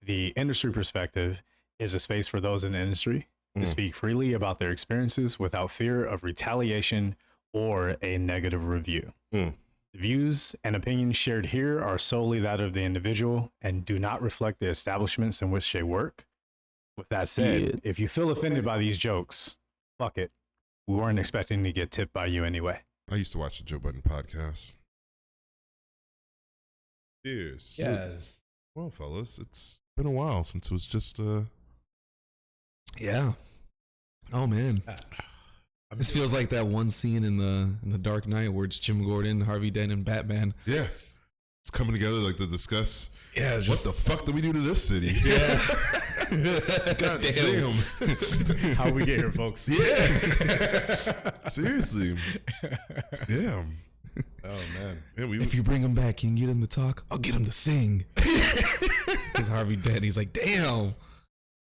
The industry perspective is a space for those in the industry to speak freely about their experiences without fear of retaliation or a negative review. The views and opinions shared here are solely that of the individual and do not reflect the establishments in which they work. With that said, if you feel offended by these jokes, fuck it. We weren't expecting to get tipped by you anyway. I used to watch the Joe Budden podcast. Cheers. Yes. Well, fellas, it's been a while since it was just Yeah. Oh man. This feels like that one scene in the Dark Knight where it's Jim Gordon, Harvey Dent, and Batman. Yeah. It's coming together like to discuss Yeah, what the fuck did we do to this city? Yeah. God damn. How we get here, folks? Yeah. Seriously. Damn. Oh man. Man, If you bring him back, you can get him to talk. I'll get him to sing. Because Harvey Dent, he's like, damn.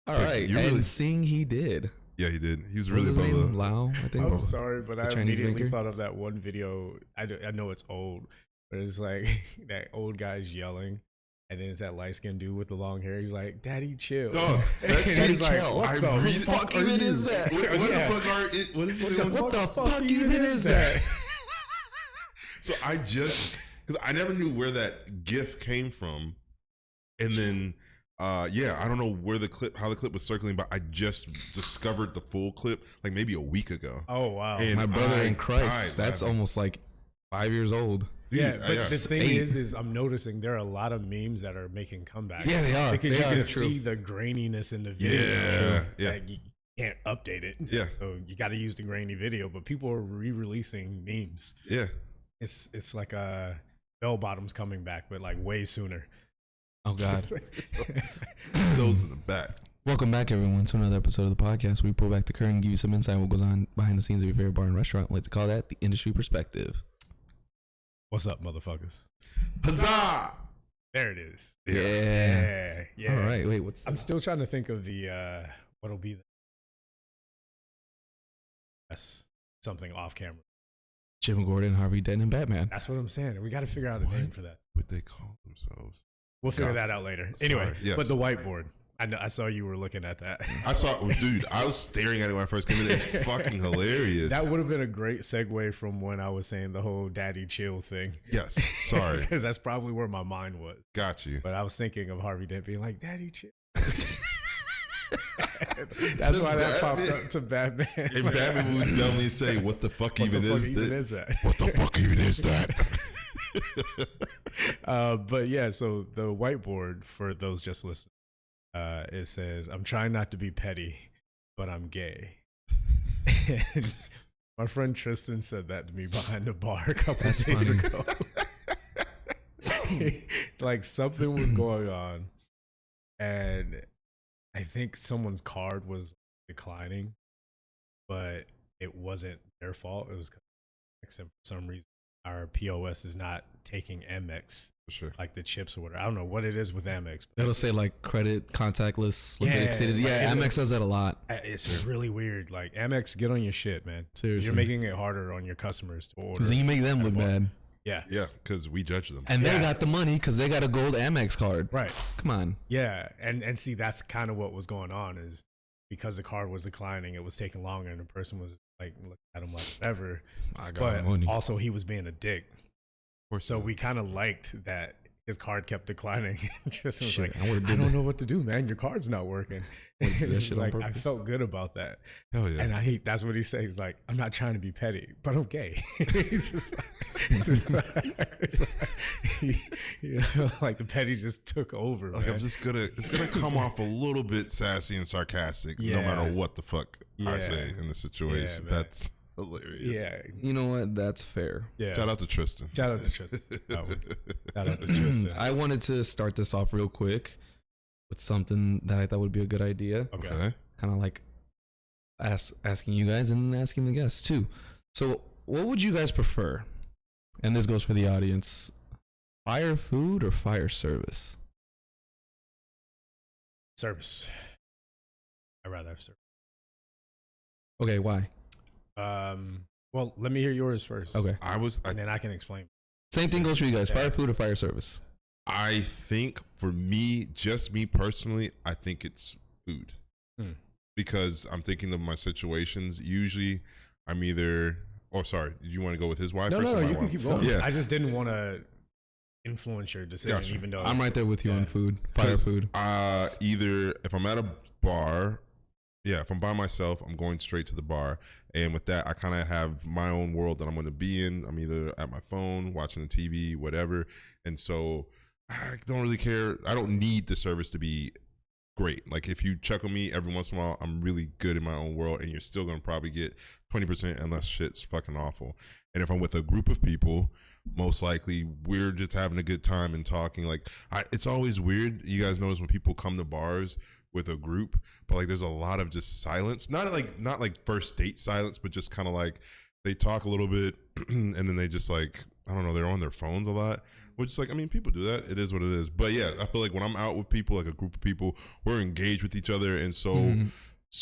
All right, you and really- sing he did. Yeah, he did. He was What really was his above name? the. Lao, I think. I'm sorry, but I Chinese immediately maker? thought of that one video. I know it's old, but it's like that old guy's yelling, and then it's that light skinned dude with the long hair. He's like, "Daddy, chill." Oh, And that he's shit like, chill. "What I the read- fuck are even you- is that? What Yeah. the fuck are it? What is it? What the fuck even is that? So I just because I never knew where that GIF came from, and then yeah, I don't know how the clip was circling, but I just discovered the full clip like maybe a week ago. Oh wow. And My brother I in Christ. died That's laughing. almost like 5 years old. Dude, Yeah, but the thing 8. is I'm noticing there are a lot of memes that are making comebacks. Yeah, they are. Because They you are, can that's true. see the graininess in the video. Yeah, yeah. That you can't update it. Yeah. So you got to use the grainy video, but people are re-releasing memes. Yeah, It's like bell bottoms coming back, but like way sooner. Oh, God. those in the back. Welcome back, everyone, to another episode of the podcast where we pull back the curtain and give you some insight on what goes on behind the scenes of your favorite bar and restaurant. We like to call that the industry perspective. What's up, motherfuckers? Huzzah! There it is. Yeah. Yeah. All right. Wait, what's I'm still trying to think of the what'll be that's something off camera. Jim Gordon, Harvey Dent, and Batman? That's what I'm saying. We got to figure out a name What? for that. What they call themselves? We'll figure God. that out later. Sorry, Anyway, yes. but the whiteboard. I saw you were looking at that. I saw, dude. I was staring at it when I first came in. It's fucking hilarious. That would have been a great segue from when I was saying the whole daddy chill thing. Yes. Sorry. Because that's probably where my mind was. Got you. But I was thinking of Harvey Dent being like, daddy chill. That's why that popped up to Batman. And Batman would definitely say, "What the fuck What even the fuck is even that? is that? What the fuck even is that?" But yeah, so the whiteboard for those just listening, it says, "I'm trying not to be petty, but I'm gay." And my friend Tristan said that to me behind the bar a couple That's days funny. ago. Like something was going on, and I think someone's card was declining, but it wasn't their fault. It was except for some reason our POS is not taking Amex, For sure. like the chips or whatever. I don't know what it is with Amex. But It'll say like credit contactless, limit Yeah, exceeded. like Yeah, it- Amex says that a lot. it's really weird. Like Amex, get on your shit, man. Seriously. You're making it harder on your customers to order. Because then you make them look bad. Yeah, Yeah, because we judge them. And they Yeah. got the money because they got a gold Amex card. right. Come on. Yeah, and see, that's kind of what was going on is because the card was declining, it was taking longer, and the person was like looking at him like whatever. I But money. also, he was being a dick. Of course. So we kind of liked that his card kept declining. And Tristan was Shit, like, I would've I did don't that. know what to do, man. Your card's not working. Would've did that It's shit on like, I purpose. felt good about that. Hell yeah. And that's what he said. He's like, I'm not trying to be petty, but I'm gay. He's just like the petty just took over. Like Man. it's gonna come off a little bit sassy and sarcastic, no Yeah. matter what the fuck I Yeah. say in the situation. Yeah, man. That's hilarious. Yeah, You know what? That's fair. yeah. Shout out to Tristan. Shout out to Tristan. Oh, shout out to Tristan. I wanted to start this off real quick with something that I thought would be a good idea. Okay. Okay. Kind of like asking you guys and asking the guests too. So, what would you guys prefer? And this goes for the audience: fire food or fire service? Service. I'd rather have service. Okay, why? Well, let me hear yours first. Okay, I And then I can explain. same thing goes for you guys: Yeah. fire food or fire service? I think for me, just me personally, I think it's food. Because I'm thinking of my situations. Usually I'm either, oh, sorry, did you want to go with his wife? No, first no, or my you can wife? keep going. Yeah. I just didn't want to influence your decision, Gotcha. even though I'm right there with you on food, fire food. Either if I'm at a bar, if I'm by myself, I'm going straight to the bar. And with that, I kind of have my own world that I'm going to be in. I'm either at my phone, watching the TV, whatever. And so I don't really care. I don't need the service to be great. Like if you check on me every once in a while, I'm really good in my own world, and you're still going to probably get 20% unless shit's fucking awful. And if I'm with a group of people, most likely we're just having a good time and talking. Like it's always weird. You guys notice when people come to bars with a group, but like there's a lot of just silence. Not like first date silence, but just kind of like they talk a little bit and then they just like, I don't know, they're on their phones a lot. Which is like, I mean, people do that. It is what it is. But yeah, I feel like when I'm out with people, like a group of people, we're engaged with each other. And so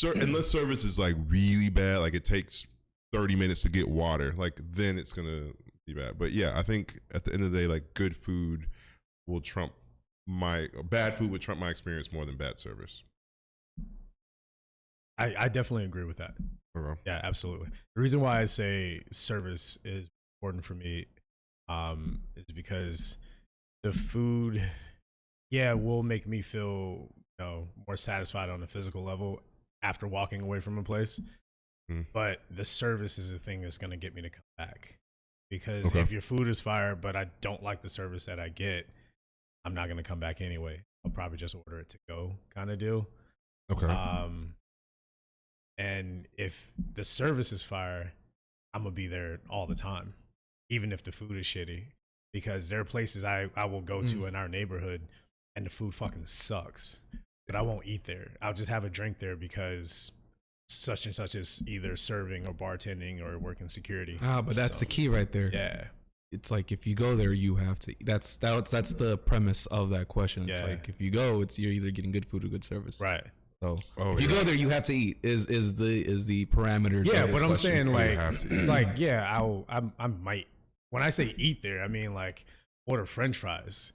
unless service is like really bad, like it takes 30 minutes to get water, like then it's going to be bad. But yeah, I think at the end of the day, like good food will trump bad food would trump my experience more than bad service. I definitely agree with that. Okay. Yeah, absolutely. The reason why I say service is important for me is because the food, will make me feel, more satisfied on a physical level after walking away from a place. But the service is the thing that's going to get me to come back. Because if your food is fire, but I don't like the service that I get, I'm not going to come back anyway. I'll probably just order it to go kind of deal. Okay. And if the service is fire, I'm going to be there all the time, even if the food is shitty. Because there are places I will go to in our neighborhood and the food fucking sucks. But I won't eat there. I'll just have a drink there because such and such is either serving or bartending or working security. But that's the key right there. Yeah. It's like if you go there, you have to. That's the premise of that question. It's like if you go, you're either getting good food or good service. Right. So if you go there, you have to eat. Is the parameters? Yeah, of this but I'm question. saying I might. When I say eat there, I mean like order French fries.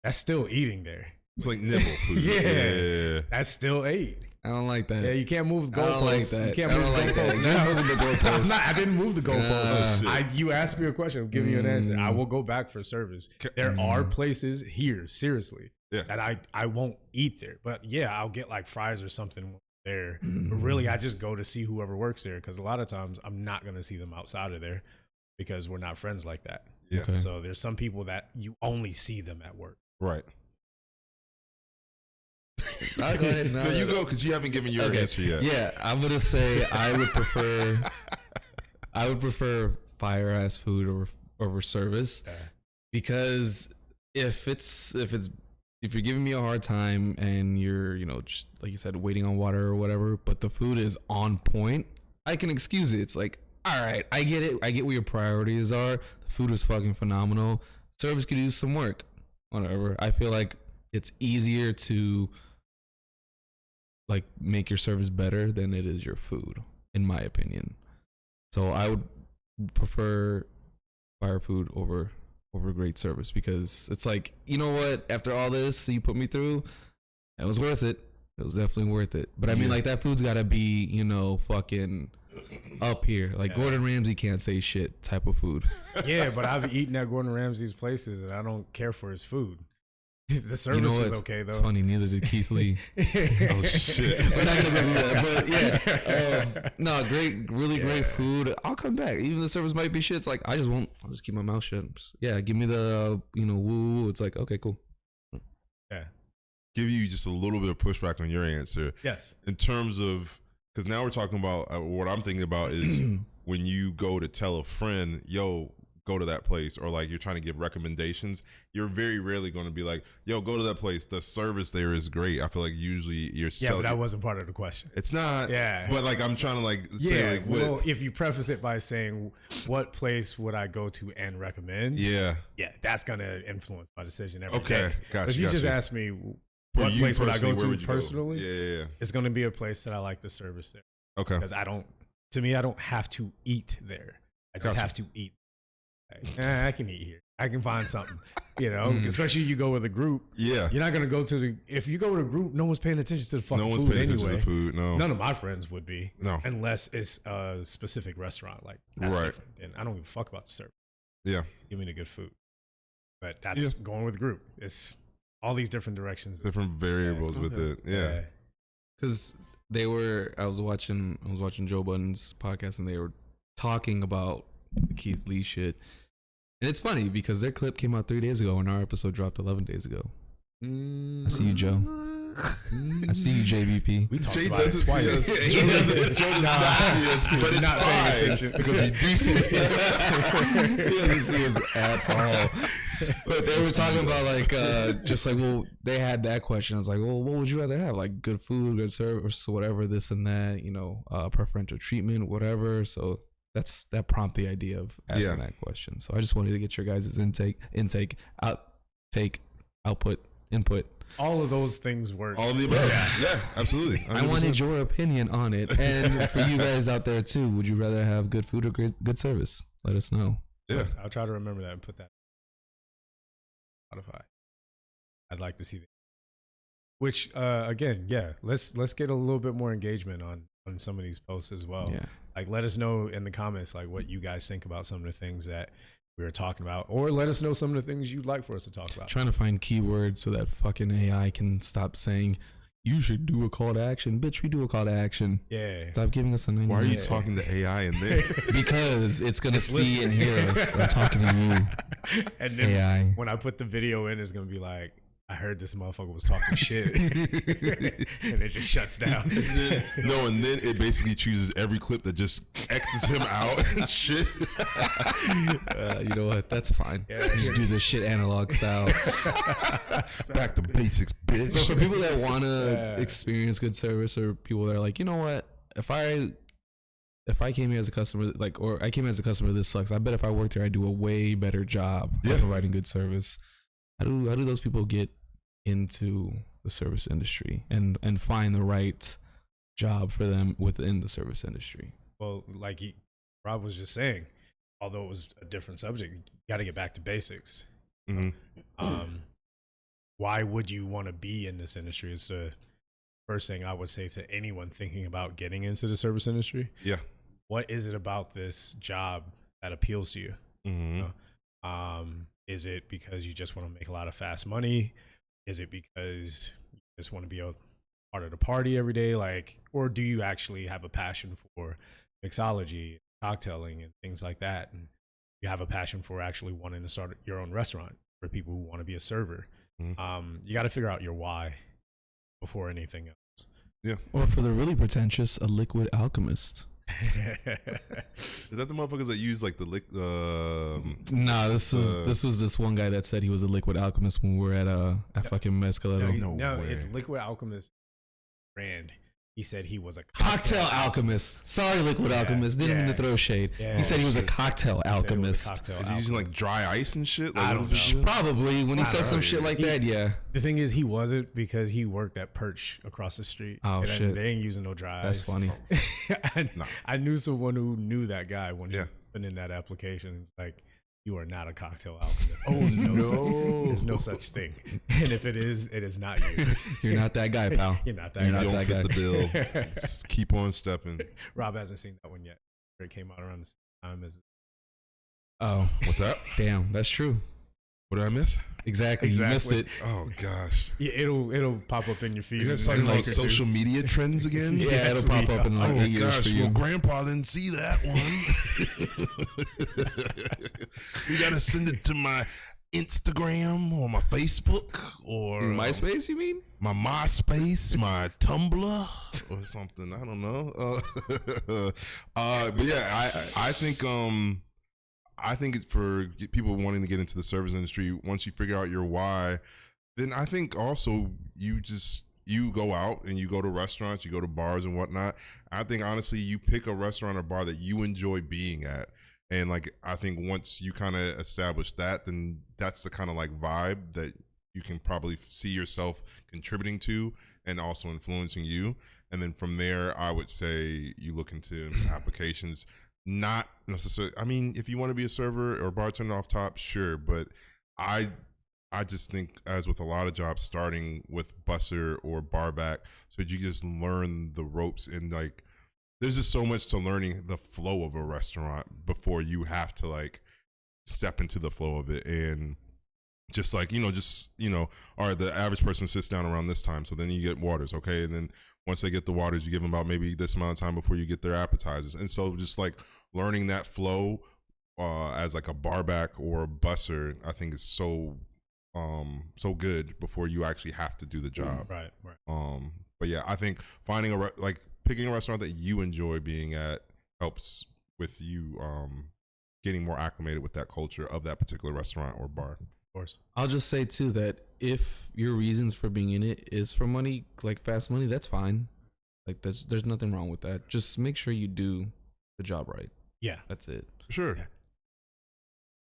That's still eating there. It's like nibble food. Yeah. That's still ate. I don't like that. Yeah, you can't move the I don't like goalposts. that. You can't I move don't the like that. goalposts You're now. moving the goalposts. I didn't move the goalposts. You asked me a question. I'm giving you an answer. I will go back for service. There are places here, seriously, that I won't eat there. But yeah, I'll get like fries or something there. But really, I just go to see whoever works there because a lot of times I'm not going to see them outside of there because we're not friends like that. Yeah. Okay. So there's some people that you only see them at work. Right. I'll go ahead. No, you go because you haven't given your answer yet. Yeah, I'm gonna say I would prefer fire ass food over service because if you're giving me a hard time and you're just like you said waiting on water or whatever, but the food is on point, I can excuse it. It's like, all right, I get it. I get what your priorities are. The food is fucking phenomenal. Service could use some work. Whatever. I feel like it's easier to like make your service better than it is your food, in my opinion. So I would prefer fire food over great service because it's like, you know what? After all this you put me through, it was worth it. It was definitely worth it. But I mean, like that food's gotta be, fucking up here. Like Gordon Ramsay can't say shit type of food. Yeah, but I've eaten at Gordon Ramsay's places and I don't care for his food. The service was okay though. It's funny, neither did Keith Lee. Oh shit. We're not gonna go do that. But yeah. No, great food. I'll come back. Even the service might be shit. It's like I'll just keep my mouth shut. Yeah, give me the woo. It's like, okay, cool. Yeah. Give you just a little bit of pushback on your answer. Yes. In terms of, because now we're talking about what I'm thinking about is when you go to tell a friend, yo, go to that place, or like you're trying to give recommendations, you're very rarely going to be like, yo, go to that place. The service there is great. I feel like usually you're but that wasn't part of the question. It's not. Yeah. But like I'm trying to like say like, well, if you preface it by saying what place would I go to and recommend? Yeah, that's gonna influence my decision every okay, day. gotcha. If you just ask me what place would I go to personally, yeah, it's gonna be a place that I like the service there. Okay. Because I don't have to eat there. I just have to eat. I can eat here. I can find something. You know, especially you go with a group. Yeah. You're not gonna go to if you go with a group, no one's paying attention to the fucking No one's food paying anyway. attention to the food. No. None of my friends would be. No. Unless it's a specific restaurant. Like that's Right. different. And I don't give a fuck about the service. Yeah. Give me the good food. But that's going with a group. It's all these different directions. Different variables with it. Yeah. Because I was watching Joe Budden's podcast, and they were talking about the Keith Lee shit. And it's funny because their clip came out 3 days ago and our episode dropped 11 days ago. I see you, Joe. I see you, JVP. We talked Jay about doesn't it twice. see us. He doesn't. Joe does not see us, but it's not paying fine attention. because we do see him. He doesn't see us at all. But they were talking about like just like, well, they had that question. I was like, well, what would you rather have? Like good food, good service, whatever, this and that, you know, preferential treatment, whatever. So that prompted the idea of asking that question. So I just wanted to get your guys' output, input. All of those things work. All of the above. Yeah, absolutely. 100%. I wanted your opinion on it. And for you guys out there too, would you rather have good food or good service? Let us know. Yeah. I'll try to remember that and put that on Spotify. I'd like to see that. Which again, let's get a little bit more engagement on some of these posts as well. Yeah. Like let us know in the comments like what you guys think about some of the things that we were talking about, or let us know some of the things you'd like for us to talk about. Trying to find keywords so that fucking AI can stop saying you should do a call to action. Bitch, we do a call to action. Yeah. Stop giving us a 90. Why are you talking to AI in there? Because it's gonna see listening. and hear us. I'm talking to you, And then AI. when I put the video in, it's gonna be like, I heard this motherfucker was talking shit, and it just shuts down. And then it basically chooses every clip that just X's him out and shit. You know what? That's fine. Yeah. You do this shit analog style. Back to basics, But bitch. for people that want to Yeah. experience good service, or people that are like, you know what, if I came here as a customer, like, or I came as a customer, this sucks. I bet if I worked here, I'd do a way better job of providing good service. How do those people get into the service industry and find the right job for them within the service industry? Well, like Rob was just saying, although it was a different subject, you got to get back to basics. Mm-hmm. Why would you want to be in this industry is the first thing I would say to anyone thinking about getting into the service industry. Yeah. What is it about this job that appeals to you? Mm-hmm. Is it because you just want to make a lot of fast money? Is it because you just want to be a part of the party every day? Like, or do you actually have a passion for mixology, cocktailing, and things like that? And you have a passion for actually wanting to start your own restaurant for people who want to be a server. Mm-hmm. You got to figure out your why before anything else. Yeah. Or for the really pretentious, a liquid alchemist. Is that the motherfuckers that use like the Nah, this was this one guy that said he was a liquid alchemist when we were at fucking Mezcalero. No, way. it's Liquid Alchemist brand. He said he was a Cocktail alchemist. Sorry, liquid alchemist. Didn't mean to throw shade. Yeah. He said he was a cocktail He said he was a alchemist. cocktail is he using like alchemist. dry ice and shit? Like, I what don't is he know. doing? Probably when he I says don't some know. shit like that, yeah. The thing is, he wasn't because he worked at Perch across the street. Oh, and shit. They ain't using no dry That's ice. funny. I knew someone who knew that guy when he Yeah. put in that application. Like, you are not a cocktail alchemist. Oh no. There's no such thing. And if it is not you. You're not that guy, pal. You're not that You're guy. not Don't that fit guy. the bill. Just keep on stepping. Rob hasn't seen that one yet. It came out around the same time as. Oh, What's that? damn, that's true. What did I miss? Exactly. You missed it. Oh gosh. Yeah, it'll pop up in your feed. You guys in the talking next about week or two. social media trends again? Yeah, Yes, it'll pop we up in like Oh 8 years gosh, for you. well, Grandpa didn't see that one. You gotta send it to my Instagram or my Facebook or MySpace, you mean? my MySpace, my Tumblr or something. I don't know. But yeah, I think it's for people wanting to get into the service industry. Once you figure out your why, then I think also you go out and you go to restaurants, you go to bars and whatnot. I think honestly, you pick a restaurant or bar that you enjoy being at. And like, I think once you kind of establish that, then that's the kind of like vibe that you can probably see yourself contributing to and also influencing you. And then from there, I would say you look into applications. not necessarily. I mean, if you want to be a server or bartender off top, sure, but I just think, as with a lot of jobs, starting with busser or barback, so you just learn the ropes, and like there's just so much to learning the flow of a restaurant before you have to like step into the flow of it. And just like, all right, the average person sits down around this time, so then you get waters, okay? And then once they get the waters, you give them about maybe this amount of time before you get their appetizers. And so just like learning that flow as like a barback or a busser, I think is so good before you actually have to do the job. Right. But yeah, I think finding picking a restaurant that you enjoy being at helps with you getting more acclimated with that culture of that particular restaurant or bar. Of course. I'll just say too that if your reasons for being in it is for money, like fast money, that's fine. Like there's nothing wrong with that. Just make sure you do the job right. Yeah. That's it. Sure.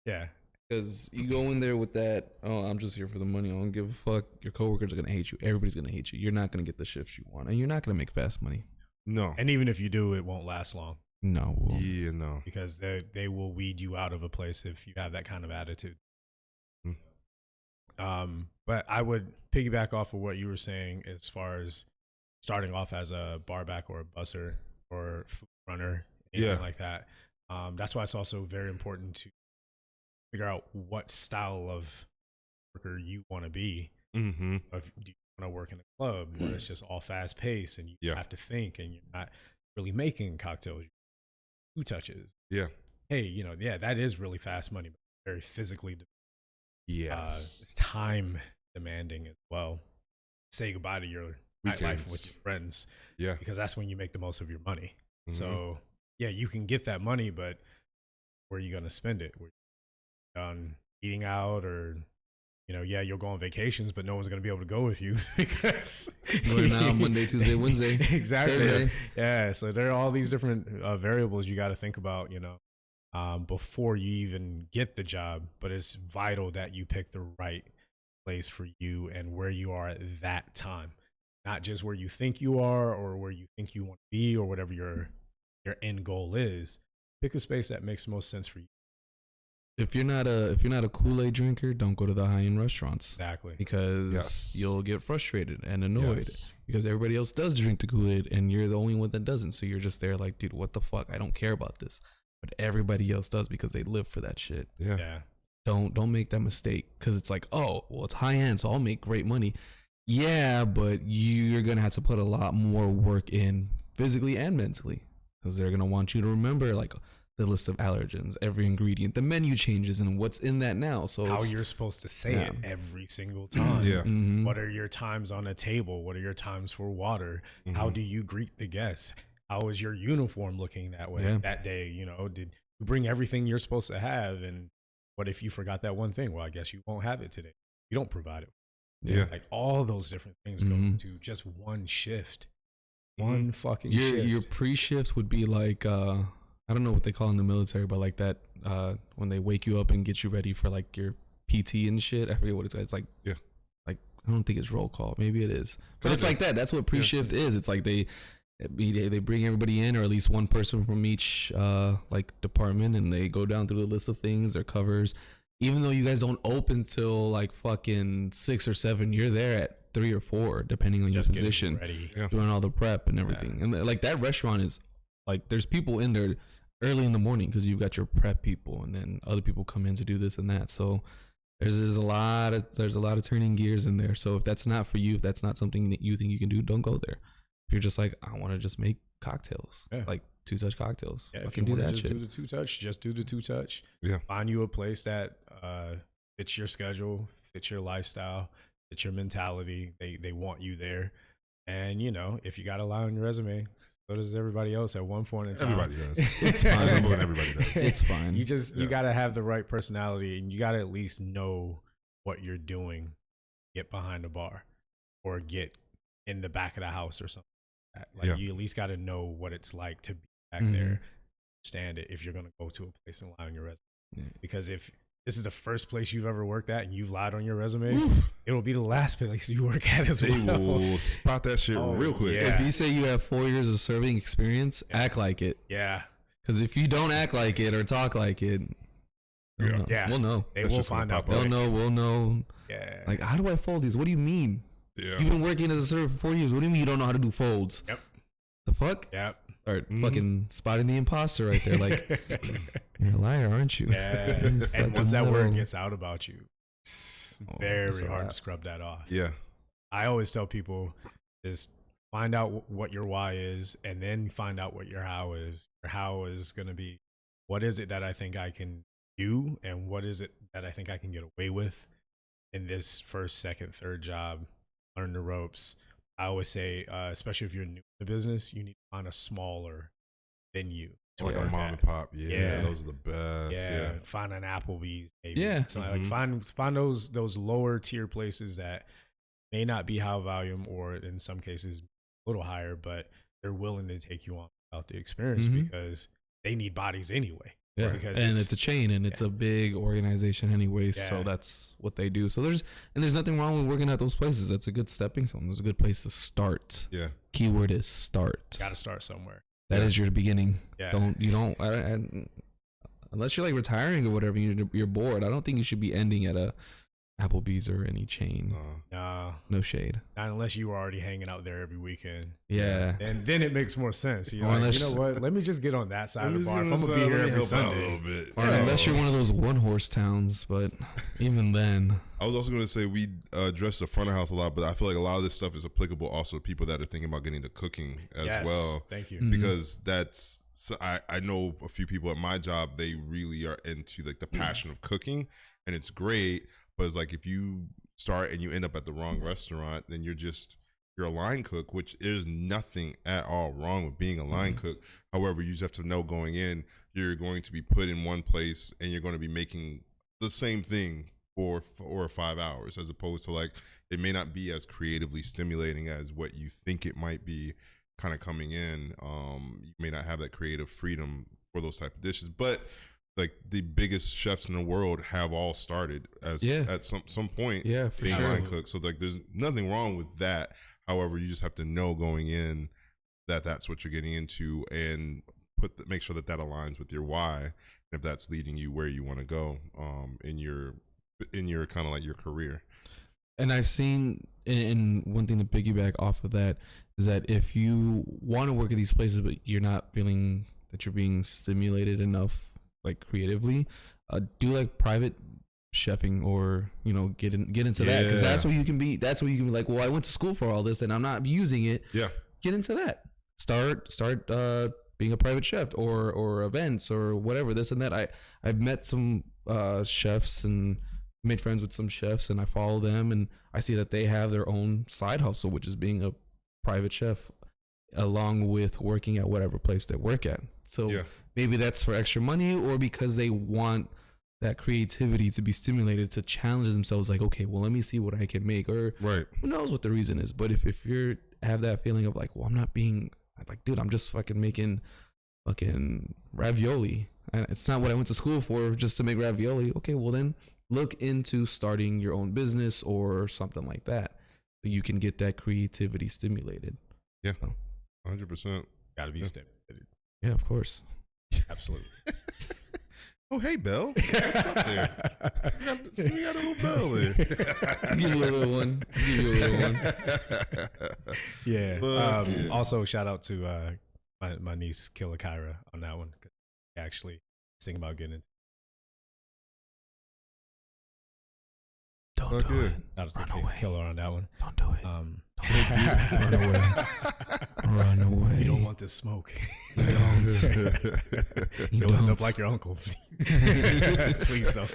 Yeah. Because you go in there with that, oh, I'm just here for the money. I don't give a fuck. Your coworkers are gonna hate you. Everybody's gonna hate you. You're not gonna get the shifts you want, and you're not gonna make fast money. No. And even if you do, it won't last long. No. Yeah, no. Because they will weed you out of a place if you have that kind of attitude. But I would piggyback off of what you were saying as far as starting off as a barback or a busser or food runner, anything like that. That's why it's also very important to figure out what style of worker you want to be. Mm-hmm. If do you want to work in a club where it's just all fast paced and you have to think and you're not really making cocktails, 2 touches. Yeah. Hey, that is really fast money, but very physically. Yes. It's time demanding as well. Say goodbye to your nightlife with your friends. Yeah. Because that's when you make the most of your money. Mm-hmm. So yeah, you can get that money, but where are you going to spend it? On eating out, or you'll go on vacations, but no one's going to be able to go with you because we're now Monday, Tuesday, Wednesday. Exactly. Thursday. Yeah. So there are all these different variables you got to think about, before you even get the job. But it's vital that you pick the right place for you and where you are at that time, not just where you think you are or where you think you want to be or whatever your end goal is. Pick a space that makes the most sense for you. If you're not a Kool-Aid drinker, don't go to the high-end restaurants. Exactly. Because you'll get frustrated and annoyed because everybody else does drink the Kool-Aid and you're the only one that doesn't. So you're just there like, dude, what the fuck? I don't care about this. But everybody else does because they live for that shit. Yeah. Don't make that mistake, because it's like, oh, well, it's high-end, so I'll make great money. Yeah, but you're going to have to put a lot more work in physically and mentally, because they're going to want you to remember like the list of allergens, every ingredient, the menu changes, and what's in that now. So how you're supposed to say it every single time. Yeah. Mm-hmm. What are your times on a table? What are your times for water? Mm-hmm. How do you greet the guests? How is your uniform looking that way that day? Did you bring everything you're supposed to have? And what if you forgot that one thing? Well, I guess you won't have it today. You don't provide it. Yeah. Like all those different things go into just one shift. One fucking shift. Your pre-shift would be like, I don't know what they call in the military, but like that, when they wake you up and get you ready for like your PT and shit. I forget what it's like. Yeah. Like, I don't think it's roll call. Maybe it is. But it's like that. That's what pre-shift is. It's like they bring everybody in, or at least one person from each like department, and they go down through the list of things, their covers. Even though you guys don't open till like fucking 6 or 7, you're there at 3 or 4, depending on your position, doing all the prep and everything. And like that restaurant is like, there's people in there early in the morning because you've got your prep people, and then other people come in to do this and that. So there's a lot of turning gears in there. So if that's not for you, if that's not something that you think you can do, don't go there. If you're just like, I want to just make cocktails, like 2-touch cocktails, I can do that shit. Do the 2-touch, just do the 2-touch. Yeah. Find you a place that fits your schedule, fits your lifestyle, fits your mentality. They want you there. And if you got a lie on your resume, so does everybody else at one point in time. Everybody does. It's fine. Everybody does. It's fine. You got to have the right personality, and you got to at least know what you're doing. Get behind the bar or get in the back of the house or something. Like you at least got to know what it's like to be back there, understand it if you're going to go to a place and lie on your resume. Yeah. Because if this is the first place you've ever worked at and you've lied on your resume, it'll be the last place you work at as well. They will spot that shit real quick. Yeah. If you say you have 4 years of serving experience, act like it. Yeah. Because if you don't act like it or talk like it, we'll know. They will find out. They'll know. We'll know. Yeah. Like, how do I fold these? What do you mean? Yeah. You've been working as a server for 4 years. What do you mean you don't know how to do folds? Yep. The fuck? Yep. Or fucking spotting the imposter right there. Like, you're a liar, aren't you? Yeah. And once that word gets out about you, it's very hard to scrub that off. Yeah. I always tell people, just find out what your why is, and then find out what your how is. Your how is going to be, what is it that I think I can do, and what is it that I think I can get away with in this first, second, third job. Learn the ropes. I always say, especially if you're new to the business, you need to find a smaller venue. Like a mom and pop. Yeah, those are the best. Yeah. Find an Applebee's. Maybe. Yeah. So like find those lower tier places that may not be high volume, or in some cases a little higher, but they're willing to take you on about the experience because they need bodies anyway. Yeah, because and it's a chain, and it's a big organization anyway, so that's what they do. So there's nothing wrong with working at those places. That's a good stepping stone. It's a good place to start. Yeah. Keyword is start. Got to start somewhere. That is your beginning. Yeah. Unless you're like retiring or whatever, you're bored. I don't think you should be ending at a Applebee's or any chain. No shade. Not unless you were already hanging out there every weekend. Yeah. And then it makes more sense. You're like, you know what? Let me just get on that side of the bar. If I'm going to be here every Sunday. Or unless you're one of those one-horse towns, but even then. I was also going to say we address the front of house a lot, but I feel like a lot of this stuff is applicable also to people that are thinking about getting into cooking as well. Thank you. Because that's, so I know a few people at my job, they really are into like the passion of cooking, and it's great. But it's like if you start and you end up at the wrong restaurant, then you're a line cook, which there's nothing at all wrong with being a line cook. However, you just have to know going in, you're going to be put in one place and you're going to be making the same thing for 4 or 5 hours, as opposed to like, it may not be as creatively stimulating as what you think it might be kind of coming in. You may not have that creative freedom for those type of dishes, but like the biggest chefs in the world have all started as at some point being line cooks. So like there's nothing wrong with that. However, you just have to know going in that that's what you're getting into, and make sure that aligns with your why, and if that's leading you where you want to go in your kind of like your career. And I've seen, and one thing to piggyback off of that is that if you want to work at these places but you're not feeling that you're being stimulated enough like creatively, do like private chefing, or get into that, because that's where you can be like, well, I went to school for all this and I'm not using it. Get into that. Start being a private chef or events or whatever, this and that. I've met some chefs and made friends with some chefs, and I follow them, and I see that they have their own side hustle, which is being a private chef along with working at whatever place they work at. So maybe that's for extra money, or because they want that creativity to be stimulated, to challenge themselves, like, okay, well, let me see what I can make, or who knows what the reason is. But if you have that feeling of like, well, I'm not being like, dude, I'm just fucking making fucking ravioli, and it's not what I went to school for, just to make ravioli. Okay, well then look into starting your own business or something like that, so you can get that creativity stimulated. 100%. Gotta be stimulated. Yeah, of course. Absolutely. Oh, hey, Bell. What's up there? We got a little bell there. Give you a little one. Yeah. Also, shout out to my niece, Killa Kyra, on that one. Actually, thinking about getting into. Don't do it. Run away. Killer on that one. Don't do it. Run away. Run away. You don't want this smoke. You You'll end don't. up like your uncle. Please don't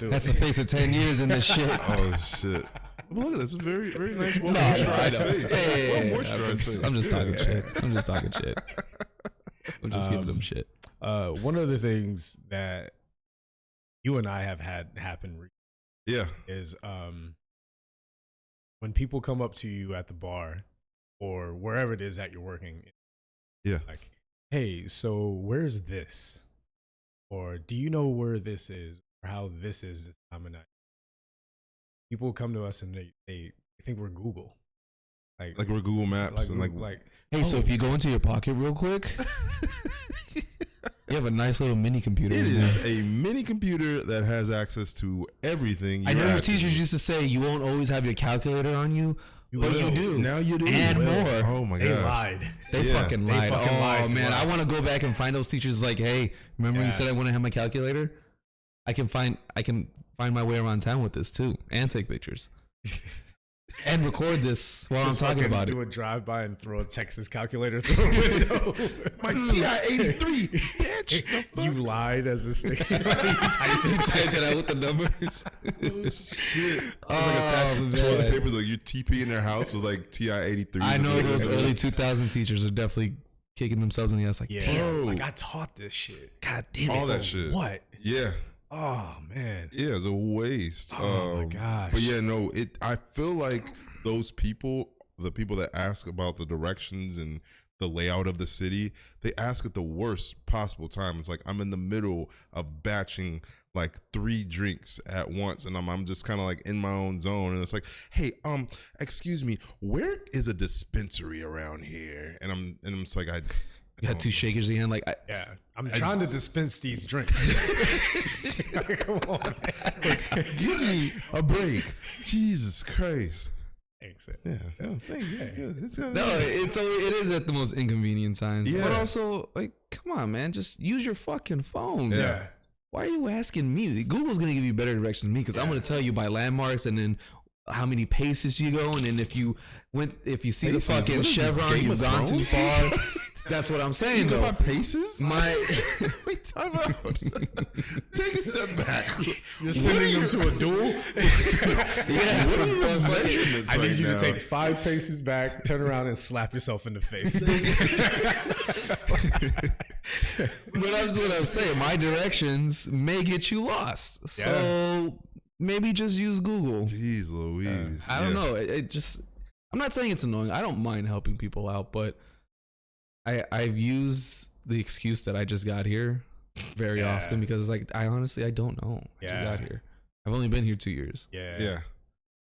do it. That's the face of 10 years in this shit. Oh shit! Look, that's a very, very nice, well No, moisturized I know. face. Hey, Well moisturized face. I'm just talking shit. I'm just giving them shit. One of the things that you and I have had happen is when people come up to you at the bar or wherever it is that you're working, like, hey, so where's this? Or do you know where this is, or how this is this time of night? People come to us and they think we're Google. Like we're Google Maps, and like Hey, so if you go into your pocket real quick, You have a nice little mini computer. It is a mini computer that has access to everything. I know your teachers used to say you won't always have your calculator on you. But you do. Now you do. And more. Oh my god. They lied. They fucking lied. Lied man, I us. want to go back and find those teachers like, hey, remember you said I wouldn't have my calculator? I can find my way around town with this too. And take pictures. And record this while I'm talking about it. Do a drive-by and throw a Texas calculator through a window. My TI-83, bitch. You lied as a stick. You typed it out with the numbers. Oh shit! Attached to toilet papers, like your TP in their house with like TI-83. I know those early 2000s teachers are definitely kicking themselves in the ass. Like, damn, like I taught this shit. God damn it. All that shit. What? Yeah. Oh man. Yeah, it's a waste. Oh my gosh. But yeah, no, I feel like those people, the people that ask about the directions and the layout of the city, they ask at the worst possible time. It's like I'm in the middle of batching like 3 drinks at once, and I'm just kind of like in my own zone, and it's like, hey, excuse me, where is a dispensary around here? And I'm just like, You had 2 shakers in your hand, like, I'm trying to dispense these drinks. Come on, man. Give me a break. Jesus Christ. Thanks. Yeah. Oh, thank you. no, it is at the most inconvenient times. Yeah. But also, like, come on, man, just use your fucking phone. Yeah. Why are you asking me? Google's gonna give you better directions than me because I'm gonna tell you by landmarks and then how many paces you go, and then if you see the fucking chevron, you've gone too far. That's what I'm saying, though. My paces? Wait, time out. Take a step back. You're sending them to a duel? What are your measurements I need right you now? to take 5 paces back, turn around, and slap yourself in the face. But that's what I'm saying. My directions may get you lost. So maybe just use Google. Jeez Louise. I don't know. It just, I'm not saying it's annoying. I don't mind helping people out, but I've used the excuse that I just got here very often because like I honestly don't know. I just got here. I've only been here 2 years. Yeah.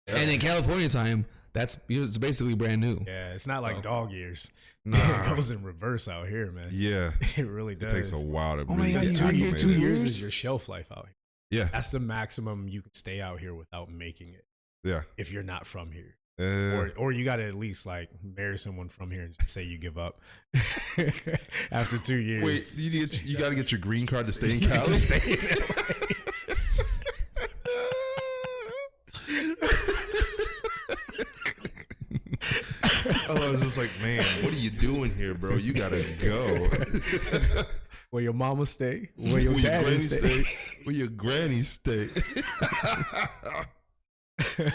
And in California time, it's basically brand new. Yeah, it's not like dog years. Nah. It goes in reverse out here, man. Yeah. It really does. It takes a while to Oh my really God, get you Two here acclimated. 2 years years? is your shelf life out here. Yeah. That's the maximum you can stay out here without making it Yeah. if you're not from here. Uh, Or you got to at least like marry someone from here and just say you give up after 2 years. wait, you got to get your green card to stay in Cali? I was just like, man, what are you doing here, bro? You gotta go. Where your mama stay? Where your daddy granny stay? Where your granny stay?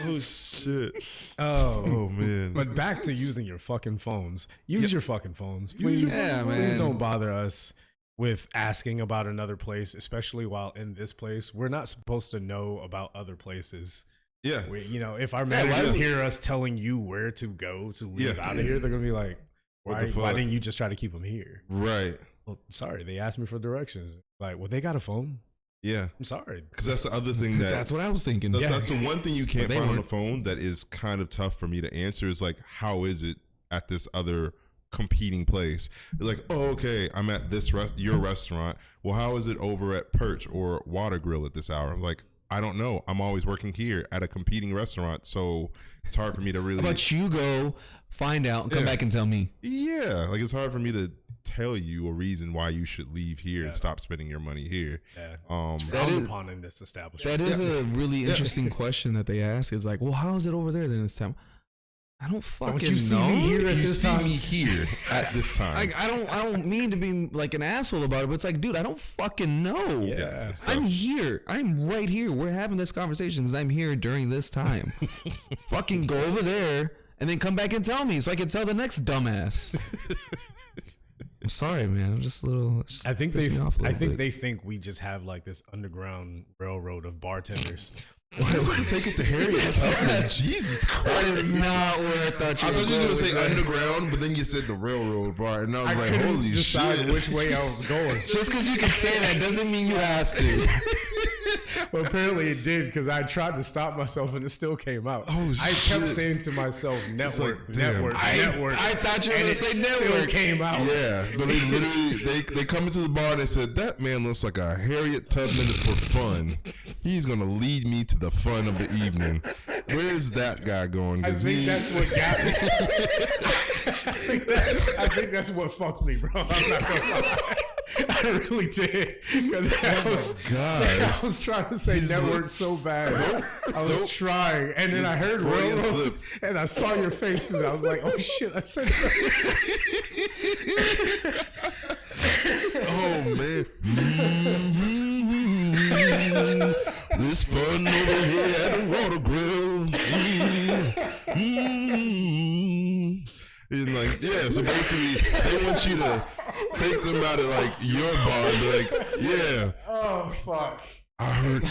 Oh shit. Oh man. But back to using your fucking phones. Use your fucking phones. Please, Yeah, please man. don't bother us with asking about another place, especially while in this place. We're not supposed to know about other places. Yeah. If our managers hear us telling you where to go to leave out of here, they're gonna be like, why didn't you just try to keep them here? Right. Well, sorry, they asked me for directions. Like, well, they got a phone. Yeah. I'm sorry. Because that's the other thing That's what I was thinking. That's the one thing you can't But they find on the weren't. phone that is kind of tough for me to answer is like, how is it at this other competing place? It's like, oh, okay, I'm at this your restaurant. Well, how is it over at Perch or Water Grill at this hour? I'm like, I don't know. I'm always working here at a competing restaurant, so it's hard for me to really. How about you go find out and come back and tell me? Yeah, like it's hard for me to tell you a reason why you should leave here and stop spending your money here. Yeah. That upon in this establishment. That is a really interesting question that they ask. Is like, well, how is it over there then this time? I don't fucking Don't you see know. me here at You this see time? me here at this time. I don't mean to be like an asshole about it, but it's like, dude, I don't fucking know. Yeah. it's I'm tough. here. I'm right here. We're having this conversation. I'm here during this time. Fucking go over there and then come back and tell me so I can tell the next dumbass. I'm sorry, man. I'm just a little. I think pissed me off a little bit. they think we just have like this underground railroad of bartenders. Why would you take it to Harriet Tubman? Jesus That Christ. is not where I thought you I were thought you going were going to with say that. underground, but then you said the railroad part, and I was like, couldn't holy decide shit. which way I was going. Just because you can say that doesn't mean you have to. Well, apparently it did because I tried to stop myself and it still came out. Oh, I shit. kept saying to myself, network, like, damn. network, network. I thought you were and gonna it say still network. came out. Yeah, but they literally they come into the bar and they said that man looks like a Harriet Tubman for fun. He's gonna lead me to the fun of the evening. Where's that guy going? I think that's what got me. I think that's what fucked me, bro. I'm not gonna lie. I really did because I was trying to say network so bad. I was trying, and then It's I heard Freudian railroad, slip. and I saw your faces. I was like, "Oh shit!" I said, Oh man. This fun over here at the water grill. It's like, yeah, so basically they want you to take them out of like your bar and be like, yeah. "Oh fuck." I heard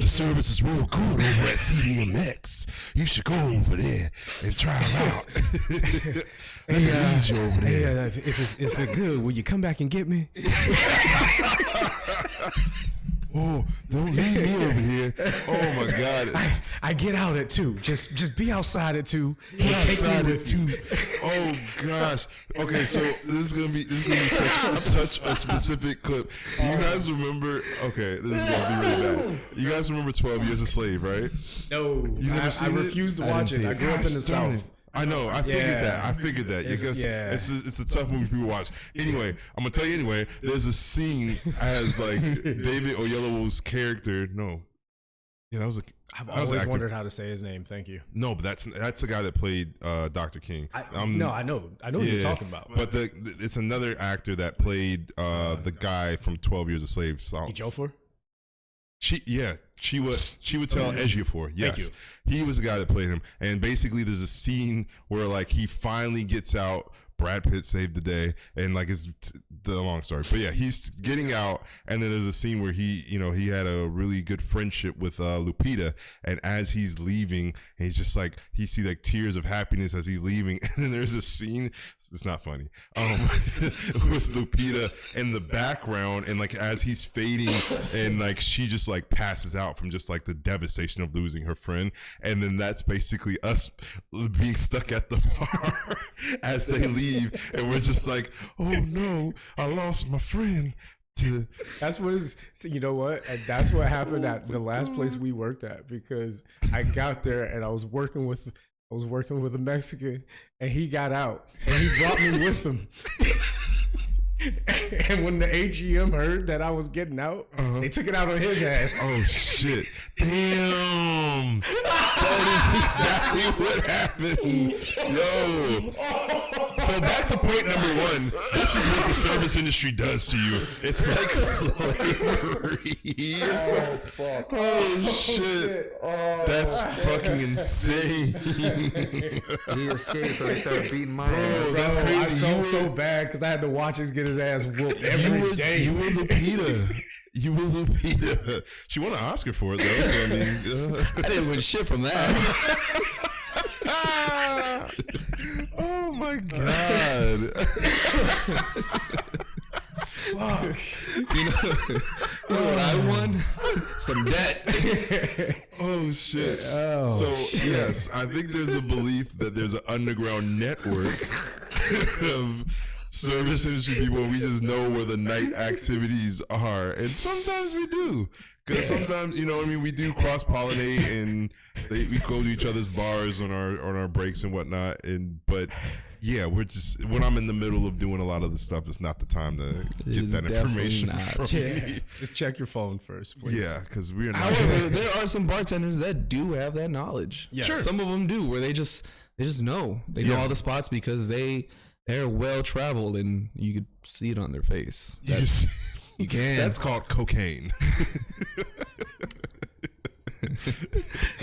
the service is real good over at CDMX. You should go over there and try it out. Let me lead you over there. If it's good, will you come back and get me? Oh, don't leave me over here. Oh my God. I get out at 2. Just be outside at 2. Outside at 2. Oh gosh. Okay, so this is gonna be such a specific clip. Do you guys remember? Okay, this is gonna be really bad. You guys remember 12 Years a Slave, right? No, You never I seen it? refuse to I didn't watch see it. I it. grew up in the Gosh darn South. it. I know. I figured Yeah. that. I figured that. It's a tough movie for people to watch. Anyway, I'm gonna tell you anyway. There's a scene as like David Oyelowo's character. No, yeah, that was a. I've that was always an actor. wondered how to say his name. Thank you. No, but that's the guy that played Dr. King. No, I know what you're talking about. But it's another actor that played the guy from 12 Years a Slave. Ejiofor? She would tell Ejiofor. Yes, he was the guy that played him. And basically, there's a scene where like he finally gets out. Brad Pitt saved the day, and like it's the long story, but yeah, he's getting out, and then there's a scene where he had a really good friendship with Lupita, and as he's leaving, he's just like he see like tears of happiness as he's leaving, and then there's a scene. It's not funny, with Lupita in the background, and like as he's fading, and like she just like passes out from just like the devastation of losing her friend, and then that's basically us being stuck at the bar as they leave. And we're just like, oh no, I lost my friend. That's what is. So you know what? And that's what happened at the last place we worked at, because I got there and I was working with a Mexican, and he got out and he brought me with him. And when the AGM heard that I was getting out, they took it out on his ass. Oh shit! Damn, that is exactly what happened. Yo, so back to point number 1. This is what the service industry does to you. It's like slavery. Oh shit! That's fucking insane. He escaped, so they started beating my Bro, ass. that's crazy. I felt You so were- bad because I had to watch us get his ass whooped every day. You were Lupita. You were Lupita. She won an Oscar for it though. So I mean, I didn't win shit from that. oh my god. You know what I won? Some debt. Oh shit. So yes, I think there's a belief that there's an underground network of service industry people. We just know where the night activities are, and sometimes we do. Because sometimes, you know what I mean, we do cross pollinate, and we go to each other's bars on our breaks and whatnot. But yeah, we're just when I'm in the middle of doing a lot of the stuff, it's not the time to get is that information definitely from not. me. Just check your phone first, please. Yeah, because we're not. However, there are some bartenders that do have that knowledge. Yes. Sure. Some of them do, where they just know. They know Yeah. all the spots because they're well traveled, and you could see it on their face. You just- You can. That's called cocaine.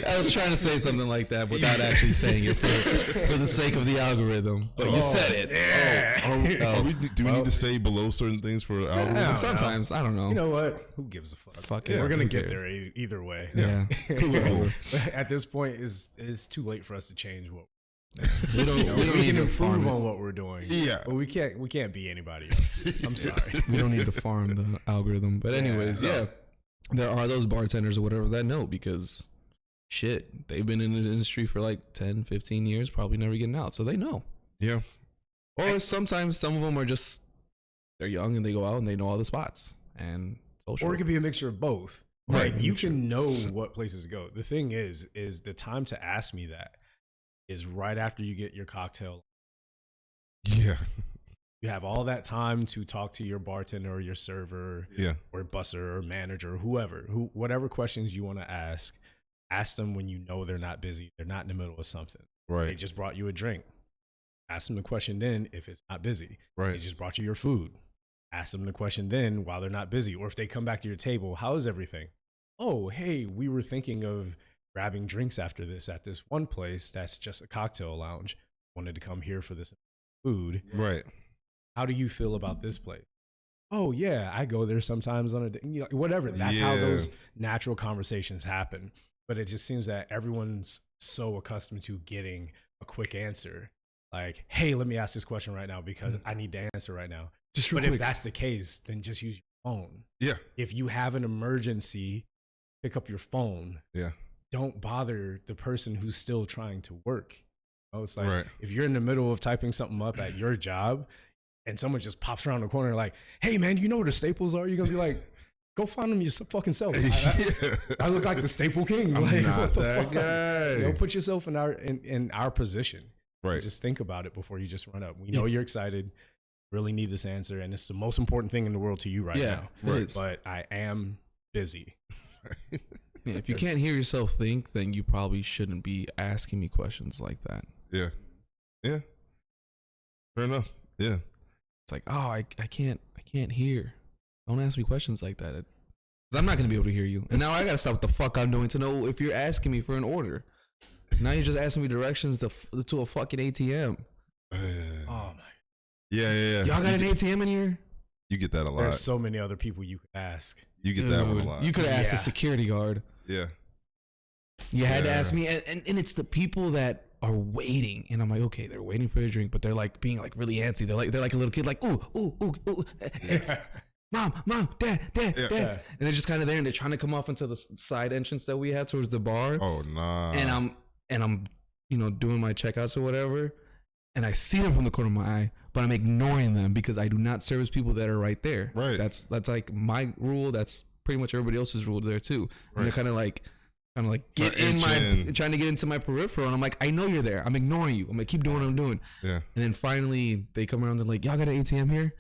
I was trying to say something like that without actually saying it for the sake of the algorithm. But you said it. Do we need to say below certain things for our algorithm? No. Sometimes I don't know. You know what? Who gives a fuck? Fuck it. We're gonna Who get cares? there either way. Yeah. Whatever. But at this point, it's too late for us to change what We don't we need can to improve farm on it. what we're doing. Yeah. but we can't be anybody else. I'm sorry. We don't need to farm the algorithm. But anyways, yeah. there are those bartenders or whatever that know, because shit, they've been in the industry for like 10, 15 years, probably never getting out. So they know. Yeah. Or sometimes some of them are just, they're young and they go out and they know all the spots and social. Or it could be a mixture of both. Right. Like, you can know what places to go. The thing is the time to ask me that is right after you get your cocktail. Yeah. You have all that time to talk to your bartender or your server, Yeah. or busser or manager, or whatever questions you want to ask them when you know they're not busy. They're not in the middle of something. They Right. just brought you a drink. Ask them the question then if it's not busy. They Right. just brought you your food. Ask them the question then while they're not busy. Or if they come back to your table, how is everything? Oh, hey, we were thinking of grabbing drinks after this at this one place that's just a cocktail lounge. Wanted to come here for this food. Right. How do you feel about this place? Oh yeah, I go there sometimes on a day, whatever. That's how those natural conversations happen. But it just seems that everyone's so accustomed to getting a quick answer. Like, hey, let me ask this question right now because I need to answer right now. But if that's the case, then just use your phone. Yeah. If you have an emergency, pick up your phone. Yeah. Don't bother the person who's still trying to work. It's like, Right. if you're in the middle of typing something up at your job and someone just pops around the corner like, hey man, you know where the staples are? You're gonna be like, go find them your fucking self. I look like the staple king. I'm like, not what the that fuck? guy. Put yourself in our position. Right. Just think about it before you just run up. We know you're excited, really need this answer, and it's the most important thing in the world to you right now. It is. But I am busy. Yeah, if you can't hear yourself think, then you probably shouldn't be asking me questions like that. Yeah. Yeah. Fair enough. Yeah. It's like, oh, I can't hear. Don't ask me questions like that. 'Cause I'm not gonna be able to hear you. And now I gotta stop what the fuck I'm doing to know if you're asking me for an order. Now you're just asking me directions to a fucking ATM. Oh my! Yeah. Y'all got an ATM in here? You get that a lot. There's so many other people you could ask. You get that one a lot. You could have asked a Yeah. security guard. Yeah. You had to Yeah. ask me, and it's the people that are waiting, and I'm like, okay, they're waiting for their drink, but they're like being like really antsy. They're like a little kid, like ooh, mom, dad, Yeah. and they're just kind of there, and they're trying to come off into the side entrance that we have towards the bar. Oh nah. And I'm doing my checkouts or whatever, and I see them from the corner of my eye, but I'm ignoring them because I do not service people that are right there. Right. That's like my rule. That's pretty much everybody else's rule there too. And they're kind of like get trying to get into my peripheral, and I'm like, I know you're there. I'm ignoring you. I'm gonna keep doing what I'm doing. Yeah. And then finally they come around. They're like, y'all got an ATM here?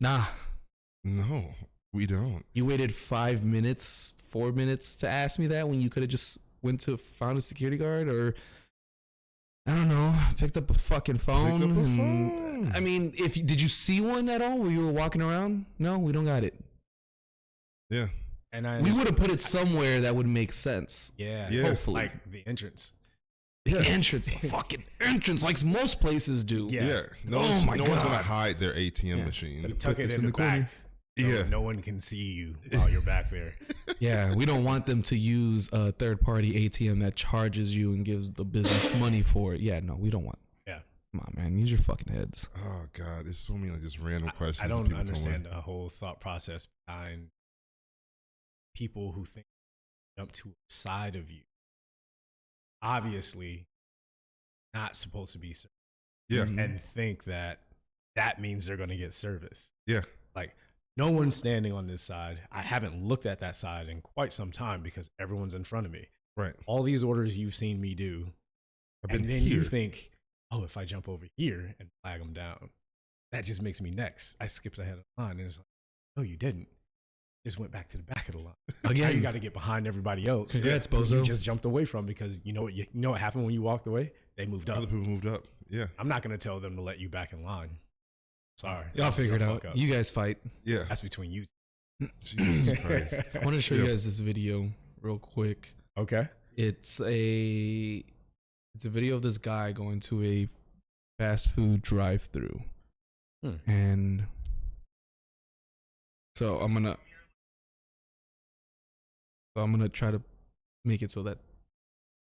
Nah. No, we don't. You waited 4 minutes to ask me that when you could have just found a security guard, or I don't know, picked up a fucking phone. Picked up a phone. I mean, did you see one at all when you were walking around? No, we don't got it. Yeah. And We would have put it somewhere that would make sense. Yeah. Hopefully. Like the entrance. The entrance, the fucking entrance, like most places do. Yeah. Yeah. No one's gonna hide their ATM machine. You tuck it this in in the the corner. back. Yeah. No one can see you while you're back there. Yeah, we don't want them to use a third-party ATM that charges you and gives the business money for it. Yeah, no, we don't want. Yeah. Come on, man, use your fucking heads. Oh God, it's so many like just random questions. I that don't people understand come the whole thought process behind people who think jump to a side of you. Obviously, not supposed to be served, with. Yeah. Mhm. and think that means they're going to get service. Yeah. Like, no one's standing on this side. I haven't looked at that side in quite some time because everyone's in front of me. Right. All these orders you've seen me do, I've and been then here. you think, oh, if I jump over here and flag them down, that just makes me next. I skipped ahead of the line, and it's like, no, you didn't. Just went back to the back of the line. Again, Now you got to get behind everybody else. Congrats, who bozo. You just jumped away from because you know what happened when you walked away? They moved up. Other people moved up. Yeah. I'm not going to tell them to let you back in line. Sorry. y'all That's figure it your out. fuck up. You guys fight. Yeah. That's between you. Jesus Christ. I want to show you guys this video real quick. Okay. It's a video of this guy going to a fast food drive-through, and so I'm gonna try to make it so that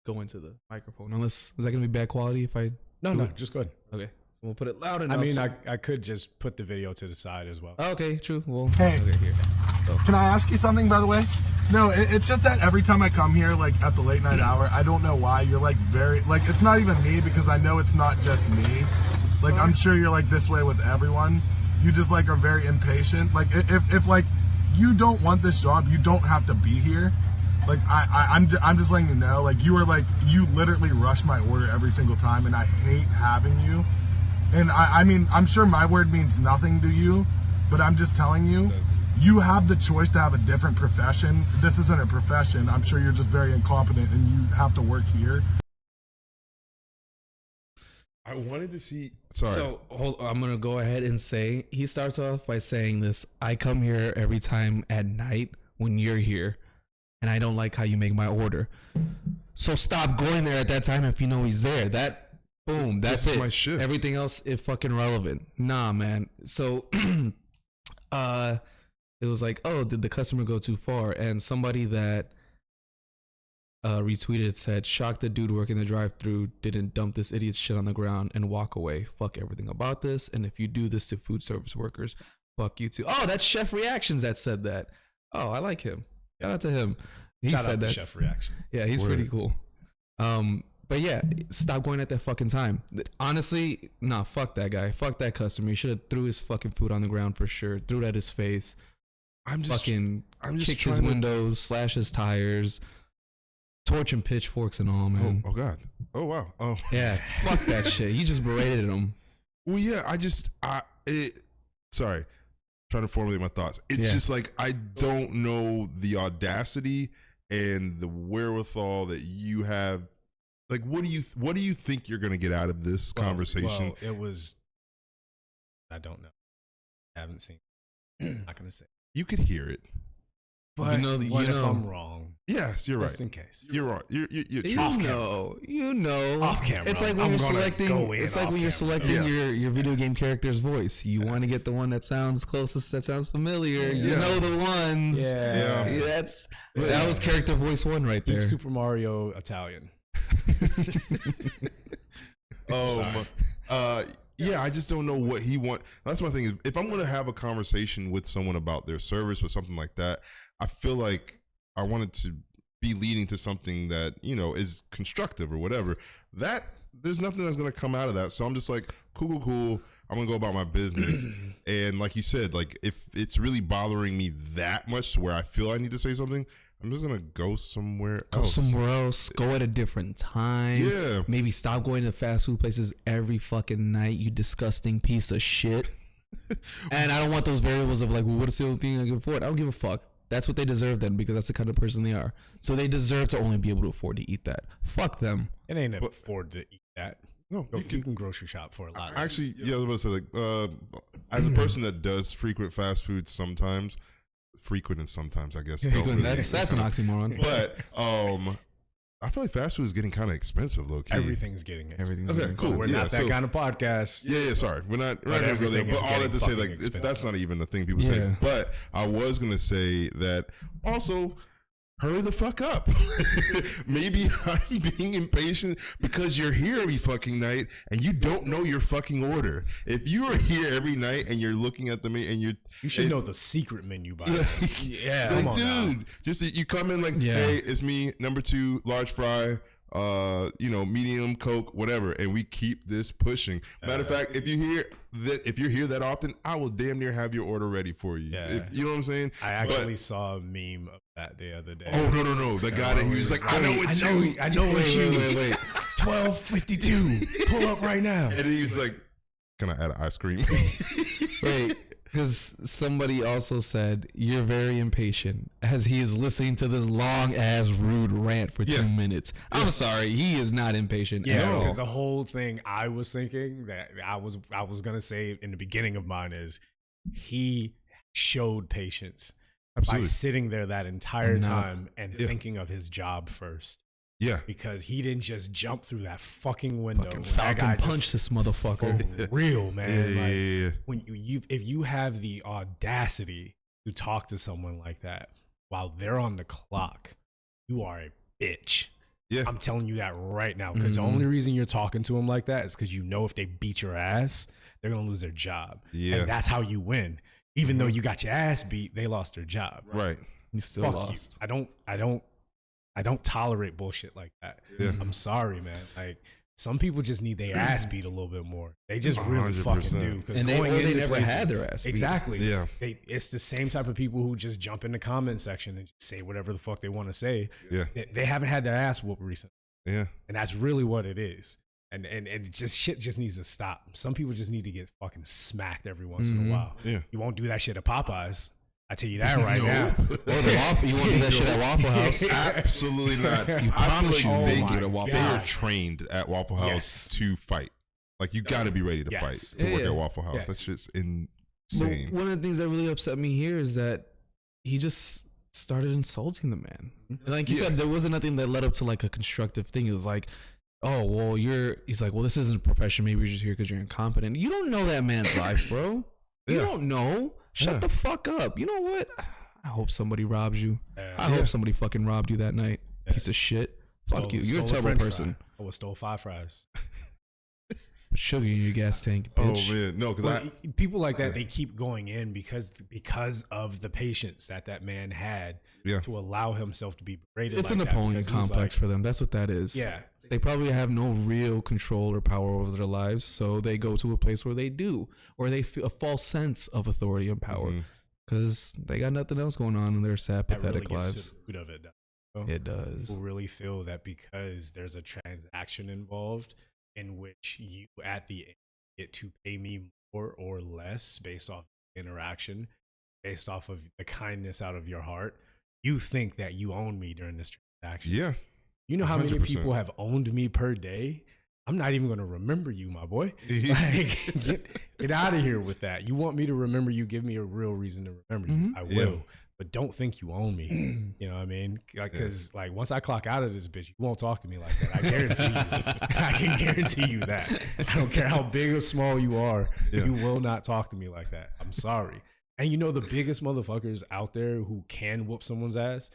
go into the microphone. Unless is that gonna be bad quality if I? No, just go ahead. Okay, so we'll put it loud enough. I mean, I could just put the video to the side as well. Oh, okay, true. Well, okay, here. Can I ask you something, by the way? No, it's just that every time I come here, like at the late night hour, I don't know why you're like very, like it's not even me because I know it's not just me. Like I'm sure you're like this way with everyone. You just like are very impatient. Like if like you don't want this job, you don't have to be here. Like I'm just letting you know. Like you literally rush my order every single time, and I hate having you. And I mean, I'm sure my word means nothing to you, but I'm just telling you. You have the choice to have a different profession. This isn't a profession. I'm sure you're just very incompetent and you have to work here. I wanted to see. Sorry. So I'm going to go ahead and say, he starts off by saying this: I come here every time at night when you're here, and I don't like how you make my order. So stop going there at that time if you know he's there. Boom, that's this it. Is my shift. Everything else is fucking relevant. Nah, man. So, it was like, oh, did the customer go too far? And somebody that retweeted said, shocked the dude working the drive-thru didn't dump this idiot's shit on the ground and walk away. Fuck everything about this. And if you do this to food service workers, fuck you too. Oh, that's Chef Reactions that said that. Oh, I like him. Shout out to him. He Shout said out to that. Chef Reaction. Yeah, he's pretty cool. But yeah, stop going at that fucking time. Honestly, nah, fuck that guy. Fuck that customer. He should have threw his fucking food on the ground for sure. Threw it at his face. I'm just kicked his windows, slash his tires, torch and pitchforks and all, man. Oh God. Oh wow. Oh yeah. Fuck that shit. You just berated him. Well, yeah. Sorry. Trying to formulate my thoughts. It's just like I don't know the audacity and the wherewithal that you have. Like, what do you think you're gonna get out of this conversation? Well, it was. I don't know. I haven't seen. I'm not gonna say. You could hear it. But what if I'm wrong? Yes, you're right. Just in case. You're wrong. You're off camera. You know. Off camera. It's like when you're selecting. It's like when you're selecting your video game character's voice. You want to get the one that sounds closest, that sounds familiar. You know the ones. Yeah. That was character voice 1 right there. Super Mario Italian. Yeah, I just don't know what he wants. That's my thing is, if I'm going to have a conversation with someone about their service or something like that, I feel like I want it to be leading to something that, you know, is constructive or whatever. That there's nothing that's going to come out of that. So I'm just like, cool. I'm going to go about my business. And like you said, like if it's really bothering me that much to where I feel I need to say something, I'm just going to go somewhere else. Go at a different time. Yeah. Maybe stop going to fast food places every fucking night, you disgusting piece of shit. And I don't want those variables of like, well, what's the only thing I can afford? I don't give a fuck. That's what they deserve then, because that's the kind of person they are. So they deserve to only be able to afford to eat that. Fuck them. It ain't afford to eat that. No, you can grocery shop for a lot. Actually, I was about to say, like, as a person that does frequent fast food sometimes, I guess. That's an oxymoron. But I feel like fast food is getting kind of expensive, low key. Everything's getting expensive. Okay, cool. We're not that kind of podcast. Yeah. Sorry, we're not gonna go there. But all that to say, like, that's not even the thing people say. But I was gonna say that also. Hurry the fuck up. Maybe I'm being impatient because you're here every fucking night and you don't know your fucking order. If you are here every night and you're looking at the menu and you should know the secret menu by now. Yeah, like, dude. Just you come in like, hey, it's me, number 2, large fry, medium Coke, whatever, and we keep this pushing. Matter of fact, if you're here that often, I will damn near have your order ready for you. Yeah. You know what I'm saying? I actually saw a meme of that the other day. Oh no! The guy that he was like, I know it's you. I know it's you. Wait. 12:52. Pull up right now. And he's like, can I add ice cream? Wait. Because somebody also said, you're very impatient, as he is listening to this long-ass rude rant for 2 minutes. I'm sorry, he is not impatient at all. Because the whole thing I was thinking that I was going to say in the beginning of mine is he showed patience by sitting there that entire time and thinking of his job first. Yeah, because he didn't just jump through that fucking window. Fucking Falcon punched this motherfucker. For real, man. Yeah. When if you have the audacity to talk to someone like that while they're on the clock, you are a bitch. Yeah, I'm telling you that right now. Because the only reason you're talking to them like that is because you know if they beat your ass, they're gonna lose their job. Yeah, and that's how you win. Even though you got your ass beat, they lost their job. Right. You still Fuck lost. you. I don't tolerate bullshit like that. Yeah. I'm sorry, man. Like some people just need their ass beat a little bit more. They just really fucking do. Because And they never had their ass beat. Exactly. Yeah. It's the same type of people who just jump in the comment section and just say whatever the fuck they want to say. Yeah. They haven't had their ass whooped recently. Yeah. And that's really what it is. And just shit just needs to stop. Some people just need to get fucking smacked every once in a while. Yeah. You won't do that shit at Popeyes. I tell you that right now. You want to do that shit at Waffle House? Absolutely not. You I promise feel you like won't they, do it at Waffle they are House. trained at Waffle House Yes. to fight. Like you got to be ready to Yes. fight to work Yeah. at Waffle House. Yeah. That shit's But insane. one of the things that really upset me here is that he just started insulting the man. And like you Yeah. said, there wasn't nothing that led up to like a constructive thing. It was like, oh, well, he's like, well, this isn't a profession. Maybe you're just here because you're incompetent. You don't know that man's life, bro. You Yeah. don't know. Shut Yeah. the fuck up. You know what? I hope somebody robs you. Yeah. I hope somebody fucking robbed you that night. Yeah. Piece of shit. Fuck you. You're a Stole terrible French person. Fry. Oh, stole 5 fries. Put sugar in your gas tank, bitch. Oh man, no, because Well, people like that, they keep going in because of the patience that man had Yeah. to allow himself to be berated. It's like a that Napoleon because he's complex like, for them. That's what that is. Yeah, They probably have no real control or power over their lives, so they go to a place where they do, or they feel a false sense of authority and power Mhm. because they got nothing else going on in their sad, that really pathetic gets lives. to the root of it. though. It does. People really feel that because there's a transaction involved in which you at the end get to pay me more or less based off interaction, based off of the kindness out of your heart, you think that you own me during this transaction. yeah, You know how many 100%. people have owned me per day? I'm not even going to remember you, my boy. Like, get out of here with that. You want me to remember you? Give me a real reason to remember you. I will. Yeah. But don't think you own me. You know what I mean? Because like once I clock out of this bitch, you won't talk to me like that. I guarantee you. I can guarantee you that. I don't care how big or small you are. Yeah. You will not talk to me like that. I'm sorry. And you know the biggest motherfuckers out there who can whoop someone's ass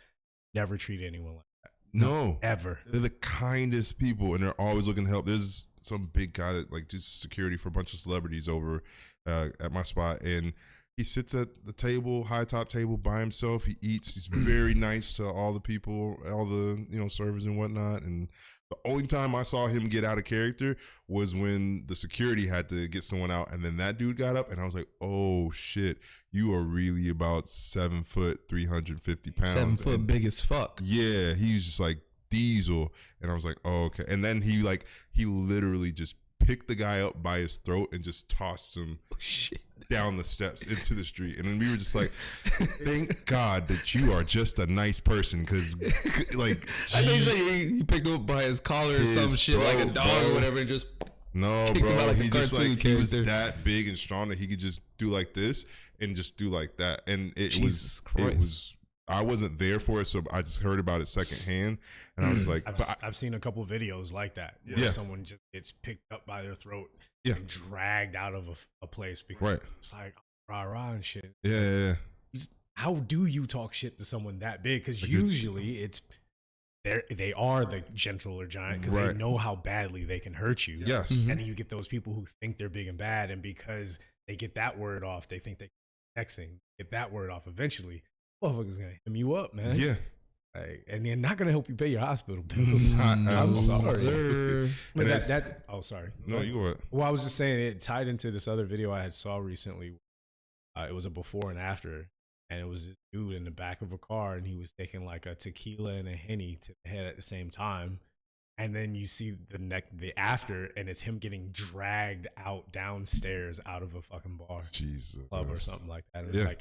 never treat anyone like that. no, Ever. they're the kindest people, and they're always looking to help. There's some big guy that like does security for a bunch of celebrities over at my spot, and he sits at the table, high top table by himself. He eats. He's very nice to all the people, all the servers and whatnot. And the only time I saw him get out of character was when the security had to get someone out, and then that dude got up, and I was like, "Oh shit, you are really about 7 foot, 350 pounds, 7 foot And big as fuck. yeah, he was just like Diesel, and I was like, "Oh okay." And then he literally just picked the guy up by his throat and just tossed him down the steps into the street. And then we were just like, thank God that you are just a nice person, because like I think geez. he picked him up by his collar or His some shit like a throat, dog bro. or whatever and just No, kicked him out bro. like a He just cartoon like he was character. that big and strong that he could just do like this and just do like that. And Jesus Christ. it was I wasn't there for it, so I just heard about it secondhand, and I was like, I've seen a couple videos like that. Where Yeah. someone just gets picked up by their throat Yeah. and dragged out of a place because right, it's like rah and shit. yeah. How do you talk shit to someone that big? Because Like usually they are the gentler giant because they Right. know how badly they can hurt you. Yes. Mhm. And then you get those people who think they're big and bad, and because they get that word off, they think they texting get that word off eventually. Motherfucker's gonna hem you up, man. Yeah. Like, and they're not gonna help you pay your hospital bills. I'm I'm sorry. sir. But And that oh sorry. No, you go ahead. Well, I was just saying it tied into this other video I had saw recently. It was a before and after, and it was a dude in the back of a car, and he was taking like a tequila and a Henny to the head at the same time. And then you see the after, and it's him getting dragged out downstairs out of a fucking bar, Jesus. club or something like that. It's Yeah. like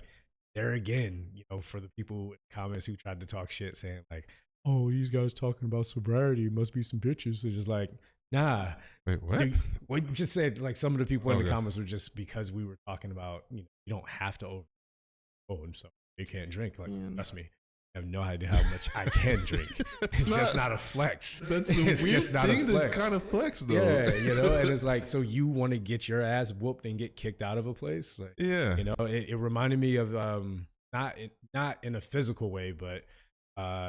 there again, for the people in the comments who tried to talk shit, saying like, "Oh, these guys talking about sobriety, must be some bitches." They're just like, nah. Wait, what? Dude, what you just said, like some of the people in the Okay. comments were just because we were talking about, you don't have to and so you can't drink. Like, Yeah. trust me, I have no idea how much I can drink. It's just not a flex. That's a It's weird just not a thing to flex. kind of flex, though. Yeah, and it's like, so you want to get your ass whooped and get kicked out of a place? Like, Yeah. it reminded me of not in a physical way, but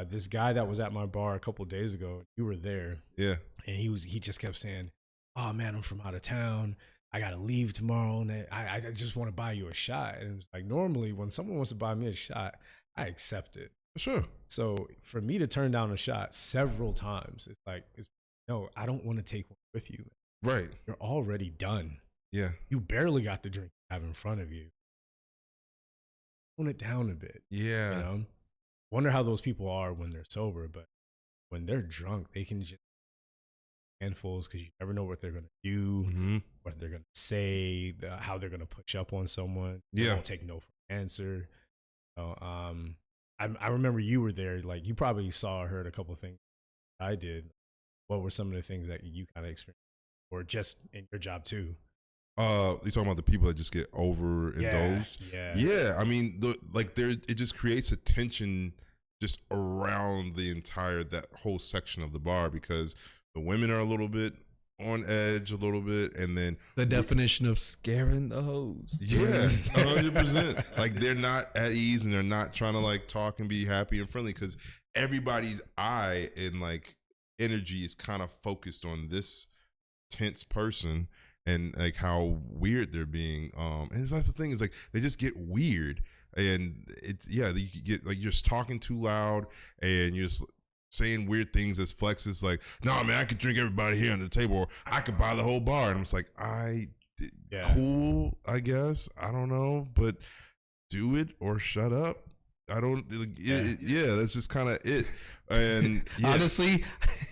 this guy that was at my bar a couple days ago. You were there, Yeah. and he just kept saying, "Oh man, I'm from out of town. I gotta leave tomorrow, and I just want to buy you a shot. And it was like, normally when someone wants to buy me a shot, I accept it. Sure. So for me to turn down a shot several times, it's like, no, I don't want to take one with you. Right. You're already done. Yeah. You barely got the drink you have in front of you. Tone it down a bit. Yeah. You know? Wonder how those people are when they're sober, but when they're drunk, they can just handfuls because you never know what they're gonna do, what they're gonna say, how they're gonna push up on someone. They won't take no for an answer. I remember you were there. Like, you probably saw or heard a couple of things I did. What were some of the things that you kind of experienced, or just in your job too? You talking about the people that just get overindulged? Yeah. I mean, it just creates a tension just around that whole section of the bar, because the women are a little bit on edge a little bit, and then the definition of scaring the hoes. Yeah, 100%. Like, they're not at ease, and they're not trying to like talk and be happy and friendly, because everybody's eye and like energy is kind of focused on this tense person and like how weird they're being. And that's the thing, is like they just get weird, and it's you get like you're just talking too loud, and you're just saying weird things as flexes, like, "No, man, I could drink everybody here on the table, or I could buy the whole bar." And I'm just like, cool, I guess. I don't know, but do it or shut up. I don't. That's just kind of it. And honestly,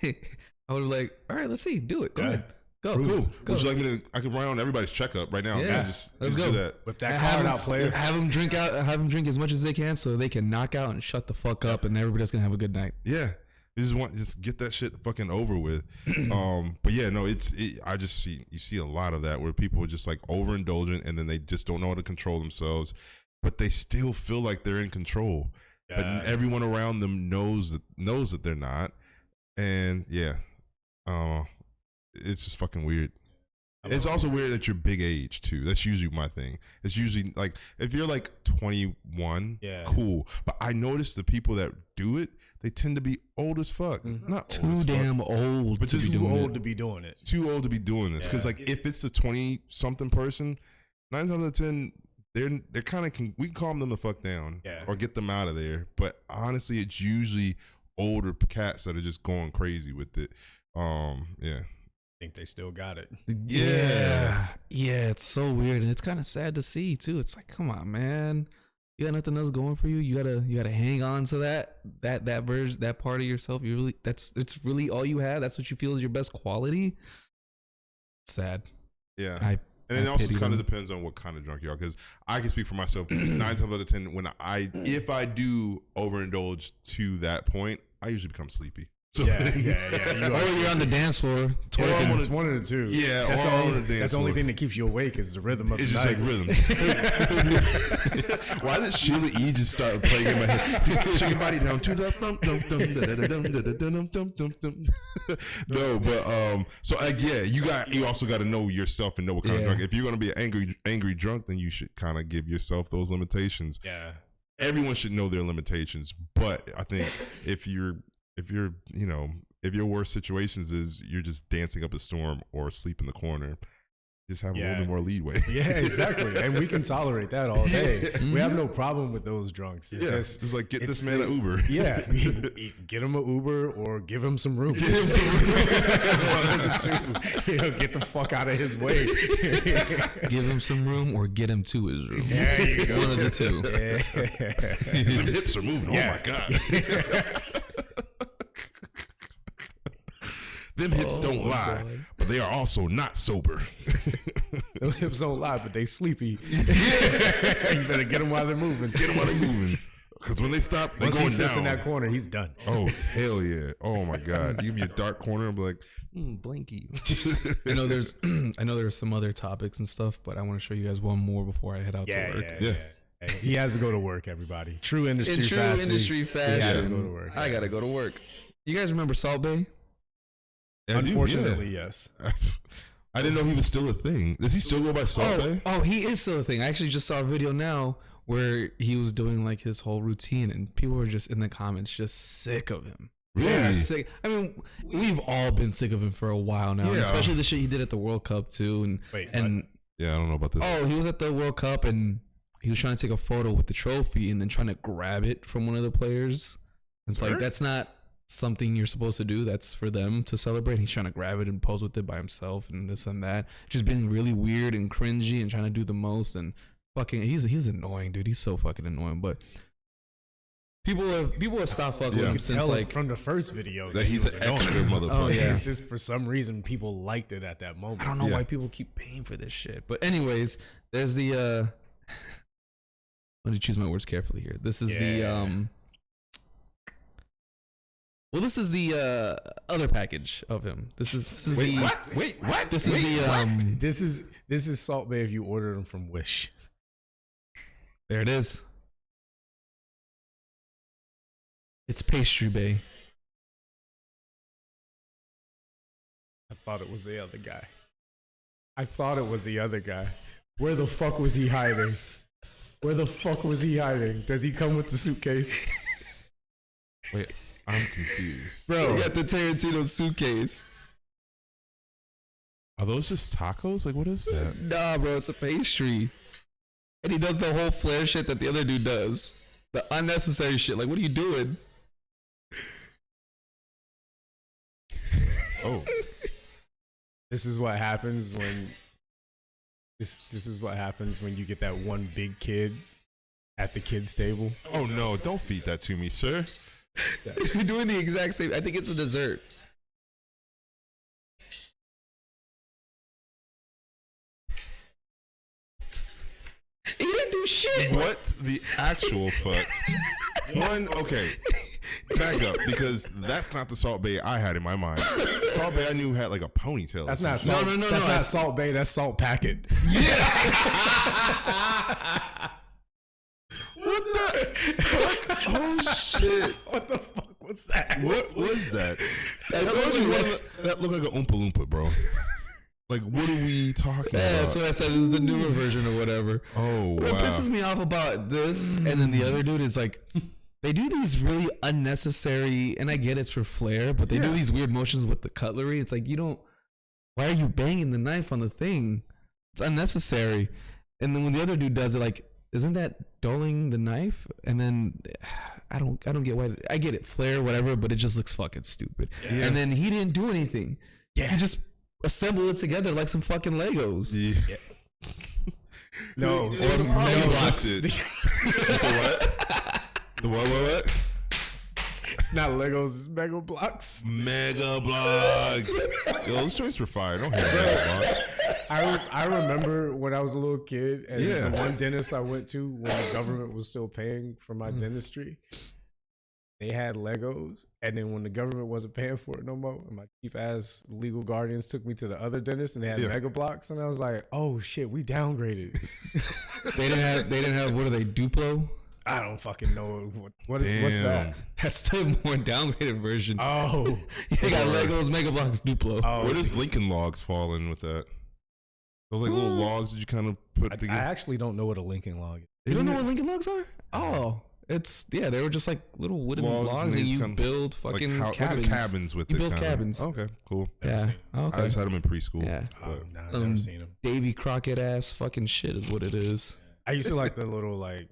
I would be like, all right, let's see, do it. Go ahead. Go. Cool. Would you like me to? I could run on everybody's checkup right now. Yeah. Let's go. Do that. Whip that card out, player. Have them drink as much as they can, so they can knock out and shut the fuck up, and everybody's gonna have a good night. Yeah. You just get that shit fucking over with. But yeah, no, you see a lot of that where people are just like overindulgent, and then they just don't know how to control themselves, but they still feel like they're in control. But everyone around them knows that they're not. And yeah, it's just fucking weird. It's also weird that you're big age too. That's usually my thing. It's usually like, if you're like 21, cool. But I notice the people that do it, they tend to be old as fuck. Not too damn old, but just too old to be doing it. Too old to be doing this. Because like, if it's a 20-something person, 9 times out of 10, they're kind of we can calm them the fuck down, or get them out of there. But honestly, it's usually older cats that are just going crazy with it. Think they still got it. Yeah, it's so weird, and it's kind of sad to see too. It's like, come on, man, you got nothing else going for you. You gotta hang on to that version, that part of yourself. It's really all you have. That's what you feel is your best quality. It's sad. Yeah. And it also kind of depends on what kind of drunk you are, because I can speak for myself. 9 times out of 10, if I do overindulge to that point, I usually become sleepy. So or you're on the dance floor twerking. It's one of the two. Yeah, that's the only thing that keeps you awake is the rhythm of the night. It's just like rhythms. Why did Sheila E. just start playing in my head? Shake your body down to the No, but so you also got to know yourself and know what kind of drunk. If you're gonna be an angry drunk, then you should kind of give yourself those limitations. Yeah, everyone should know their limitations, but I think if your worst situations is you're just dancing up a storm or asleep in the corner, just have a little bit more leadway. Yeah, exactly. And we can tolerate that all day. We have no problem with those drunks. It's just like, get this man an Uber. Yeah, get him an Uber or give him some room. That's one of the two. Get the fuck out of his way. Give him some room or get him to his room. There you go. One of the two. His hips are moving. Oh my God. Them hips don't lie, but they are also not sober. Them hips don't lie, but they sleepy. You better get them while they're moving. Because when they stop, they're Once going he sits down. in that corner, he's done. Oh, hell yeah. Oh, my God. You give me a dark corner and be like, blanky. I know there's some other topics and stuff, but I want to show you guys one more before I head out to work. Yeah. Hey, he has to go to work, everybody. True industry fashion. He gotta go to work. I got to go to work. You guys remember Salt Bay? Unfortunately, yes. I didn't know he was still a thing. Does he still go by Salt Bay? Oh, he is still a thing. I actually just saw a video now where he was doing like his whole routine, and people were just in the comments just sick of him. Really? Sick. I mean, we've all been sick of him for a while now, especially the shit he did at the World Cup too. And yeah, I don't know about this. Oh, he was at the World Cup and he was trying to take a photo with the trophy and then trying to grab it from one of the players. And it's like, that's not something you're supposed to do. That's for them to celebrate. He's trying to grab it and pose with it by himself and this and that. Just being really weird and cringy and trying to do the most and fucking. He's annoying, dude. He's so fucking annoying. But people have stopped fucking with him since like from the first video that he's an extra motherfucker. Oh, yeah. It's just for some reason people liked it at that moment. I don't know why people keep paying for this shit. But anyways, there's the let me choose my words carefully here. This is the well, this is the other package of him. This is Wait, the what? Wait, what? This is the This is Salt Bae if you order them from Wish. There it is. It's Pastry Bay. I thought it was the other guy. Where the fuck was he hiding? Does he come with the suitcase? Wait, I'm confused. Bro, we got the Tarantino suitcase. Are those just tacos? Like, what is that? Nah, bro, it's a pastry. And he does the whole flare shit that the other dude does. The unnecessary shit. Like, what are you doing? Oh. This is what happens when you get that one big kid at the kids table. Oh no, don't feed that to me, sir. You're doing the exact same. I think it's a dessert. He didn't do shit. What the actual fuck? Okay. Back up, because that's not the Salt Bae I had in my mind. Salt Bae I knew had like a ponytail. That's not Salt. No. That's not Salt Bae. That's Salt Packet. What the fuck? Oh shit! What the fuck was that? What was that? That looked like an Oompa Loompa, bro. Like, what are we talking about? That's what I said. This is the newer version or whatever. Oh, wow. What pisses me off about this, and then the other dude is like, they do these really unnecessary, and I get it's for flair, but they do these weird motions with the cutlery. It's like, why are you banging the knife on the thing? It's unnecessary. And then when the other dude does it, like, isn't that dulling the knife? And then I don't get why. I get it, flair, whatever, but it just looks fucking stupid. Yeah. And then he didn't do anything. Yeah, he just assembled it together like some fucking Legos. Yeah. No, or Mega Blocks. What? The what? It's not Legos, it's Mega Blocks. Mega Blocks. Yo, those joints were fire. Don't hate Mega Blocks. I remember when I was a little kid, and the one dentist I went to when the government was still paying for my dentistry, they had Legos, and then when the government wasn't paying for it no more, and my cheap ass legal guardians took me to the other dentist, and they had Mega Blocks, and I was like, "Oh shit, we downgraded." They didn't have what are they, Duplo? I don't fucking know what's that. That's the more downgraded version. Oh, they got Legos, Mega Blocks, Duplo. Oh, where does Lincoln Logs fall in with that? Those like little logs that you kind of put together. I actually don't know what a Lincoln Log is. You don't know what Lincoln Logs are? Oh. They were just like little wooden logs and you build fucking like cabins. Like cabins with you build cabins. Okay, cool. Yeah. Okay. I just had them in preschool. Yeah. I've never seen them. Davy Crockett ass fucking shit is what it is. I used to like the little like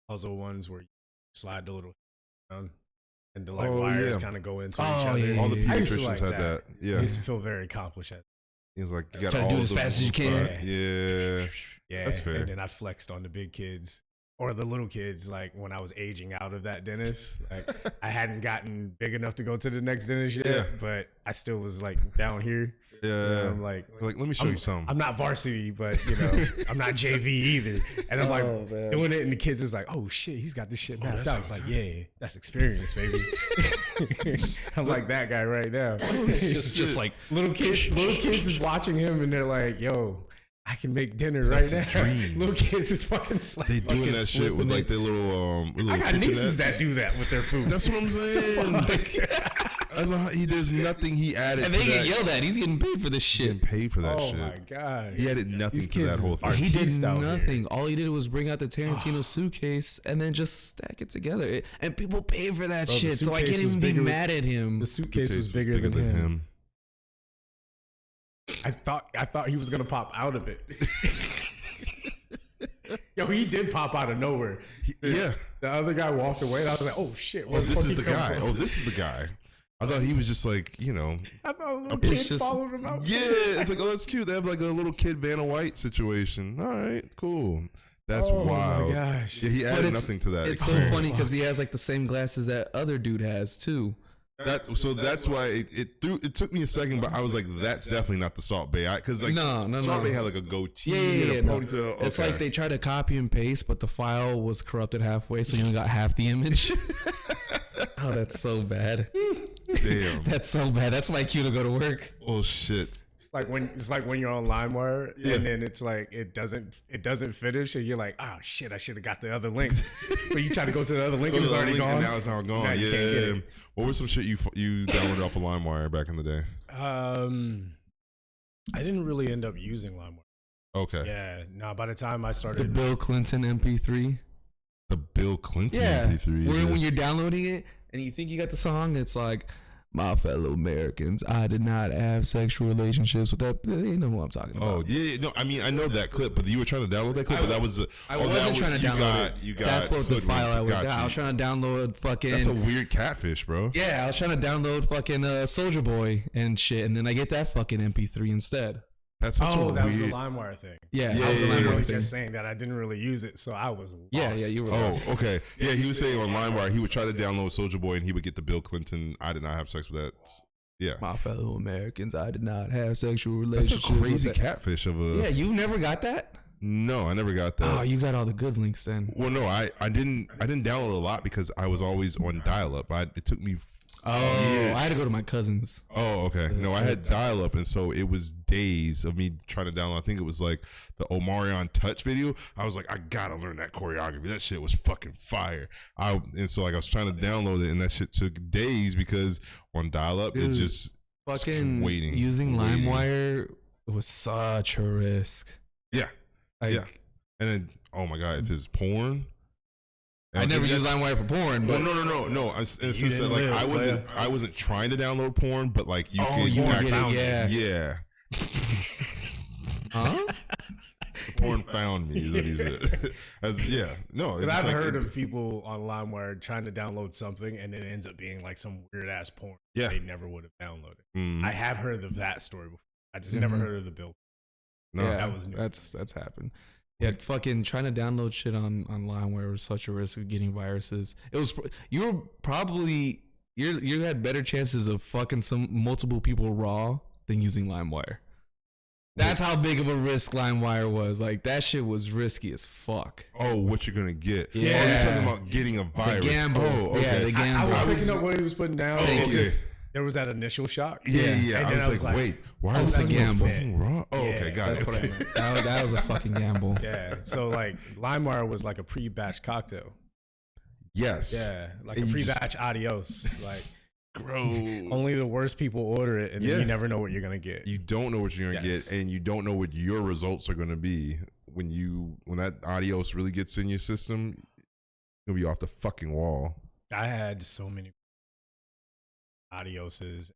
puzzle ones where you slide the little down and the wires kind of go into each other. Yeah. All the pediatricians had that. Yeah. I used to feel very accomplished at it. Was like, you got try all to do it as fast as you can. Yeah. That's fair. And then I flexed on the big kids. Or the little kids, like when I was aging out of that dentist, like I hadn't gotten big enough to go to the next dentist yet, but I still was like down here. Yeah, I'm like let me show you something. I'm not varsity, but I'm not JV either. And I'm like doing it, and the kids is like, "Oh shit, he's got this shit mapped out." It's like, yeah, that's experience, baby. I'm like that guy right now. just like little kids is watching him, and they're like, "Yo, I can make dinner right now." Dream. Little kids is fucking they doing that shit with like their little I got nieces that do that with their food. That's what I'm saying. There's nothing he added. And to they that. get yelled at. He's getting paid for this He getting shit. paid for that Oh shit. my god. He added nothing These to kids that whole is thing. He did artistes out here. nothing. All he did was bring out the Tarantino suitcase and then just stack it together. And people pay for that Bro, the shit, so I suitcase can't was even be bigger- mad at him. The suitcase was bigger than him. I thought he was gonna pop out of it. Yo, he did pop out of nowhere. Yeah. The other guy walked away, and I was like, "Oh shit!" where Oh, this fuck is he the come guy. from? Oh, this is the guy. I thought he was just like, I thought a little It's kid just- followed him out. yeah, it's like, oh, that's cute. They have like a little kid Vanna White situation. All right, cool. That's Oh wild. my gosh. Yeah, he But added it's- nothing to that. It's so experience. funny because he has like the same glasses that other dude has too. That's why it took me a second, but I was like, that's definitely not the Salt Bay. Because like No. Salt Bay had like a goatee Yeah. and a no. ponytail. It's Okay. like they tried to copy and paste, but the file was corrupted halfway, so you only got half the image. Oh, that's so bad. Damn. That's so bad. That's why Q to go to work. Oh shit. It's like when you're on LimeWire Yeah. and then it's like it doesn't finish and you're like, oh shit, I should have got the other link. But you try to go to the other link and it's already gone. And now it's all gone. Now you can't get Yeah. it. What was some shit you downloaded off of LimeWire back in the day? I didn't really end up using LimeWire. Okay. Yeah, no. By the time I The started, Bill Clinton MP3. The Bill Clinton Yeah. MP3. When you're downloading it and you think you got the song, it's like, my fellow Americans, I did not have sexual relationships with that. They know who I'm talking about. Oh yeah, no. I mean, I know that clip, but you were trying to download that clip. But that was I wasn't trying to download it. You got That's what the hoodwinked. file I was Got down. I was you. trying to download fucking. That's a weird catfish, bro. Yeah, I was trying to download fucking Soldier Boy and shit, and then I get that fucking MP3 instead. That's such oh, a that weird. was the LimeWire thing. Yeah, Yeah, that was the yeah, I LimeWire was thing. just saying that I didn't really use it, so I was lost. Yeah, you were. Oh, okay. Yeah, he was saying on LimeWire he would try to download Soldier Boy and he would get the Bill Clinton. I did not have sex with that. Yeah, My fellow Americans, I did not have sexual that's relationships. a crazy with that. catfish of a. Yeah, you never got that? No, I never got that. Oh, you got all the good links then. Well, no, I didn't download a lot because I was always on dial-up. It took me. Oh, Yeah. I had to go to my cousin's. Oh, okay. No, I had dial-up, and so it was days of me trying to download. I think it was like the Omarion Touch video. I was like, I gotta learn that choreography. That shit was fucking fire. And so like I was trying to download it, and that shit took days because on dial-up it Dude, just Fucking waiting, using waiting. LimeWire was such a risk. yeah. Like, Yeah. And then oh my god, if it's porn. I never used LimeWire for porn, but Well, no. In the sense that didn't like live, I wasn't trying to download porn, but like you Oh, can you actually, get it, yeah. huh? Porn found me. Is what he said. Yeah, no. It's Because just I've like heard of people on LimeWire trying to download something and it ends up being like some weird ass porn Yeah. they never would have downloaded. Mm, I have heard of that story before. I just never heard of the Bill. no. Yeah, that was new. that's happened. Yeah, fucking trying to download shit on LimeWire was such a risk of getting viruses. It was you were probably you had better chances of fucking multiple people raw than using LimeWire. That's how big of a risk LimeWire was. Like that shit was risky as fuck. Oh, what you're gonna get? Yeah. Oh, you're talking about getting a virus. gamble. Oh, okay. Yeah, the gamble. I was was- picking up what he was putting down. Oh, It okay. just- there was that initial shock. Yeah. And I then was like, wait, why oh, is that's this a gamble. fucking raw? Oh, Yeah, okay, got that's it. what I Okay. meant. That was a fucking gamble. Yeah. So like LimeWire was like a pre-batch cocktail. Yes. Yeah. Like And a you just- pre-batch adios. Like Gross. only the worst people order it and Yeah. then you never know what you're gonna get. You don't know what you're gonna Yes. get, and you don't know what your results are gonna be when that adios really gets in your system. You'll be off the fucking wall. I had so many adioses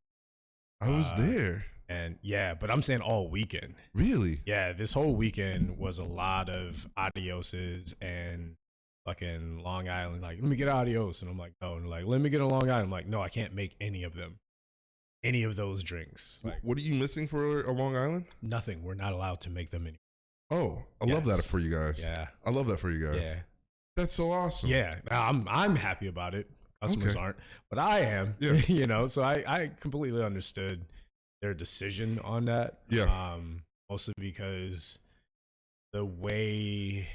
I was there. and yeah, but I'm saying all weekend. Really? Yeah, this whole weekend was a lot of adioses and fucking Long Island. Like, let me get adios. And I'm like, no. And like, let me get a Long Island. I'm like, no, I can't make any of them. Any of those drinks. Like, What are you missing for a Long Island? nothing. We're not allowed to make them anymore. Oh, I love that Yes. for you guys. Yeah. I love that for you guys. Yeah. That's so awesome. Yeah. I'm happy about it. Customers Okay. aren't, but I am. Yeah. You know, so I completely understood their decision on that. Yeah. Mostly because the way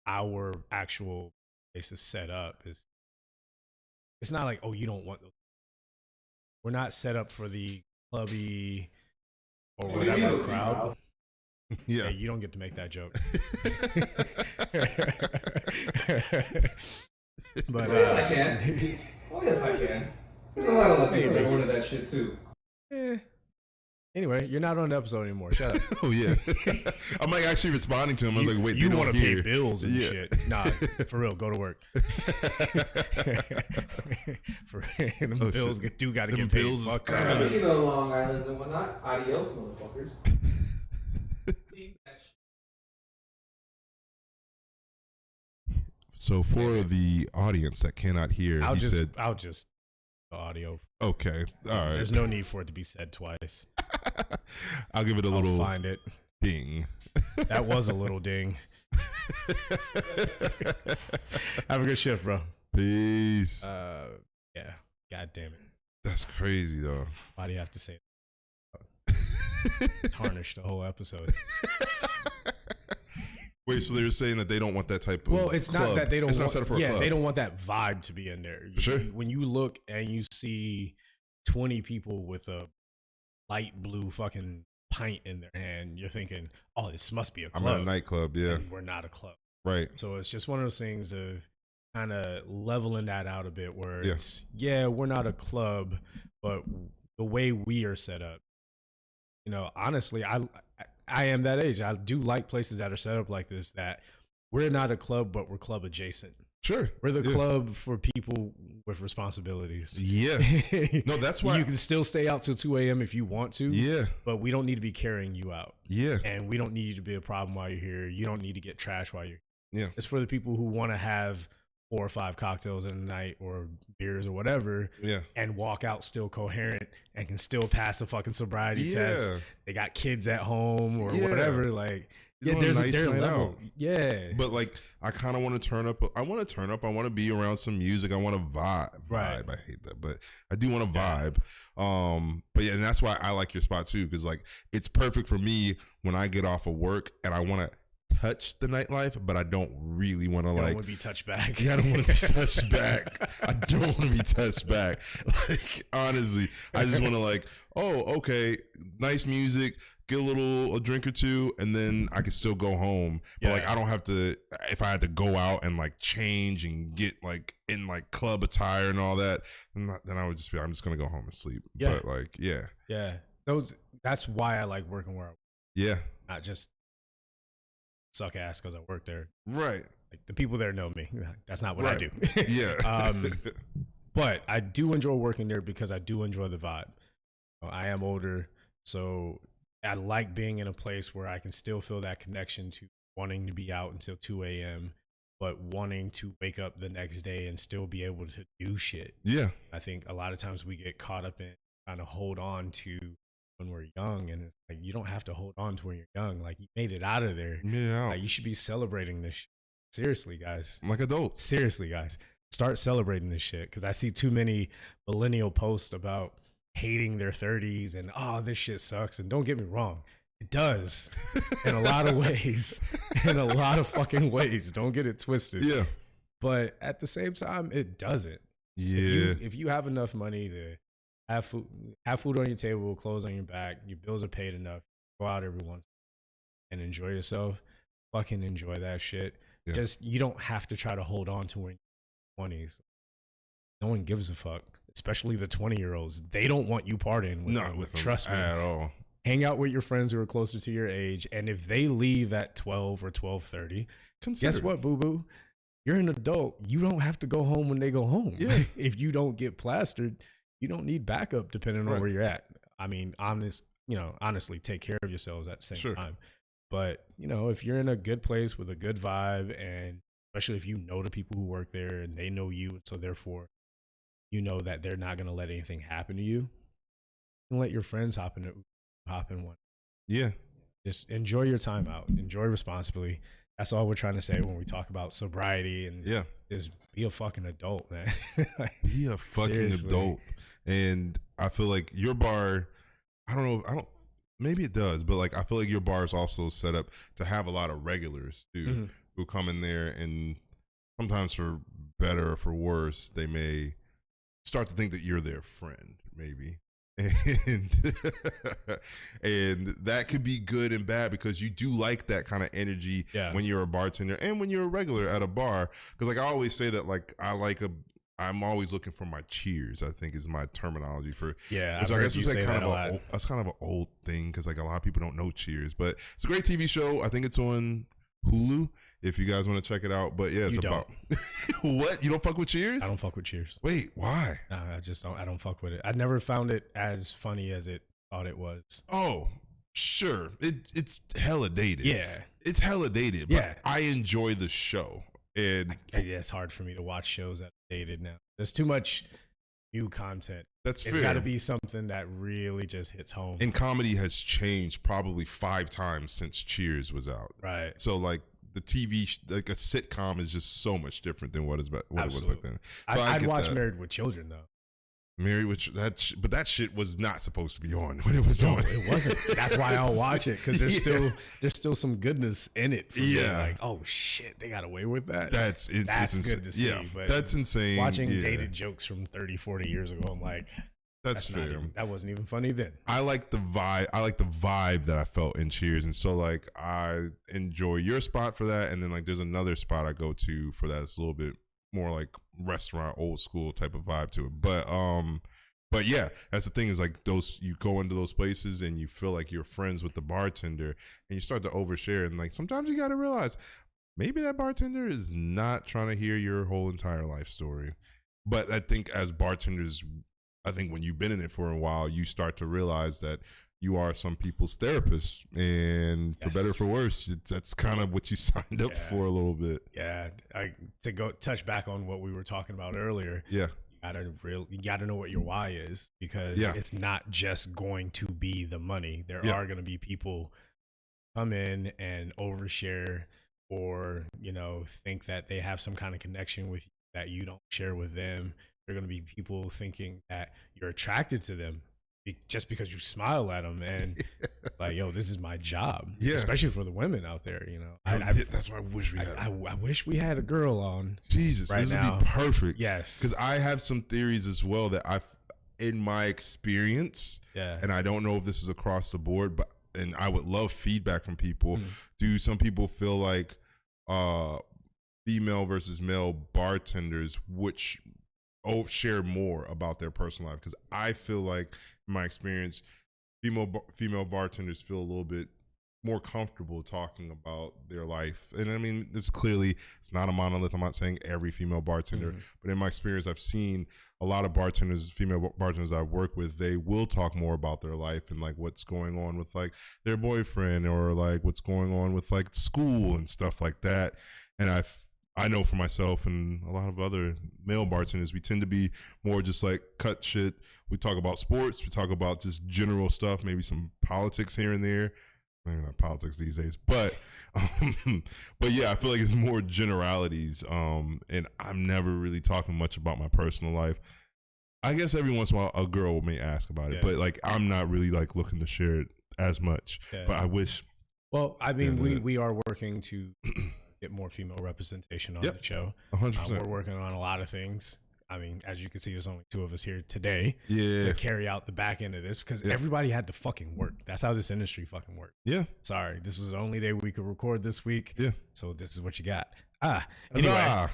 our actual place is set up is it's not like, oh, you don't want those. We're not set up for the clubby or whatever crowd. Yeah. Yeah, you don't get to make that joke. But Yes, I can. Oh, yes, I can. There's a lot of Latinos that go into that shit too. Anyway, you're not on the episode anymore. Shut up. Oh yeah, I'm like actually responding to him. I was like, wait, You want to pay bills and shit? Nah, for real, go to work. Them bills do got to get paid. Bills Fuck Speaking of Long Islands and whatnot, adios, motherfuckers. So for the audience that cannot hear, I'll he said, just audio. "Okay, all right." There's no need for it to be said twice. I'll give it a I'll little find it. ding. That was a little ding. Have a good shift, bro. Peace. Yeah. God damn it. That's crazy though. Why do you have to say it? Tarnish the whole episode. Wait, so they're saying that they don't want that type of Well, it's club. not that they don't It's not want, set up for a club. They don't want that vibe to be in there. Sure. When you look and you see 20 people with a light blue fucking pint in their hand, you're thinking, oh, this must be a club. I'm at a nightclub, yeah. And we're not a club. Right. So it's just one of those things of kind of leveling that out a bit where Yeah. it's, yeah, we're not a club, but the way we are set up, you know, honestly, I am that age. I do like places that are set up like this, that we're not a club, but we're club adjacent. Sure. We're the club for people with responsibilities. Yeah. No, that's why you can still stay out till 2 a.m. if you want to. Yeah. But we don't need to be carrying you out. Yeah. And we don't need you to be a problem while you're here. You don't need to get trash while you're here. Yeah. It's for the people who want to have 4 or 5 cocktails in a night or beers or whatever. Yeah. And walk out still coherent and can still pass a fucking sobriety test. They got kids at home or whatever. Like, yeah, there's a night level. out. Yeah. But like, I kind of want to turn up. I want to turn up. I want to be around some music. I want to vibe. Right. I hate that, but I do want to vibe. But yeah, and that's why I like your spot too, because like it's perfect for me when I get off of work and I want to touch the nightlife, but I don't really want to like. I don't want to be touched back. Yeah, I don't want to be touched back. I don't want to be touched back. Like honestly, I just want to like, oh, okay, nice music. Get a drink or two, and then I can still go home. But like, I don't have to. If I had to go out and like change and get like in like club attire and all that, then I would just be. I'm just gonna go home and sleep. Yeah. But like, yeah. That's why I like working where I work. Yeah. Not just suck ass because I work there. Right. Like the people there know me. That's not what I do. Yeah. But I do enjoy working there because I do enjoy the vibe. I am older, so I like being in a place where I can still feel that connection to wanting to be out until 2 a.m., but wanting to wake up the next day and still be able to do shit. Yeah. I think a lot of times we get caught up in trying to hold on to when we're young, and it's like, you don't have to hold on to when you're young. Like, you made it out of there. Yeah. Like, you should be celebrating this shit. Seriously, guys. Like adults. Seriously, guys. Start celebrating this shit, because I see too many millennial posts about hating their 30s and, oh, this shit sucks. And don't get me wrong, it does in a lot of ways, in a lot of fucking ways. Don't get it twisted. Yeah. But at the same time, it doesn't. Yeah. If you have enough money to have food on your table, clothes on your back, your bills are paid enough, go out every once and enjoy yourself, fucking enjoy that shit. Yeah. Just, you don't have to try to hold on to when you're 20s. No one gives a fuck, especially the 20-year-olds. They don't want you partying with them. With them Trust me. at all. Hang out with your friends who are closer to your age, and if they leave at 12 or 12:30, guess what, boo-boo? You're an adult. You don't have to go home when they go home. Yeah. If you don't get plastered, you don't need backup depending on where you're at. I mean, honestly, take care of yourselves at the same time. But, if you're in a good place with a good vibe, and especially if you know the people who work there and they know you, so therefore you know that they're not going to let anything happen to you, and let your friends hop in one. Yeah. Just enjoy your time out. Enjoy responsibly. That's all we're trying to say when we talk about sobriety, and just be a fucking adult, man. Be a fucking adult. And I feel like your bar, maybe it does, but like I feel like your bar is also set up to have a lot of regulars too, who come in there, and sometimes for better or for worse, they may start to think that you're their friend, maybe. And and that could be good and bad, because you do like that kind of energy when you're a bartender and when you're a regular at a bar. Because like I always say that, like I like I'm always looking for my cheers. I think is my terminology for. Yeah, Which I've I heard guess you is like say kind that a of lot. that's kind of an old thing because like a lot of people don't know Cheers, but it's a great TV show. I think it's on Hulu if you guys want to check it out. But yeah, it's You about what, you don't fuck with Cheers? I don't fuck with Cheers. Wait, why? No, I just don't. I don't fuck with it. I never found it as funny as it thought it was. Oh, sure, it's hella dated. Yeah, It's hella dated. But Yeah. I enjoy the show, and yeah, it's hard for me to watch shows that are dated now. There's too much new content. that's It's fair. got to be something that really just hits home. And comedy has changed probably 5 times since Cheers was out. Right. So like the TV, like a sitcom, is just so much different than what it was back Absolutely. then. So I I'd get watch that. Married with Children though. Married, which but that shit was not supposed to be on when it was No, on. it wasn't. That's why I'll watch it because there's Yeah. still some goodness in it. For me. Yeah. Like, oh shit, they got away with that. That's That's insane. good to see, Yeah, but that's insane. Watching yeah. dated jokes from 30, 40 years ago, I'm like, That's not fair. even, that wasn't even funny then. I like the vibe. I like the vibe that I felt in Cheers, and so like I enjoy your spot for that. And then like there's another spot I go to for that. It's a little bit more like restaurant, old school type of vibe to it. But yeah, that's the thing is like those, you go into those places and you feel like you're friends with the bartender and you start to overshare. And like sometimes you got to realize maybe that bartender is not trying to hear your whole entire life story. But I think as bartenders, I think when you've been in it for a while, you start to realize that you are some people's therapist, and for better or Yes. for worse, that's kind of what you signed up Yeah. for a little bit. Yeah, to go touch back on what we were talking about earlier. Yeah. You gotta know what your why is, because Yeah. it's not just going to be the money. There Yeah. are going to be people come in and overshare, or think that they have some kind of connection with you that you don't share with them. There are going to be people thinking that you're attracted to them just because you smile at them, and like, yo, this is my job. Yeah. Especially for the women out there, That's why I wish we had. I wish we had a girl on. Jesus, right this now. would be perfect. Yes. Because I have some theories as well that in my experience, Yeah. and I don't know if this is across the board, but and I would love feedback from people. Mm. Do some people feel like female versus male bartenders which share more about their personal life? Because I feel like, in my experience, female bartenders feel a little bit more comfortable talking about their life. And I mean, it's not a monolith. I'm not saying every female bartender, but in my experience, I've seen a lot of female bartenders I've worked with, they will talk more about their life and like what's going on with like their boyfriend, or like what's going on with like school and stuff like that. And I know for myself and a lot of other male bartenders, we tend to be more just like cut shit. We talk about sports, we talk about just general stuff, maybe some politics here and there. Maybe not politics these days, but yeah, I feel like it's more generalities. And I'm never really talking much about my personal life. I guess every once in a while a girl may ask about it, Yeah. but like I'm not really like looking to share it as much. Yeah. But I wish. Well, I mean, Yeah, we are working to get more female representation on Yep. the show. 100%. We're working on a lot of things. I mean, as you can see, there's only 2 of us here today Yeah. to carry out the back end of this, because everybody had to fucking work. That's how this industry fucking works. Yeah. Sorry, this was the only day we could record this week. Yeah. So this is what you got. Anyway.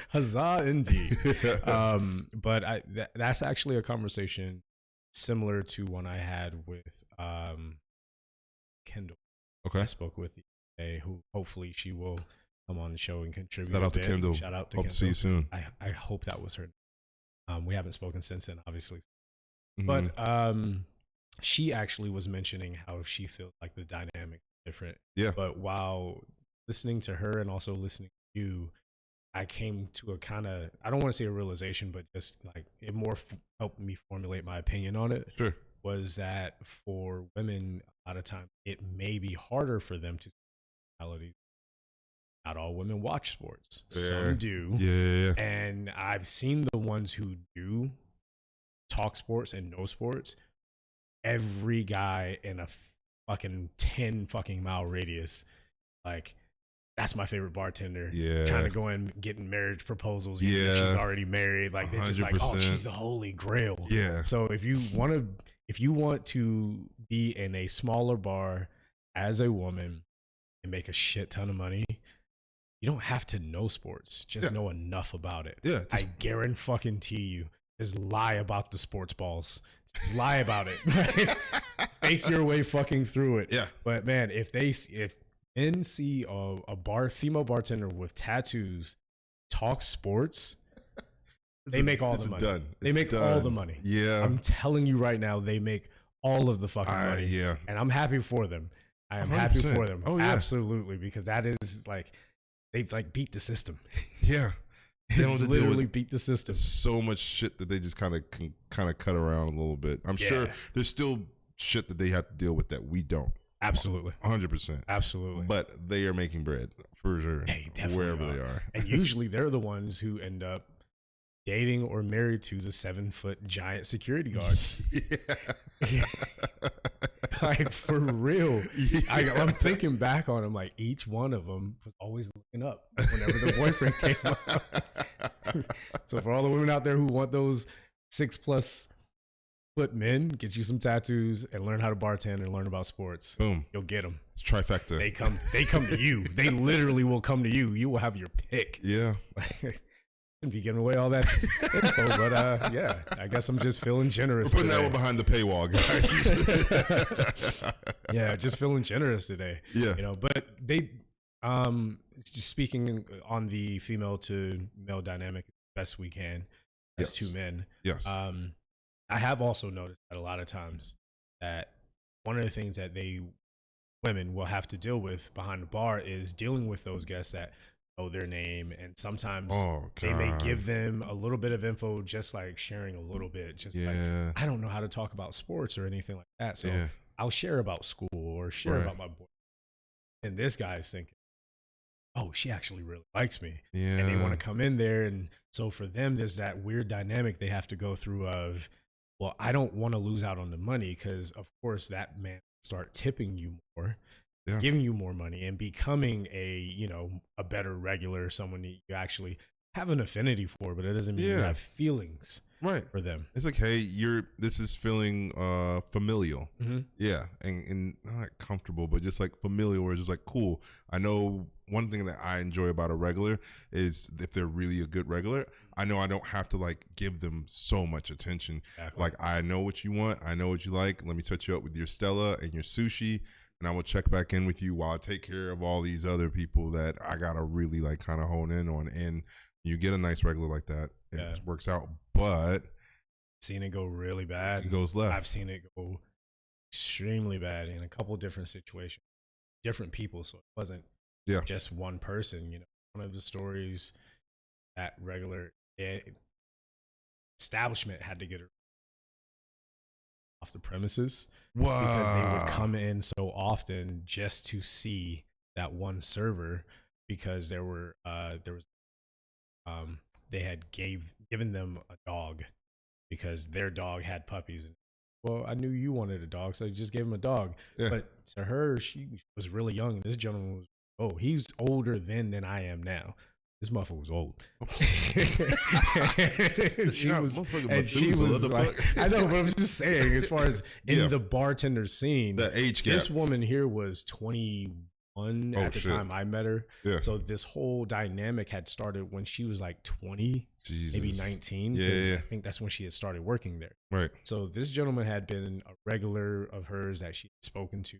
Huzzah indeed. But that's actually a conversation similar to one I had with Kendall. Okay. I spoke with today, who hopefully she will come on the show and contribute. Shout out a to bit. Kendall. Shout out to Hope Kendall. to see you soon. I hope that was her. We haven't spoken since then, obviously. Mhm. But she actually was mentioning how she feels like the dynamic is different. Yeah. But while listening to her and also listening to you, I came to a kind of, I don't want to say a realization, but just like it more helped me formulate my opinion on it. Sure. Was that for women, a lot of times it may be harder for them to see reality. Not all women watch sports. Some do. Yeah. And I've seen the ones who do talk sports and know sports. Every guy in a fucking 10 fucking mile radius, like, that's my favorite bartender. Yeah. Trying to go in getting marriage proposals, even if Yeah. she's already married. Like, they're just like, oh, 100%. she's the holy grail. Yeah. So if you want to be in a smaller bar as a woman and make a shit ton of money, you don't have to know sports. Just know enough about it. Yeah, I guarantee you. Just lie about the sports balls. Just lie about it. Fake your way fucking through it. Yeah. But man, if men see a female bartender with tattoos talk sports, they make all the money. Done. They make all the money. Yeah. I'm telling you right now, they make all of the fucking money. Yeah. And I'm happy for them. I am 100%. happy for them. Oh, yeah. Absolutely. Because that is like, they've like beat the system. Yeah. They don't have to deal literally with beat the system. so much shit that they just kind of cut around a little bit. I'm sure there's still shit that they have to deal with that we don't. Absolutely. 100%. Absolutely. But they are making bread for sure. They definitely wherever are. they are. And usually they're the ones who end up dating or married to the 7-foot giant security guards. Yeah. Like, for real. Yeah. I'm thinking back on them, like, each one of them was always looking up whenever the boyfriend came up. So for all the women out there who want those 6+ foot men, get you some tattoos and learn how to bartend and learn about sports. Boom. You'll get them. It's trifecta. They come to you. They literally will come to you. You will have your pick. Yeah. Shouldn't be giving away all that info, but yeah, I guess I'm just feeling generous. We're putting today. that one behind the paywall, guys. Yeah, just feeling generous today. Yeah. You know, but they just speaking on the female to male dynamic best we can as two men. Yes. I have also noticed that a lot of times that one of the things that women will have to deal with behind the bar is dealing with those guests that know their name, and sometimes they may give them a little bit of info, just like sharing a little bit, just like, I don't know how to talk about sports or anything like that, so I'll share about school or share about my boy. And this guy is thinking, oh, she actually really likes me. And they want to come in there. And so for them, there's that weird dynamic they have to go through of, well, I don't want to lose out on the money, because of course that man will start tipping you more, giving you more money, and becoming a better regular, someone that you actually have an affinity for, but it doesn't mean you have feelings for them. It's like, hey, this is feeling familial. Mm-hmm. Yeah. And not comfortable, but just like familial, where it's just like, cool. I know one thing that I enjoy about a regular is if they're really a good regular, I know I don't have to like give them so much attention. Exactly. Like, I know what you want. I know what you like. Let me set you up with your Stella and your sushi, and I will check back in with you while I take care of all these other people that I got to really like kind of hone in on. And you get a nice regular like that, it works out. But I've seen it go really bad. It goes left. I've seen it go extremely bad in a couple of different situations, different people. So it wasn't just one person. One of the stories that regular establishment had to get her off the premises because they would come in so often just to see that one server, because they had given them a dog because their dog had puppies. And, well, I knew you wanted a dog, so I just gave him a dog. But to her, she was really young, and this gentleman was, he's older than I am now. This motherfucker was old. she was like, I know, but I'm just saying, as far as in the bartender scene, the age gap. This woman here was 21 at the time I met her. Yeah. So this whole dynamic had started when she was like 20, maybe 19. I think that's when she had started working there. Right. So this gentleman had been a regular of hers that she had spoken to,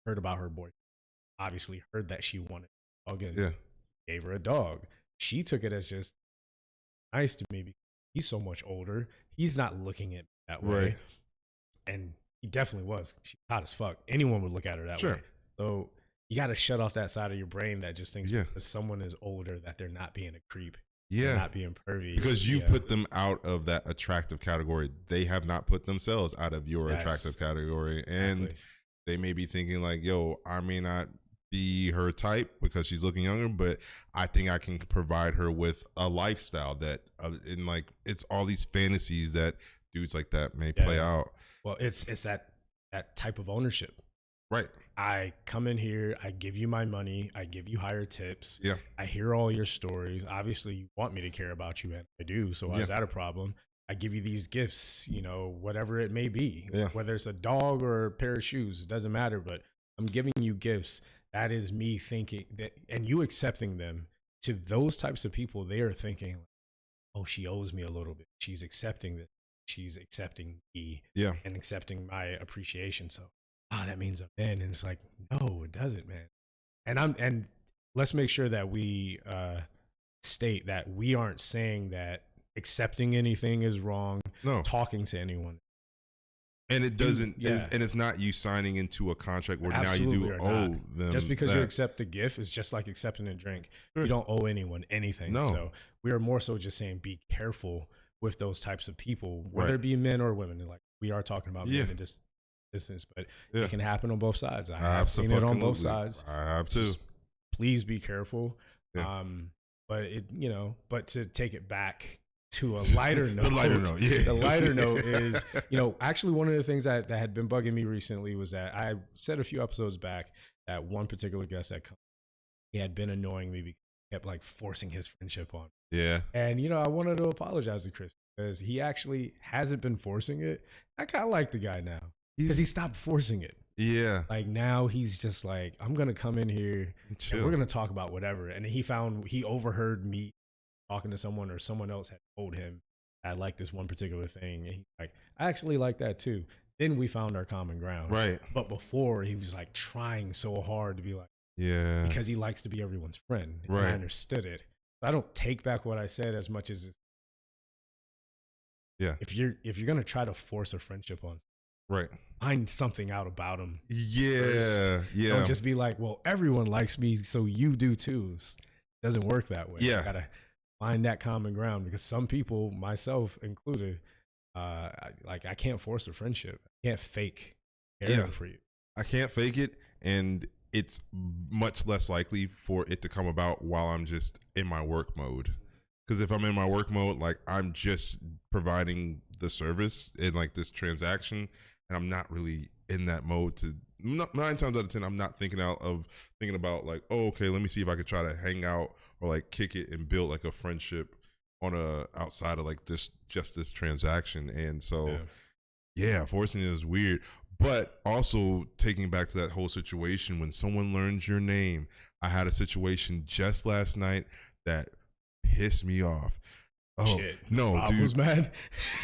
heard about her boyfriend, obviously heard that she wanted a dog, and gave her a dog. She took it as just nice to me because he's so much older. He's not looking at me that way. Right. And he definitely was. She's hot as fuck. Anyone would look at her that way. So you got to shut off that side of your brain that just thinks because someone is older that they're not being a creep. They're not being pervy. Because you've put them out of that attractive category. They have not put themselves out of your attractive category. And they may be thinking like, yo, I may not be her type because she's looking younger, but I think I can provide her with a lifestyle that in like, it's all these fantasies that dudes like that may play out. Well, it's that type of ownership. Right. I come in here, I give you my money, I give you higher tips. Yeah. I hear all your stories. Obviously you want me to care about you, and I do. So why is that a problem? I give you these gifts, whatever it may be, whether it's a dog or a pair of shoes, it doesn't matter, but I'm giving you gifts. That is me thinking that, and you accepting them to those types of people, they are thinking, oh, she owes me a little bit. She's accepting this. She's accepting me and accepting my appreciation. So, that means I'm in. And it's like, no, it doesn't, man. And let's make sure that we state that we aren't saying that accepting anything is wrong. No. Talking to anyone. And it doesn't, and it's not you signing into a contract where Absolutely now you do owe them. Just because you accept a gift is just like accepting a drink. Sure. You don't owe anyone anything. No. So we are more so just saying be careful with those types of people, whether it be men or women. Like we are talking about men in this instance, but it can happen on both sides. I have seen it on both sides. I have too. Just please be careful. Yeah. But to take it back to a lighter note. The lighter note is, actually one of the things that had been bugging me recently was that I said a few episodes back that one particular guest that he had been annoying me because he kept like forcing his friendship on me. Yeah. And, I wanted to apologize to Chris because he actually hasn't been forcing it. I kind of like the guy now because he stopped forcing it. Yeah. Like now he's just like, I'm going to come in here and we're going to talk about whatever. And he overheard me talking to someone or someone else had told him I like this one particular thing. And he's like, I actually like that too. Then we found our common ground. Right. But before he was like trying so hard to be like, because he likes to be everyone's friend. And Right. I understood it. I don't take back what I said as much as if you're going to try to force a friendship on Right. find something out about him. Yeah. Don't just be like, well, everyone likes me, so you do too. It doesn't work that way. Yeah. You gotta find that common ground because some people, myself included, I can't force a friendship. I can't fake caring for you. I can't fake it, and it's much less likely for it to come about while I'm just in my work mode. Because if I'm in my work mode, like I'm just providing the service in like this transaction, and I'm not really in that mode to 9 times out of 10, I'm not thinking about like, oh, okay, let me see if I could try to hang out or like kick it and build like a friendship on outside of like this transaction. And so, forcing it is weird. But also taking back to that whole situation, when someone learns your name, I had a situation just last night that pissed me off. Oh, shit. No, Rob dude. was mad.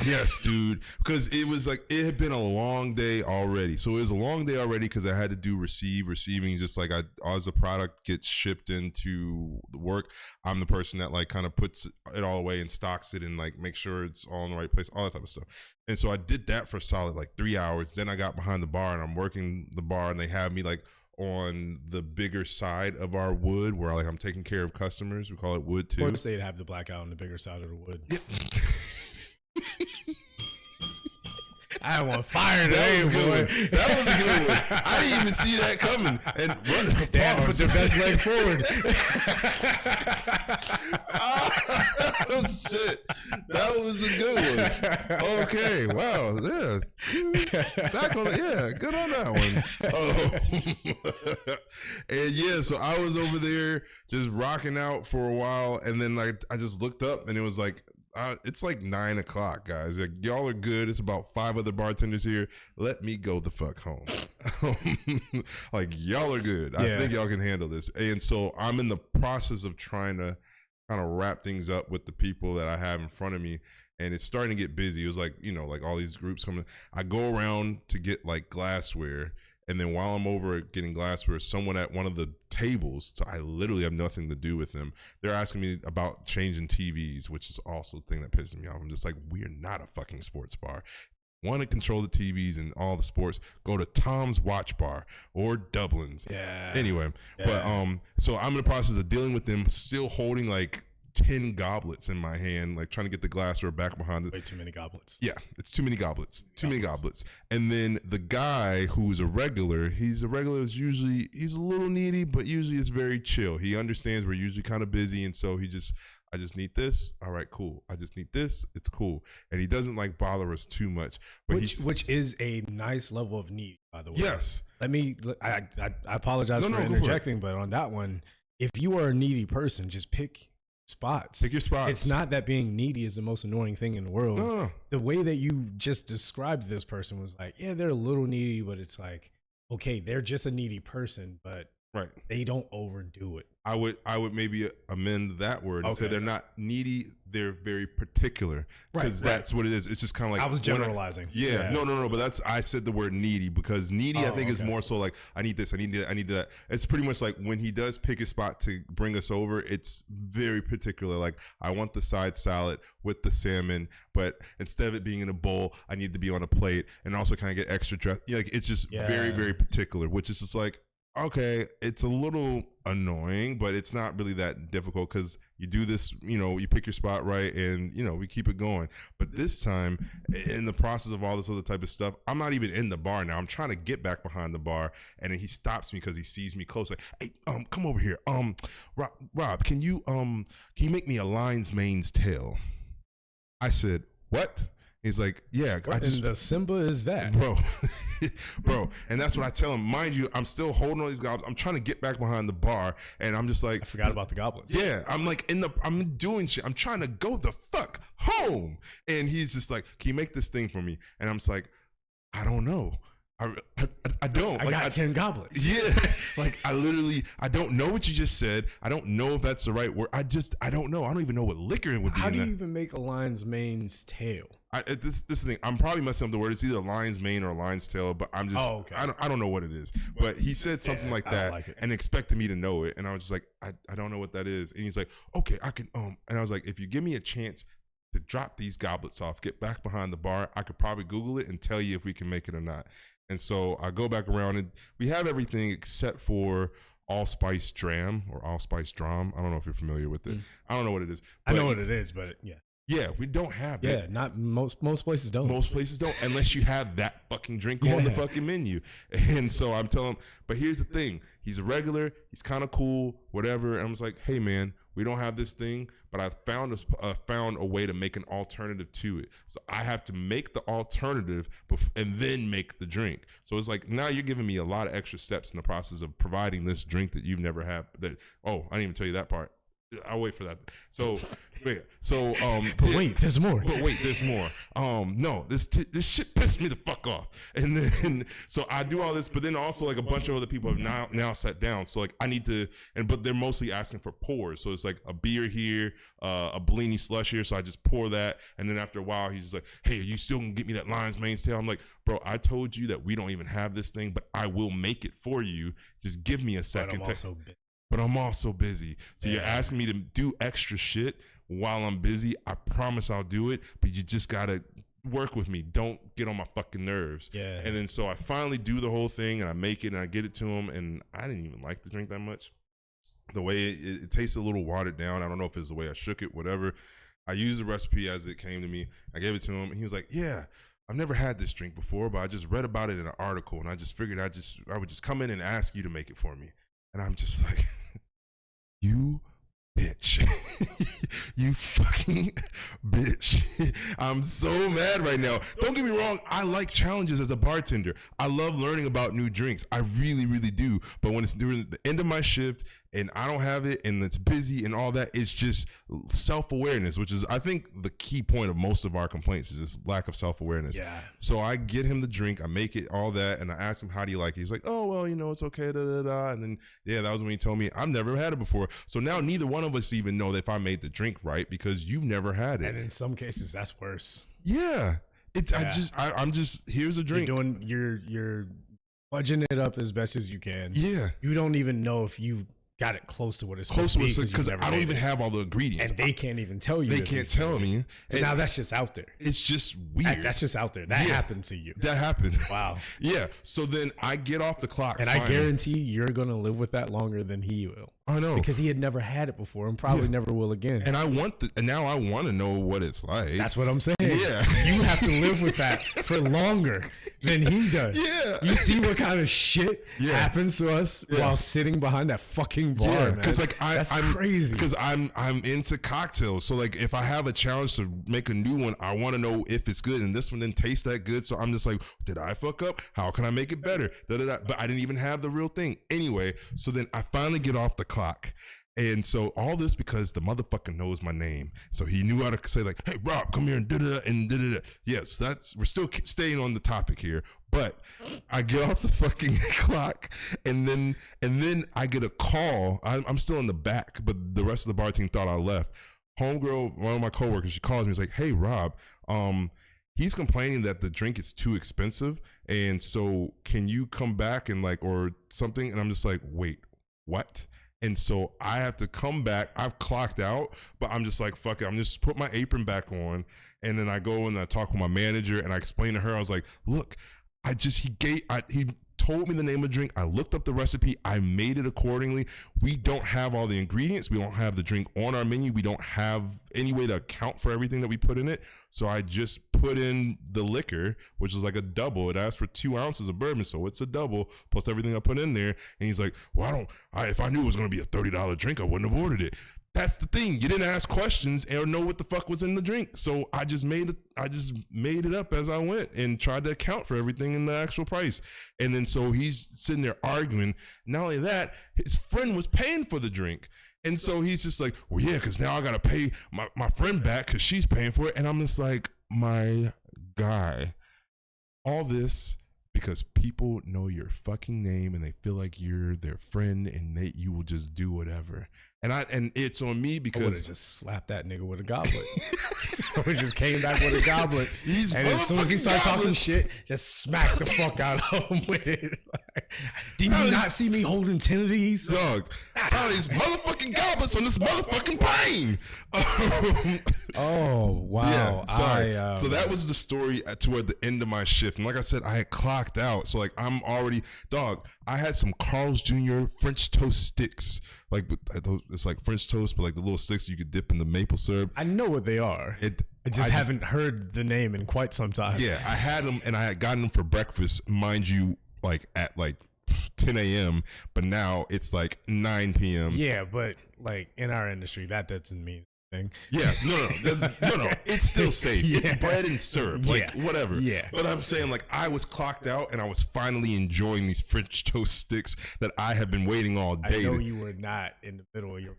Yes, dude. Because it was like, it had been a long day already. So it was a long day already because I had to do receiving. Just like as the product gets shipped into the work, I'm the person that like kind of puts it all away and stocks it and like make sure it's all in the right place, all that type of stuff. And so I did that for solid like 3 hours. Then I got behind the bar and I'm working the bar and they have me like on the bigger side of our wood where like I'm taking care of customers. We call it wood 2. Of course they'd have the blackout on the bigger side of the wood. Yep. I want fire today, boy. That was a good one. I didn't even see that coming. And Damn, put your best leg forward. Oh, shit. That was a good one. Okay. Wow. Yeah. Good on that one. Oh. And so I was over there just rocking out for a while. And then like I just looked up and it was like, it's like 9 o'clock, guys. Like, y'all are good. It's about 5 other bartenders here. Let me go the fuck home. Like, y'all are good. I think y'all can handle this. And so I'm in the process of trying to kind of wrap things up with the people that I have in front of me. And it's starting to get busy. It was like, like all these groups coming. I go around to get like glassware. And then while I'm over getting glassware, someone at one of the tables, so I literally have nothing to do with them, they're asking me about changing TVs, which is also the thing that pisses me off. I'm just like, we're not a fucking sports bar. Want to control the TVs and all the sports, go to Tom's Watch Bar or Dublin's. Yeah. Anyway, but so I'm in the process of dealing with them, still holding like 10 goblets in my hand, like trying to get the glassware back behind it. Way too many goblets. Yeah, it's too many goblets. Many goblets. And then the guy who's a regular, he's a little needy, but usually it's very chill. He understands we're usually kind of busy, and so I just need this. All right, cool. I just need this. It's cool. And he doesn't like bother us too much. But which is a nice level of need, by the way. Yes. I apologize for interjecting, but on that one, if you are a needy person, just pick spots. Pick your spots. It's not that being needy is the most annoying thing in the world. No. The way that you just described this person was like, yeah, they're a little needy, but it's like, okay, they're just a needy person, but Right. They don't overdo it. I would maybe amend that word and say Okay. they're not needy. They're very particular, because that's what it is. It's just kind of like I was when generalizing. No. But I said the word needy because needy, I think, is more so like I need this, I need that, I need that. It's pretty much like when he does pick a spot to bring us over, it's very particular. Like, I want the side salad with the salmon, but instead of it being in a bowl, I need to be on a plate, and also kind of get extra dress. Like, it's just very, very particular, which is just like, okay, it's a little annoying, but it's not really that difficult because you do this, you pick your spot right, and, we keep it going. But this time, in the process of all this other type of stuff, I'm not even in the bar now. I'm trying to get back behind the bar, and then he stops me because he sees me close. Like, hey, come over here. Rob, can you make me a lion's mane's tail? I said, what? He's like, yeah, What in the Simba is that? Bro. And that's what I tell him. Mind you, I'm still holding all these goblets. I'm trying to get back behind the bar, and I'm just like, I forgot about the goblets. yeah, I'm like I'm doing shit. I'm trying to go the fuck home. And he's just like, can you make this thing for me? And I'm just like, I don't know. I don't. I got 10 goblets. Yeah. Like, I don't know what you just said. I don't know if that's the right word. I don't know. I don't even know what liquor would be How in do you that. even make a lion's mane's tail? This is the thing. I'm probably messing up the word. It's either a lion's mane or a lion's tail, but I'm just, I don't know what it is. But he said something like that like it. and expected me to know it. And I was just like, I don't know what that is. And he's like, okay, I can, and I was like, if you give me a chance to drop these goblets off, get back behind the bar, I could probably Google it and tell you if we can make it or not. And so I go back around, and we have everything except for allspice dram or allspice dram. I don't know if you're familiar with it. I don't know what it is. I know what it is, but yeah. Yeah, we don't have it. Yeah, not most places don't. Most places don't, unless you have that fucking drink on the fucking menu. And so I'm telling him, but here's the thing. He's a regular. He's kind of cool, whatever. And I was like, hey, man, we don't have this thing, but I found a way to make an alternative to it. So I have to make the alternative and then make the drink. So it's like, now you're giving me a lot of extra steps in the process of providing this drink that you've never had. I didn't even tell you that part. I'll wait for that. So, But wait, there's more. But wait, there's more. No, this shit pissed me the fuck off. And then, so I do all this, but then also like a bunch of other people have now sat down. So like I need to, but they're mostly asking for pours. So it's like a beer here, a Bellini slush here. So I just pour that. And then after a while, he's just like, hey, are you still gonna get me that lion's mane's tail? I'm like, bro, I told you that we don't even have this thing, but I will make it for you. Just give me a second. But I'm also busy. So you're asking me to do extra shit while I'm busy. I promise I'll do it, but you just gotta work with me. Don't get on my fucking nerves. Yeah. And then so I finally do the whole thing, and I make it, and I get it to him, and I didn't even like the drink that much. The way it tastes a little watered down. I don't know if it's the way I shook it, whatever. I used the recipe as it came to me. I gave it to him, and he was like, yeah, I've never had this drink before, but I just read about it in an article, and I just figured I would just come in and ask you to make it for me. And I'm just like, you bitch. You fucking bitch. I'm so mad right now. Don't get me wrong. I like challenges as a bartender. I love learning about new drinks. I really, really do. But when it's during the end of my shift and I don't have it and it's busy and all that, it's just self-awareness, which is, I think, the key point of most of our complaints is just lack of self-awareness. Yeah. So I get him the drink, I make it, all that, and I ask him, how do you like it? He's like, oh, well, it's okay, da-da-da. And then, that was when he told me, I've never had it before. So now neither one of us even know if I made the drink right because you've never had it. And in some cases, that's worse. Yeah. I'm just, here's a drink. You're fudging it up as best as you can. Yeah. You don't even know if you've got it close to what it's Close supposed to be because I don't even have all the ingredients. And they can't even tell you. They can't tell me. So now that's just out there. It's just weird. That's just out there. That happened to you. That happened. Wow. Yeah. So then I get off the clock. And finally. I guarantee you're going to live with that longer than he will. I know. Because he had never had it before and probably never will again. And now I want to know what it's like. That's what I'm saying. Yeah. You have to live with that for longer than he does. Yeah. You see what kind of shit happens to us while sitting behind that fucking bar, man. Because that's I'm crazy. Because I'm into cocktails. So like if I have a challenge to make a new one, I want to know if it's good. And this one didn't taste that good. So I'm just like, did I fuck up? How can I make it better? Da-da-da. But I didn't even have the real thing. Anyway, so then I finally get off the clock. And so all this because the motherfucker knows my name. So he knew how to say like, hey, Rob, come here and da-da-da and da-da-da. Yes, we're still staying on the topic here. But I get off the fucking clock and then I get a call. I'm still in the back, but the rest of the bar team thought I left. Homegirl, one of my coworkers, she calls me. She's like, hey, Rob, he's complaining that the drink is too expensive. And so can you come back and like, or something? And I'm just like, wait, what? And so I have to come back. I've clocked out, but I'm just like, fuck it. I'm just put my apron back on. And then I go and I talk with my manager and I explain to her, I was like, look, he told me the name of the drink. I looked up the recipe. I made it accordingly. We don't have all the ingredients. We don't have the drink on our menu. We don't have any way to account for everything that we put in it. So I just put in the liquor, which is like a double. It asked for 2 ounces of bourbon. So it's a double plus everything I put in there. And he's like, well, if I knew it was going to be a $30 drink, I wouldn't have ordered it. That's the thing. You didn't ask questions or know what the fuck was in the drink. So I just made it up as I went and tried to account for everything in the actual price. And then so he's sitting there arguing. Not only that, his friend was paying for the drink. And so he's just like, well, yeah, because now I got to pay my friend back because she's paying for it. And I'm just like, my guy, all this because people know your fucking name and they feel like you're their friend and you will just do whatever. And it's on me because I would have just slapped that nigga with a goblet. We just came back with a goblet. And as soon as he started talking shit, just smack the fuck out of him with it. Did you not see me holding 10 of these? Dog, all these motherfucking goblets on this motherfucking plane. Oh, wow. Yeah, sorry. So that was the story toward the end of my shift. And like I said, I had clocked out. So like I'm already, dog, I had some Carl's Jr. French toast sticks. Like it's like French toast, but like the little sticks you could dip in the maple syrup. I know what they are. I just haven't heard the name in quite some time. Yeah, I had them and I had gotten them for breakfast, mind you, like at like 10 a.m. But now it's like 9 p.m. Yeah, but like in our industry, that doesn't mean anything. Yeah, no. It's still safe. Yeah. It's bread and syrup, like whatever. Yeah. But I'm saying like I was clocked out and I was finally enjoying these French toast sticks that I have been waiting all day. I know you were not in the middle of your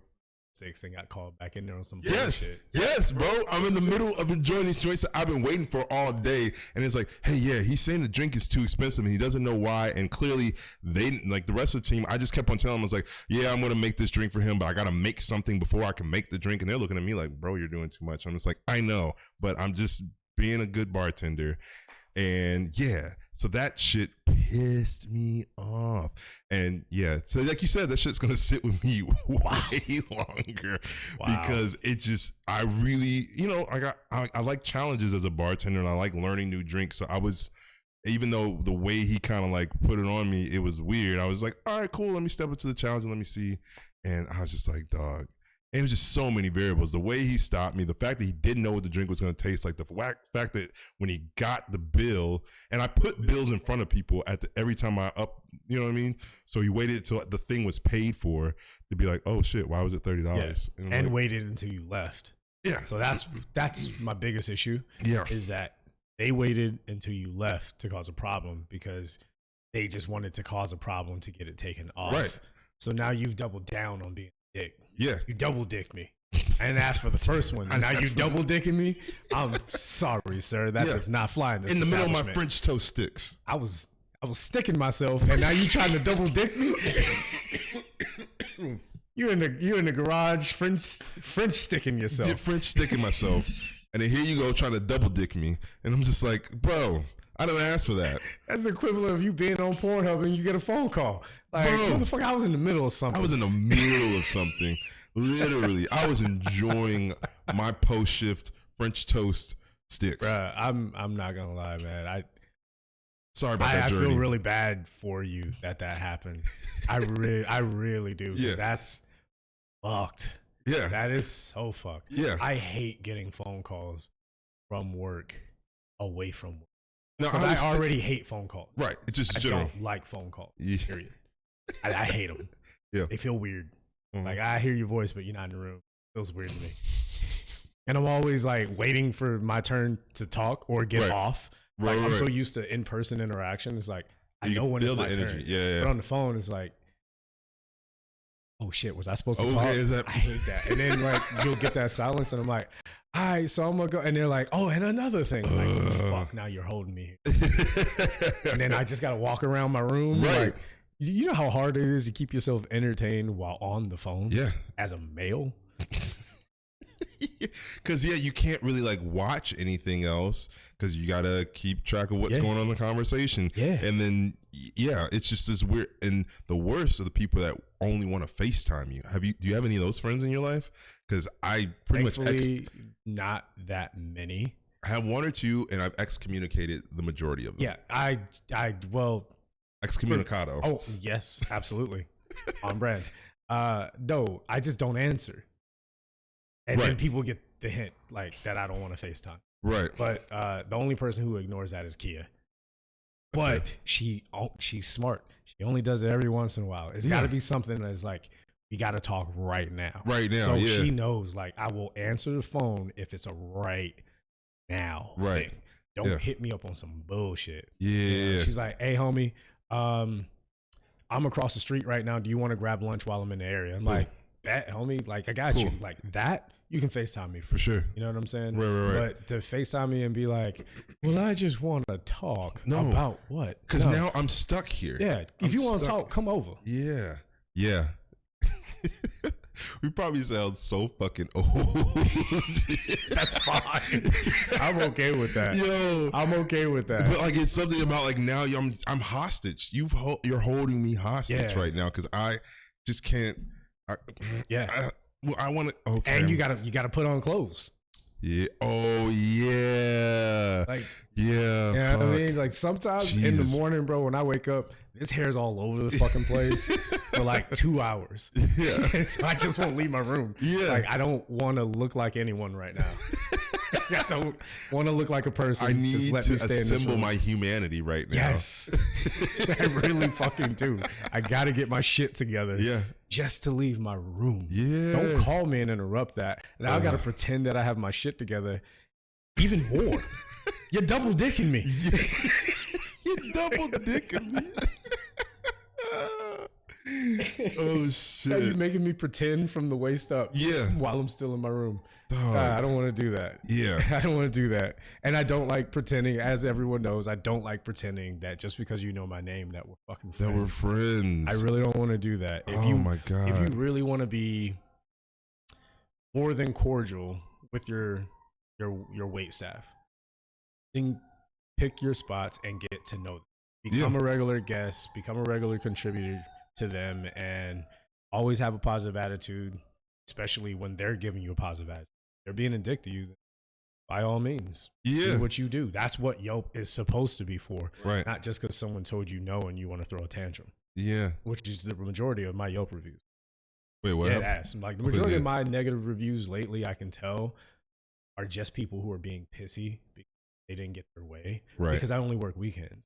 sticks and got called back in there on some bullshit. Yes, bro. I'm in the middle of enjoying these joints that I've been waiting for all day. And it's like, hey, yeah, he's saying the drink is too expensive and he doesn't know why. And clearly they, like the rest of the team, I just kept on telling them, I was like, yeah, I'm going to make this drink for him, but I got to make something before I can make the drink. And they're looking at me like, bro, you're doing too much. I'm just like, I know, but I'm just being a good bartender. And yeah, so that shit pissed me off. And yeah, so like you said, that shit's gonna sit with me way longer because it just, I really, I like challenges as a bartender and I like learning new drinks. So I was, even though the way he kind of like put it on me, it was weird. I was like, all right, cool. Let me step up to the challenge and let me see. And I was just like, dog. And it was just so many variables. The way he stopped me, the fact that he didn't know what the drink was going to taste like, the fact that when he got the bill, and I put bills in front of people every time I you know what I mean? So he waited until the thing was paid for to be like, oh shit, why was it $30? Yeah. And like, waited until you left. Yeah. So that's my biggest issue. Yeah. Is that they waited until you left to cause a problem because they just wanted to cause a problem to get it taken off. Right. So now you've doubled down on being a dick. Yeah. You double dicked me. I didn't ask for the first one. Now you double dicking me? I'm sorry, sir. That does not fly in this in the middle of my French toast sticks. I was sticking myself, and now you trying to double dick me? You're in the garage French sticking yourself. Yeah, French sticking myself. And then here you go trying to double dick me. And I'm just like, bro, I didn't ask for that. That's the equivalent of you being on Pornhub and you get a phone call. Like, motherfucker, I was in the middle of something. I was in the middle of something. Literally. I was enjoying my post-shift French toast sticks. Bruh, I'm not going to lie, man. Sorry about that journey. I feel really bad for you that happened. I really do. Because that's fucked. Yeah. That is so fucked. Yeah. I hate getting phone calls from work away from work. No, I already hate phone calls. Right. It's just I general. don't like phone calls. Yeah. Period. I hate them. Yeah. They feel weird. Mm-hmm. Like I hear your voice, but you're not in the room. It feels weird to me. And I'm always like waiting for my turn to talk or get off. Like I'm so used to in-person interaction. It's like I know when it's my turn. Yeah. But on the phone, it's like, oh shit, was I supposed to Okay, talk? is that- I hate that. And then like you'll get that silence, and I'm like, all right, so I'm gonna go. And they're like, oh, and another thing, like, oh, fuck, now you're holding me. And then I just gotta walk around my room, Right. like. You know how hard it is to keep yourself entertained while on the phone? Yeah. As a male? Because you can't really like watch anything else because you gotta keep track of what's going on in the conversation. Yeah. And then it's just this weird. And the worst are the people that only want to FaceTime you. Do you have any of those friends in your life? Because I pretty much not that many. I have one or two, and I've excommunicated the majority of them. Yeah, well, excommunicado. Oh yes, absolutely, on brand. No, I just don't answer. And then people get the hint, like, that I don't want to FaceTime. Right. But the only person who ignores that is Kia. But she's smart. She only does it every once in a while. It's got to be something that's like, we got to talk right now. Right now, so she knows, like, I will answer the phone if it's a right now thing. Don't hit me up on some bullshit. Yeah. She's like, hey, homie, I'm across the street right now. Do you want to grab lunch while I'm in the area? I'm like, bet, homie, like, I got you. Like, that, you can FaceTime me for sure. You know what I'm saying? Right. But to FaceTime me and be like, well, I just want to talk about what? Because now I'm stuck here. Yeah. If you want to talk, come over. Yeah. Yeah. We probably sound so fucking old. That's fine. I'm okay with that. Yo, I'm okay with that. But like, it's something about like now I'm hostage. You're holding me hostage right now because I just can't. I want to. Okay. And you gotta put on clothes. Yeah. Oh yeah. Like yeah. You know what I mean? Like sometimes in the morning, bro, when I wake up, this hair's all over the fucking place for like 2 hours. Yeah. So I just won't leave my room. Yeah. Like I don't want to look like anyone right now. I don't want to look like a person. I need just let to me stay assemble in my humanity right now. Yes. I really fucking do. I gotta get my shit together. Yeah. Just to leave my room. Yeah. Don't call me and interrupt that. And I gotta pretend that I have my shit together even more. You're double dicking me. You're double dicking me. Oh shit. You're making me pretend from the waist up. Yeah. While I'm still in my room. I don't want to do that. Yeah. I don't want to do that. And I don't like pretending, as everyone knows, I don't like pretending that just because you know my name that we're fucking friends. That we're friends. I really don't want to do that. My God. If you really want to be more than cordial with your wait staff, then pick your spots and get to know them. Become a regular guest, become a regular contributor to them, and always have a positive attitude, especially when they're giving you a positive attitude. They're being a dick to you, by all means. Do what you do. That's what Yelp is supposed to be for. Right. Not just because someone told you no and you want to throw a tantrum. Yeah. Which is the majority of my Yelp reviews. Wait, what? Dead ass. Like the majority of my negative reviews lately, I can tell, are just people who are being pissy because they didn't get their way. Right. Because I only work weekends.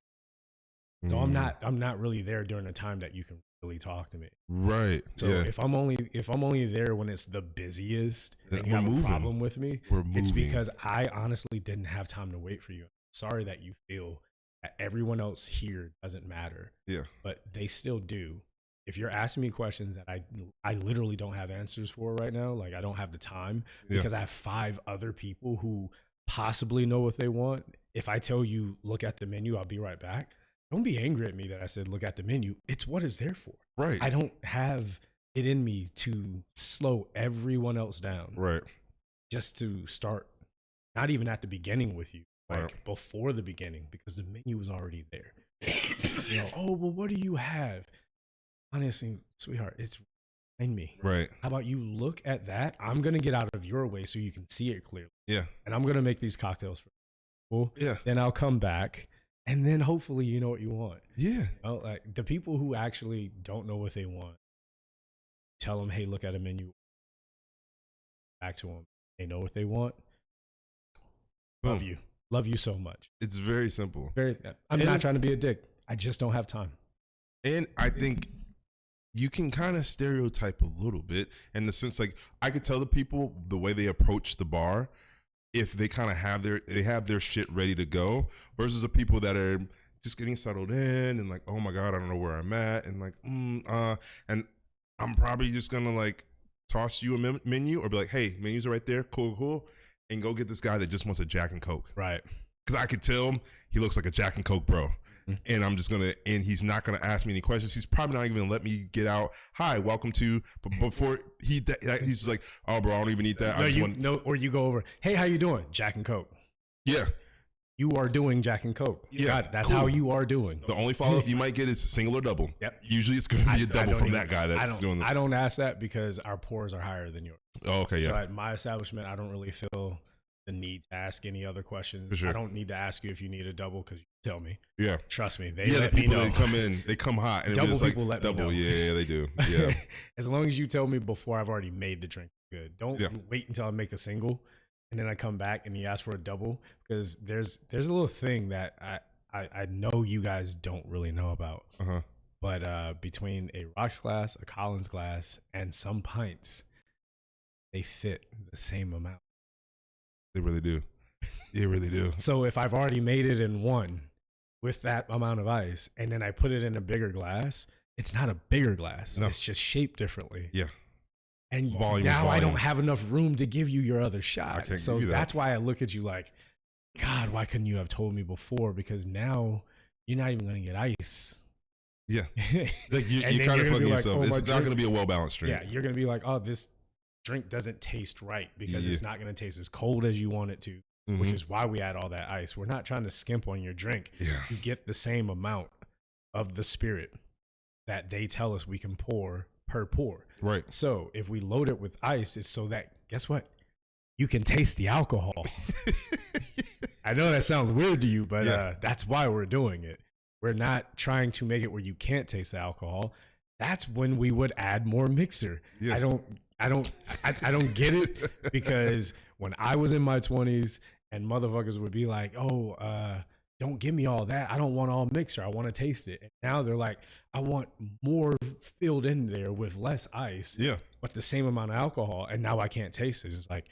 So I'm not really there during the time that you can really talk to me. Right. So if I'm only there when it's the busiest and you have a problem with me, it's because I honestly didn't have time to wait for you. Sorry that you feel that everyone else here doesn't matter. Yeah. But they still do. If you're asking me questions that I literally don't have answers for right now, like I don't have the time because I have 5 other people who possibly know what they want. If I tell you, look at the menu, I'll be right back. Don't be angry at me that I said, look at the menu. It's what it's there for. Right. I don't have it in me to slow everyone else down. Right. Just to start, not even at the beginning with you, like before the beginning, because the menu was already there. You know, oh, well, what do you have? Honestly, sweetheart, it's behind me. Right. How about you look at that? I'm going to get out of your way so you can see it clearly. Yeah. And I'm going to make these cocktails for you. Yeah. Then I'll come back. And then hopefully you know what you want. Yeah. You know, like the people who actually don't know what they want, tell them, hey, look at a menu. Back to them. They know what they want. Love you. Love you so much. It's very simple. I'm not trying to be a dick. I just don't have time. And I think you can kind of stereotype a little bit in the sense, like, I could tell the people the way they approach the bar, if they kind of have their shit ready to go, versus the people that are just getting settled in and like, oh my God, I don't know where I'm at, and like, and I'm probably just gonna like toss you a menu or be like, hey, menus are right there, cool, and go get this guy that just wants a Jack and Coke. Right. Because I could tell him he looks like a Jack and Coke bro. And I'm just gonna, and he's not gonna ask me any questions. He's probably not even gonna let me get out. Hi, welcome to. But before he's just like, oh, bro, I don't even eat that. Or you go over. Hey, how you doing? Jack and Coke. Yeah, you are doing Jack and Coke. Yeah, that's how you are doing. The only follow up you might get is single or double. Yep. Usually it's gonna be a double from that guy that's doing. I don't ask that because our pours are higher than yours. Oh, okay, yeah. So at my establishment, I don't really feel the need to ask any other questions. For sure. I don't need to ask you if you need a double because you tell me. Yeah. Trust me. The people that come in, they come hot. And double it's people like, let me know. Yeah, they do. Yeah. As long as you tell me before I've already made the drink good. Don't wait until I make a single and then I come back and you ask for a double, because there's a little thing that I know you guys don't really know about. Uh-huh. But between a rocks glass, a Collins glass, and some pints, they fit the same amount. They really do. They really do. So if I've already made it in one with that amount of ice and then I put it in a bigger glass, it's not a bigger glass. No. It's just shaped differently. Yeah. And volume now I don't have enough room to give you your other shot. I can't so give you that. That's why I look at you like, God, why couldn't you have told me before? Because now you're not even going to get ice. Yeah. Like you And then kind of you're gonna fucking be like, yourself. oh, It's my not drink- going to be a well-balanced drink. Yeah, you're going to be like, oh, this drink doesn't taste right because it's not going to taste as cold as you want it to, which is why we add all that ice. We're not trying to skimp on your drink. Yeah. You get the same amount of the spirit that they tell us we can pour per pour. Right. So if we load it with ice, it's so that, guess what? You can taste the alcohol. I know that sounds weird to you, but that's why we're doing it. We're not trying to make it where you can't taste the alcohol. That's when we would add more mixer. Yeah. I don't get it, because when I was in my 20s and motherfuckers would be like, oh, don't give me all that. I don't want all mixer. I want to taste it. And now they're like, I want more filled in there with less ice, but the same amount of alcohol. And now I can't taste it. It's like,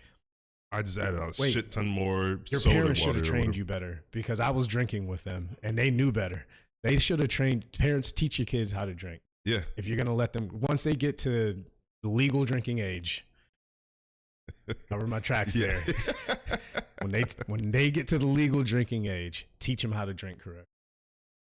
I just added a shit ton more your soda parents should water have or trained whatever. you better, because I was drinking with them and they knew better. They should have trained. Parents, teach your kids how to drink. Yeah. If you're going to let them, once they get to the legal drinking age, cover my tracks there. When they get to the legal drinking age, teach them how to drink correct,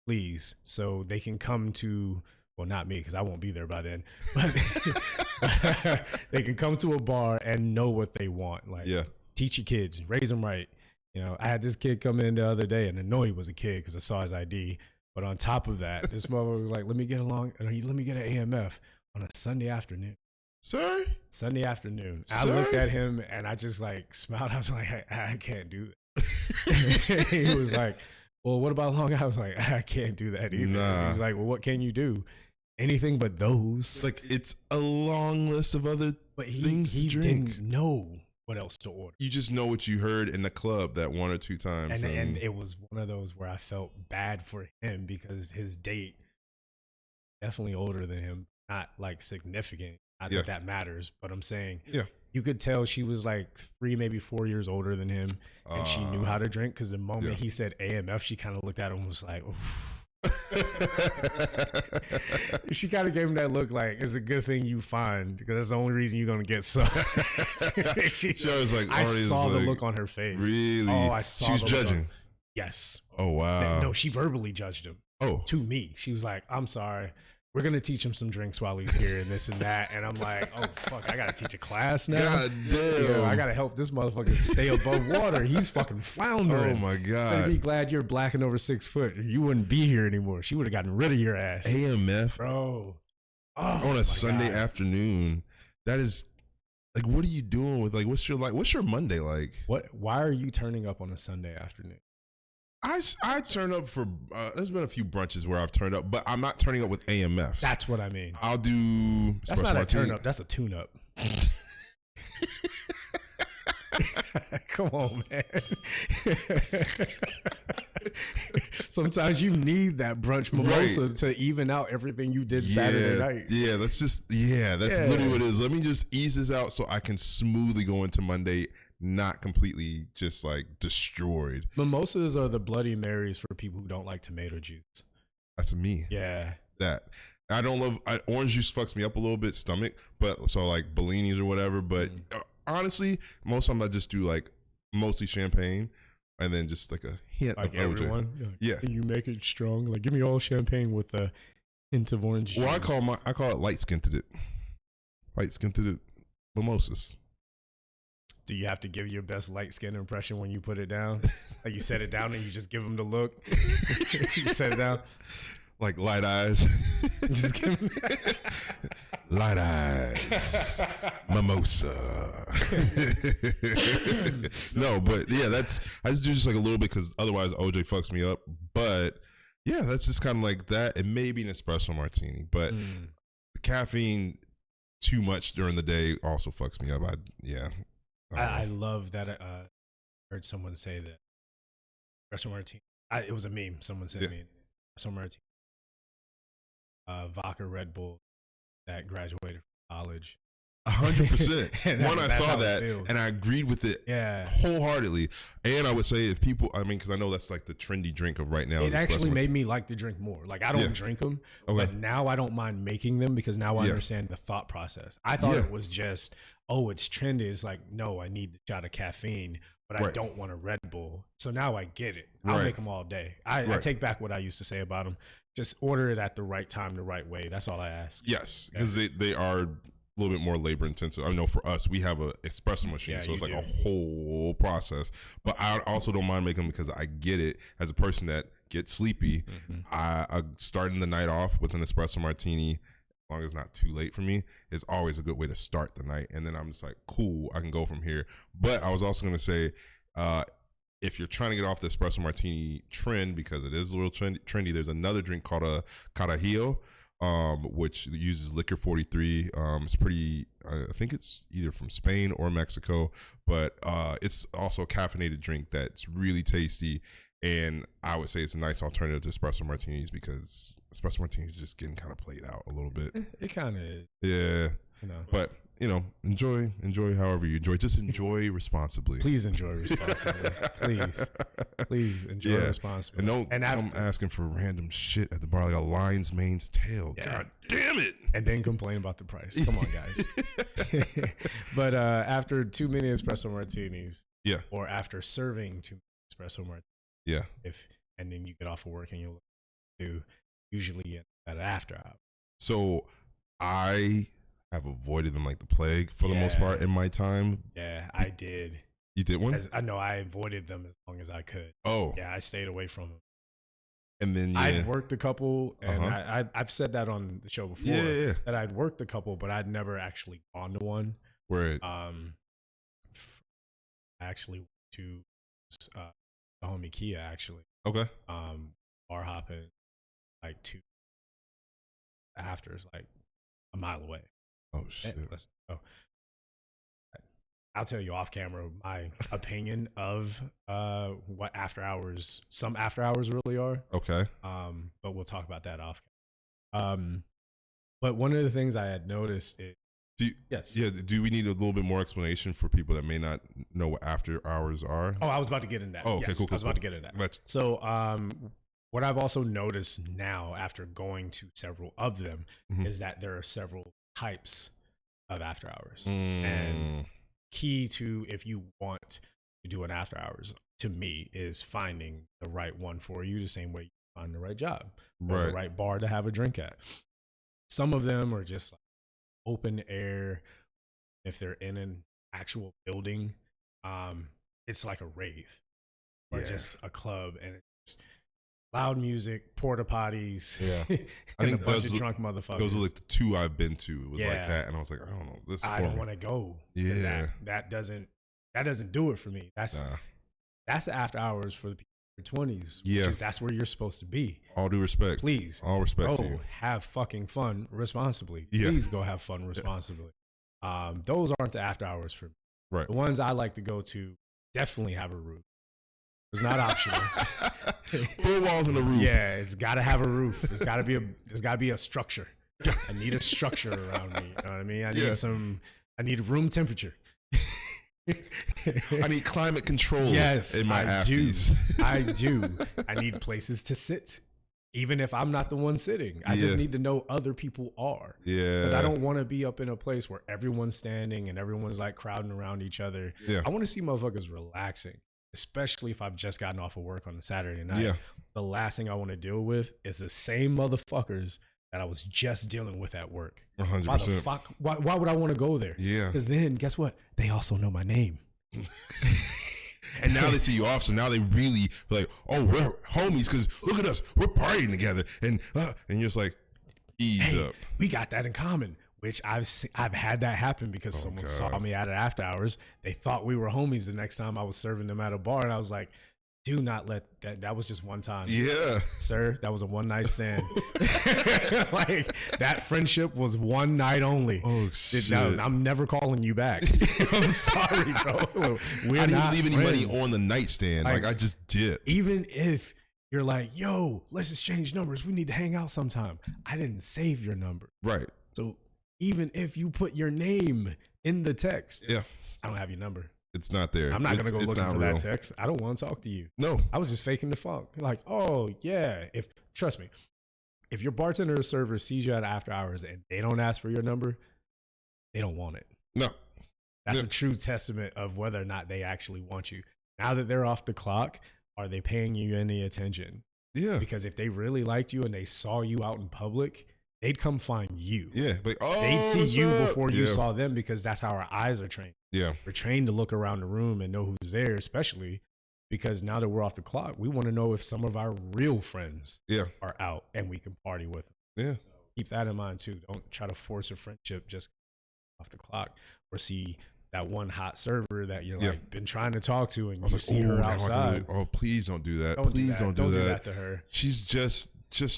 please, so they can come to, well, not me, because I won't be there by then, but they can come to a bar and know what they want. Like, teach your kids, raise them right. You know, I had this kid come in the other day, and I know he was a kid because I saw his ID. But on top of that, this motherfucker was like, let me get an AMF on a Sunday afternoon. Sir? Sunday afternoon. Sir? I looked at him and I just like smiled. I was like, I can't do that. He was like, well, what about long? I was like, I can't do that either. Nah. He's like, well, what can you do? Anything but those. Like, it's a long list of other things to drink. Didn't know what else to order. You just know what you heard in the club that one or two times. And it was one of those where I felt bad for him because his date, definitely older than him, not like significant. Not that that matters, but I'm saying you could tell she was like 3, maybe 4 years older than him, and she knew how to drink, because the moment he said AMF, she kind of looked at him and was like, oof. She kind of gave him that look like, it's a good thing you find, because that's the only reason you're going to get some. she was like, I saw the look on her face. Really? Oh, I saw. She was judging. Yes. Oh, wow. No, she verbally judged him. Oh. To me. She was like, I'm sorry. We're going to teach him some drinks while he's here and this and that. And I'm like, oh, fuck, I got to teach a class now? God damn. Yo, I got to help this motherfucker stay above water. He's fucking floundering. Oh, my God. I'd be glad you're black and over 6 foot. You wouldn't be here anymore. She would have gotten rid of your ass. AMF? Bro. Oh, on a Sunday God. afternoon. That is, like, what are you doing with, like, what's your Monday like? Why are you turning up on a Sunday afternoon? I turn up for, there's been a few brunches where I've turned up, but I'm not turning up with AMFs. That's what I mean. I'll do That's not a turn up. That's a tune up. Come on, man. Sometimes you need that brunch mimosa to even out everything you did Saturday night. Yeah, that's literally what it is. Let me just ease this out so I can smoothly go into Monday, not completely just like destroyed. Mimosas are the Bloody Marys for people who don't like tomato juice. That's me. Yeah. that. I don't love orange juice. Fucks me up a little bit stomach, but so like Bellinis or whatever. But honestly, most of them I just do like mostly champagne, and then just like a hint Like of OJ. everyone, Yeah. You make it strong. Like give me all champagne with a hint of orange juice. Well, I call it light skin to it mimosas. Do you have to give your best light skin impression when you put it down? Like you set it down and you just give them the look. You set it down. Like light eyes. Just give them Light eyes. Mimosa. No, but yeah, I just do just like a little bit because otherwise OJ fucks me up. But yeah, that's just kind of like that. It may be an espresso martini, but the caffeine too much during the day also fucks me up. I love that. I heard someone say that espresso martini. It was a meme. Someone said me espresso martini. Vodka Red Bull that graduated from college. 100%. One, I saw that and I agreed with it wholeheartedly. And I would say if people, because I know that's like the trendy drink of right now. It actually made me like to drink more. Like I don't drink them, but now I don't mind making them because now I understand the thought process. I thought it was just, it's trendy. It's like, no, I need the shot of caffeine, but I don't want a Red Bull. So now I get it. I'll make them all day. I take back what I used to say about them. Just order it at the right time, the right way. That's all I ask. Yes, because they are a little bit more labor intensive. I know for us, we have an espresso machine, so it's like a whole process. But I also don't mind making them because I get it. As a person that gets sleepy, I starting the night off with an espresso martini, as long as it's not too late for me, is always a good way to start the night. And then I'm just like, cool, I can go from here. But I was also going to say, if you're trying to get off the espresso martini trend, because it is a little trendy, there's another drink called a Carajillo, which uses liquor 43. It's pretty, I think it's either from Spain or Mexico, but it's also a caffeinated drink that's really tasty. And I would say it's a nice alternative to espresso martinis because espresso martinis are just getting kind of played out a little bit. It kind of is. Yeah. But enjoy however you enjoy. Just enjoy responsibly. Please enjoy responsibly. Please enjoy responsibly. And don't come asking for random shit at the bar like a lion's mane's tail. Yeah. God damn it! And then complain about the price. Come on, guys. But after too many espresso martinis, or after serving too many espresso martinis, and then you get off of work and you do usually at after hour. So I have avoided them like the plague for the most part in my time. Yeah, I did. You did one? I know I avoided them as long as I could. Oh. Yeah, I stayed away from them. And then I'd worked a couple, and I've said that on the show before, that I'd worked a couple, but I'd never actually gone to one. Where? I actually went to the homie Kia, actually. Okay. Bar hopping, like 2 after, it's like a mile away. Oh shit! Let's go. I'll tell you off camera my opinion of what some after hours really are. Okay. But we'll talk about that off camera. But one of the things I had noticed is do we need a little bit more explanation for people that may not know what after hours are? Oh, I was about to get into that. Oh, okay, cool. I was about to get into that. Gotcha. So, what I've also noticed now after going to several of them is that there are several types of after hours. And key to if you want to do an after hours, to me, is finding the right one for you, the same way you find the right job or the right bar to have a drink at. Some of them are just like open air. If they're in an actual building, it's like a rave or just a club, and it's loud music, porta potties. Yeah, I think those drunk motherfuckers. Those are like the 2 I've been to. It was like that, and I was like, I don't know. I don't want to go. Yeah, that doesn't do it for me. That's the after hours for the people in their 20s. Yeah, because that's where you're supposed to be. All due respect, please. All respect to you. Have fucking fun responsibly. Yeah. Please go have fun responsibly. Those aren't the after hours for me. Right. The ones I like to go to definitely have a roof. It's not optional. 4 walls and a roof. Yeah, it's got to have a roof. There's got to be a structure. I need a structure around me. You know what I mean? I need room temperature. I need climate control. Yes, in my afties. I do. I need places to sit. Even if I'm not the one sitting, I just need to know other people are. Yeah. Because I don't want to be up in a place where everyone's standing and everyone's like crowding around each other. Yeah. I want to see motherfuckers relaxing, especially if I've just gotten off of work on a Saturday night. Yeah. The last thing I want to deal with is the same motherfuckers that I was just dealing with at work. 100%. Why the fuck? Why would I want to go there? Yeah. Because then, guess what? They also know my name. And now they see you off, so now they really be like, "Oh, we're homies because look at us, we're partying together." And you're just like, ease up. We got that in common, which I've had that happen because someone saw me at after hours. They thought we were homies the next time I was serving them at a bar, and I was like, do not let that was just one time. Yeah. Sir, that was a one night stand. Like, that friendship was one night only. Oh, shit. No, I'm never calling you back. I'm sorry, bro. We're I didn't not leave any friends. money on the nightstand. Like I just dipped. Even if you're like, yo, let's exchange numbers. We need to hang out sometime. I didn't save your number. Right. So even if you put your name in the text, Yeah. I don't have your number. It's not there. I'm not going to go It's looking not for real. that text. I don't want to talk to you. No. I was just faking the funk. Like, oh, yeah. Trust me, if your bartender or server sees you at after hours and they don't ask for your number, they don't want it. No. That's a true testament of whether or not they actually want you. Now that they're off the clock, are they paying you any attention? Yeah. Because if they really liked you and they saw you out in public, they'd come find you. Yeah. Like, oh, They'd see what's you up? before you Yeah. saw them, because that's how our eyes are trained. Yeah. We're trained to look around the room and know who's there, especially because now that we're off the clock, we want to know if some of our real friends Yeah. are out and we can party with them. Yeah. So keep that in mind too. Don't try to force a friendship just off the clock, or see that one hot server that you're like been trying to talk to and I was you like, see "Ooh, her now I can outside. really- oh, please don't do that. Don't Please don't do that. to her. She's just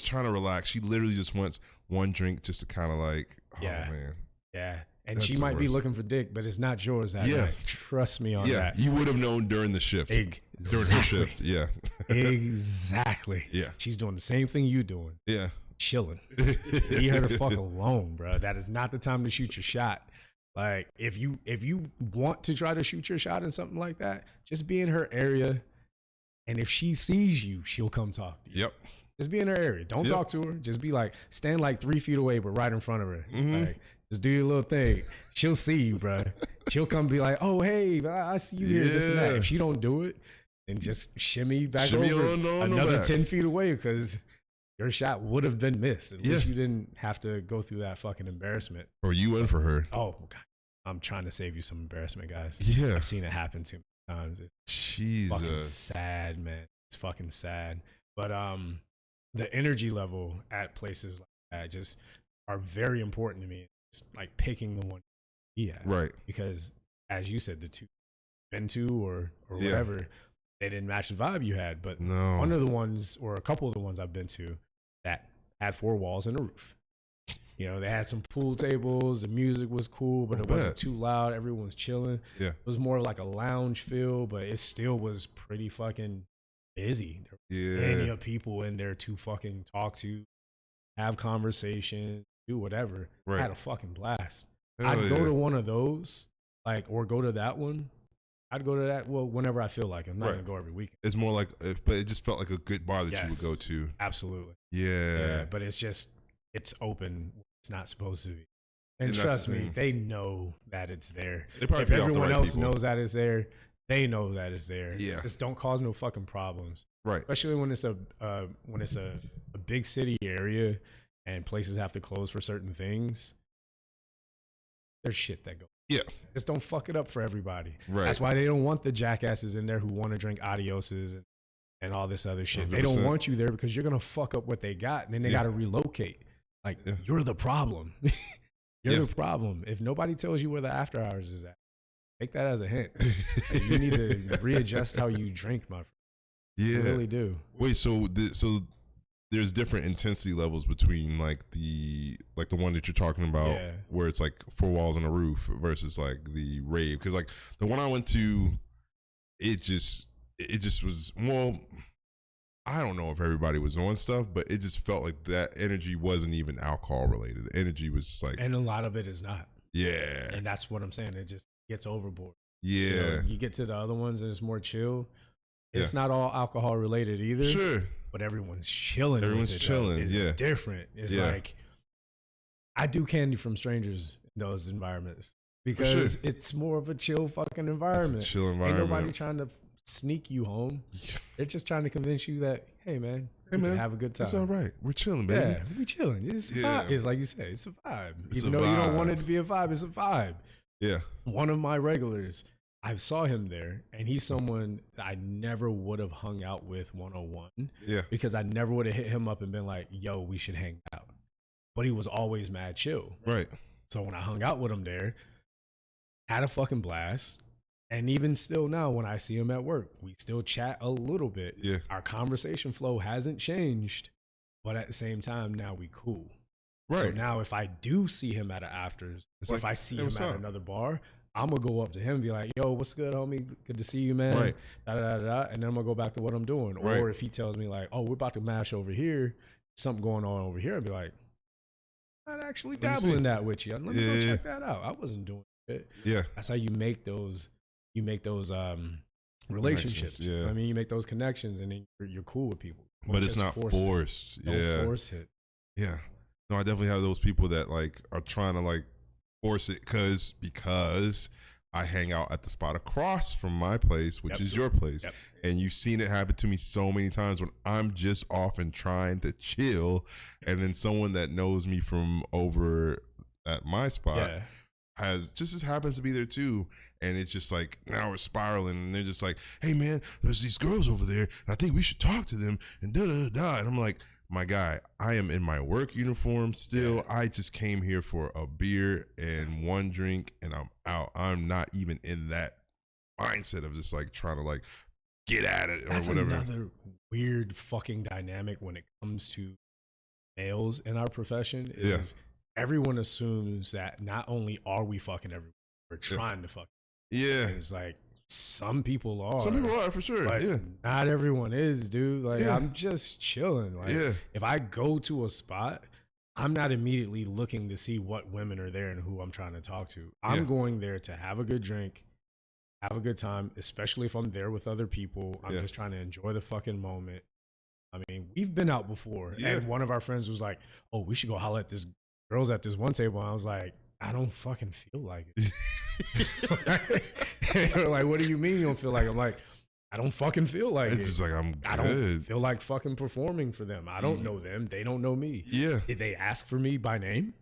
trying to relax. She literally just wants one drink just to kind of like, oh Yeah. man. Yeah. And That's she the might be worst. looking for dick, but it's not yours that night. Trust me on Yeah. that. You would have known during the shift. During her shift. Yeah. Exactly. Yeah. She's doing the same thing you doing. Yeah. Chilling. Leave her the fuck alone, bro. That is not the time to shoot your shot. Like, if you want to try to shoot your shot in something like that, just be in her area. And if she sees you, she'll come talk to you. Yep. Just be in her area. Don't talk to her. Just be like, stand like 3 feet away, but right in front of her. Like, just do your little thing. She'll see you, bro. She'll come be like, oh, hey, I see you here, this and that. Yeah. If she don't do it, then just shimmy back Shimmy over on another back. 10 feet away, because your shot would have been missed. At least you didn't have to go through that fucking embarrassment. Or you in for her. Oh, God. I'm trying to save you some embarrassment, guys. Yeah. I've seen it happen too many times. It's fucking Jesus. sad, man. It's fucking sad. But the energy level at places like that just are very important to me. It's like picking the one to be at. Right. Because as you said, the two been to or whatever, they didn't match the vibe you had. But No. one of the ones, or a couple of the ones I've been to, that had 4 walls and a roof. You know, they had some pool tables. The music was cool, but it wasn't too loud. Everyone was chilling. Yeah. It was more like a lounge feel, but it still was pretty fucking busy. There were plenty of people in there to fucking talk to, have conversations, do whatever. Right. I had a fucking blast. Hell I'd go yeah. to one of those, like, or go to that one. I'd go to that, well, whenever I feel like it. I'm not Right. going to go every weekend. It's more like, but it just felt like a good bar that Yes. you would go to. Absolutely. Yeah. But it's just, it's open. It's not supposed to be. And And that's trust the me, thing. they know that it's there. They probably If pay off the everyone right else people. knows that it's there, they know that it's there. Yeah. Just don't cause no fucking problems. Right. Especially when it's a big city area and places have to close for certain things. There's shit that goes. Yeah. Just don't fuck it up for everybody. Right. That's why they don't want the jackasses in there who want to drink adioses and all this other shit. They don't 100%. want you there because you're gonna fuck up what they got, and then they Yeah. got to relocate. Like, Yeah. you're the problem. You're Yeah. the problem. If nobody tells you where the after hours is at, take that as a hint. Like, you need to readjust how you drink, my friend. Yeah. You really do. Wait, so there's different intensity levels between like the one that you're talking about, Yeah. where it's like 4 walls and a roof versus like the rave. Because like the one I went to, it just was, well, I don't know if everybody was on stuff, but it just felt like that energy wasn't even alcohol related. The energy was like, And a lot of it is not. yeah, And that's what I'm saying. It just gets overboard. yeah, You know, you get to the other ones and it's more chill. It's not all alcohol related either. Sure. But everyone's chilling. Everyone's chilling. It's yeah. different. It's Yeah. like I do candy from strangers in those environments because sure. it's more of a chill fucking environment. It's a chill Ain't environment. nobody trying to sneak you home. They're just trying to convince you that, hey man, Hey, we man, can have a good time. It's all right. We're chilling, baby. Yeah, we chilling. It's a Yeah. vibe. It's like you said, it's a vibe. It's Even a though you don't vibe. want it to be a vibe, it's a vibe. Yeah. One of my regulars, I saw him there, and he's someone that I never would have hung out with 101 Yeah. because I never would have hit him up and been like, yo, we should hang out. But he was always mad chill. Right. So when I hung out with him there, had a fucking blast. And even still now, when I see him at work, we still chat a little bit. Yeah. Our conversation flow hasn't changed, but at the same time, now we cool. Right. So now if I do see him at an afters, It's or like, if I see hey, him what's at up? another bar, I'm gonna go up to him and be like, yo, what's good, homie? Good to see you, man. Right. Da, da, da, da. And then I'm gonna go back to what I'm doing. Right. Or if he tells me like, oh, we're about to mash over here, something going on over here, I'd be like, I'm not actually me dabbling see. in that with you. Let me go Yeah. check that out. I wasn't doing it. Yeah. That's how you make those relationships. Yeah. You know what I mean, you make those connections and then you're cool with people. Don't But it's just not force it. forced. Don't Yeah. force it. Yeah. No, I definitely have those people that like are trying to like force it because I hang out at the spot across from my place, which Yep. is your place. Yep. And you've seen it happen to me so many times when I'm just off and trying to chill. And then someone that knows me from over at my spot Yeah. has just as happens to be there too. And it's just like, now we're spiraling and they're just like, hey man, there's these girls over there. And I think we should talk to them and da da da. And I'm like, my guy, I am in my work uniform still. Yeah. I just came here for a beer and one drink and I'm out. I'm not even in that mindset of just like trying to like get at it or That's whatever. another weird fucking dynamic when it comes to males in our profession is everyone assumes that not only are we fucking everyone, we're trying to fuck. Yeah. It's like some people are. Some people are for sure. But Yeah. not everyone is, dude. Like Yeah. I'm just chilling. Like Yeah. if I go to a spot, I'm not immediately looking to see what women are there and who I'm trying to talk to. I'm Yeah. going there to have a good drink, have a good time, especially if I'm there with other people. I'm Yeah. just trying to enjoy the fucking moment. I mean, we've been out before, Yeah. and one of our friends was like, "Oh, we should go holler at this girls at this one table." And I was like, "I don't fucking feel like it." And they were like, what do you mean you don't feel like it? I'm like, I don't fucking feel like It's it. just like I'm I don't good. feel like fucking performing for them. I don't know them. They don't know me. Yeah. Did they ask for me by name?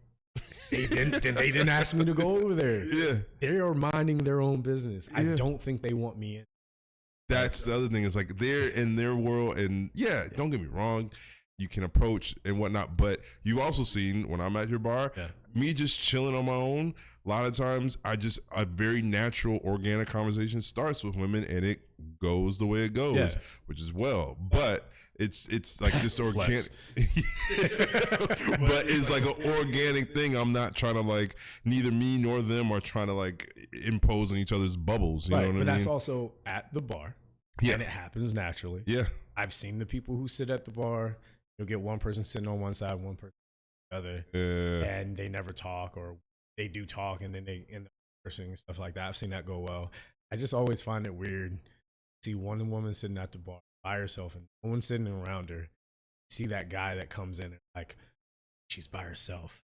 They didn't. Then they didn't ask me to go over there. Yeah. They are minding their own business. I Yeah. don't think they want me in. That's the other thing. Is like they're in their world, and yeah, don't get me wrong, you can approach and whatnot. But you've also seen when I'm at your bar, Yeah. me just chilling on my own. A lot of times, a very natural, organic conversation starts with women, and it goes the way it goes, Yeah. which is well. But it's like just organic, Flex. but it's like an organic thing. I'm not trying to like neither me nor them are trying to like impose on each other's bubbles. You know what I But mean? that's also at the bar. Yeah. And it happens naturally. Yeah. I've seen the people who sit at the bar. You'll get one person sitting on one side, one person on the other, Yeah. and they never talk, or they do talk and then they end up cursing and stuff like that. I've seen that go well. I just always find it weird. See one woman sitting at the bar by herself and no one sitting around her. See that guy that comes in and like she's by herself.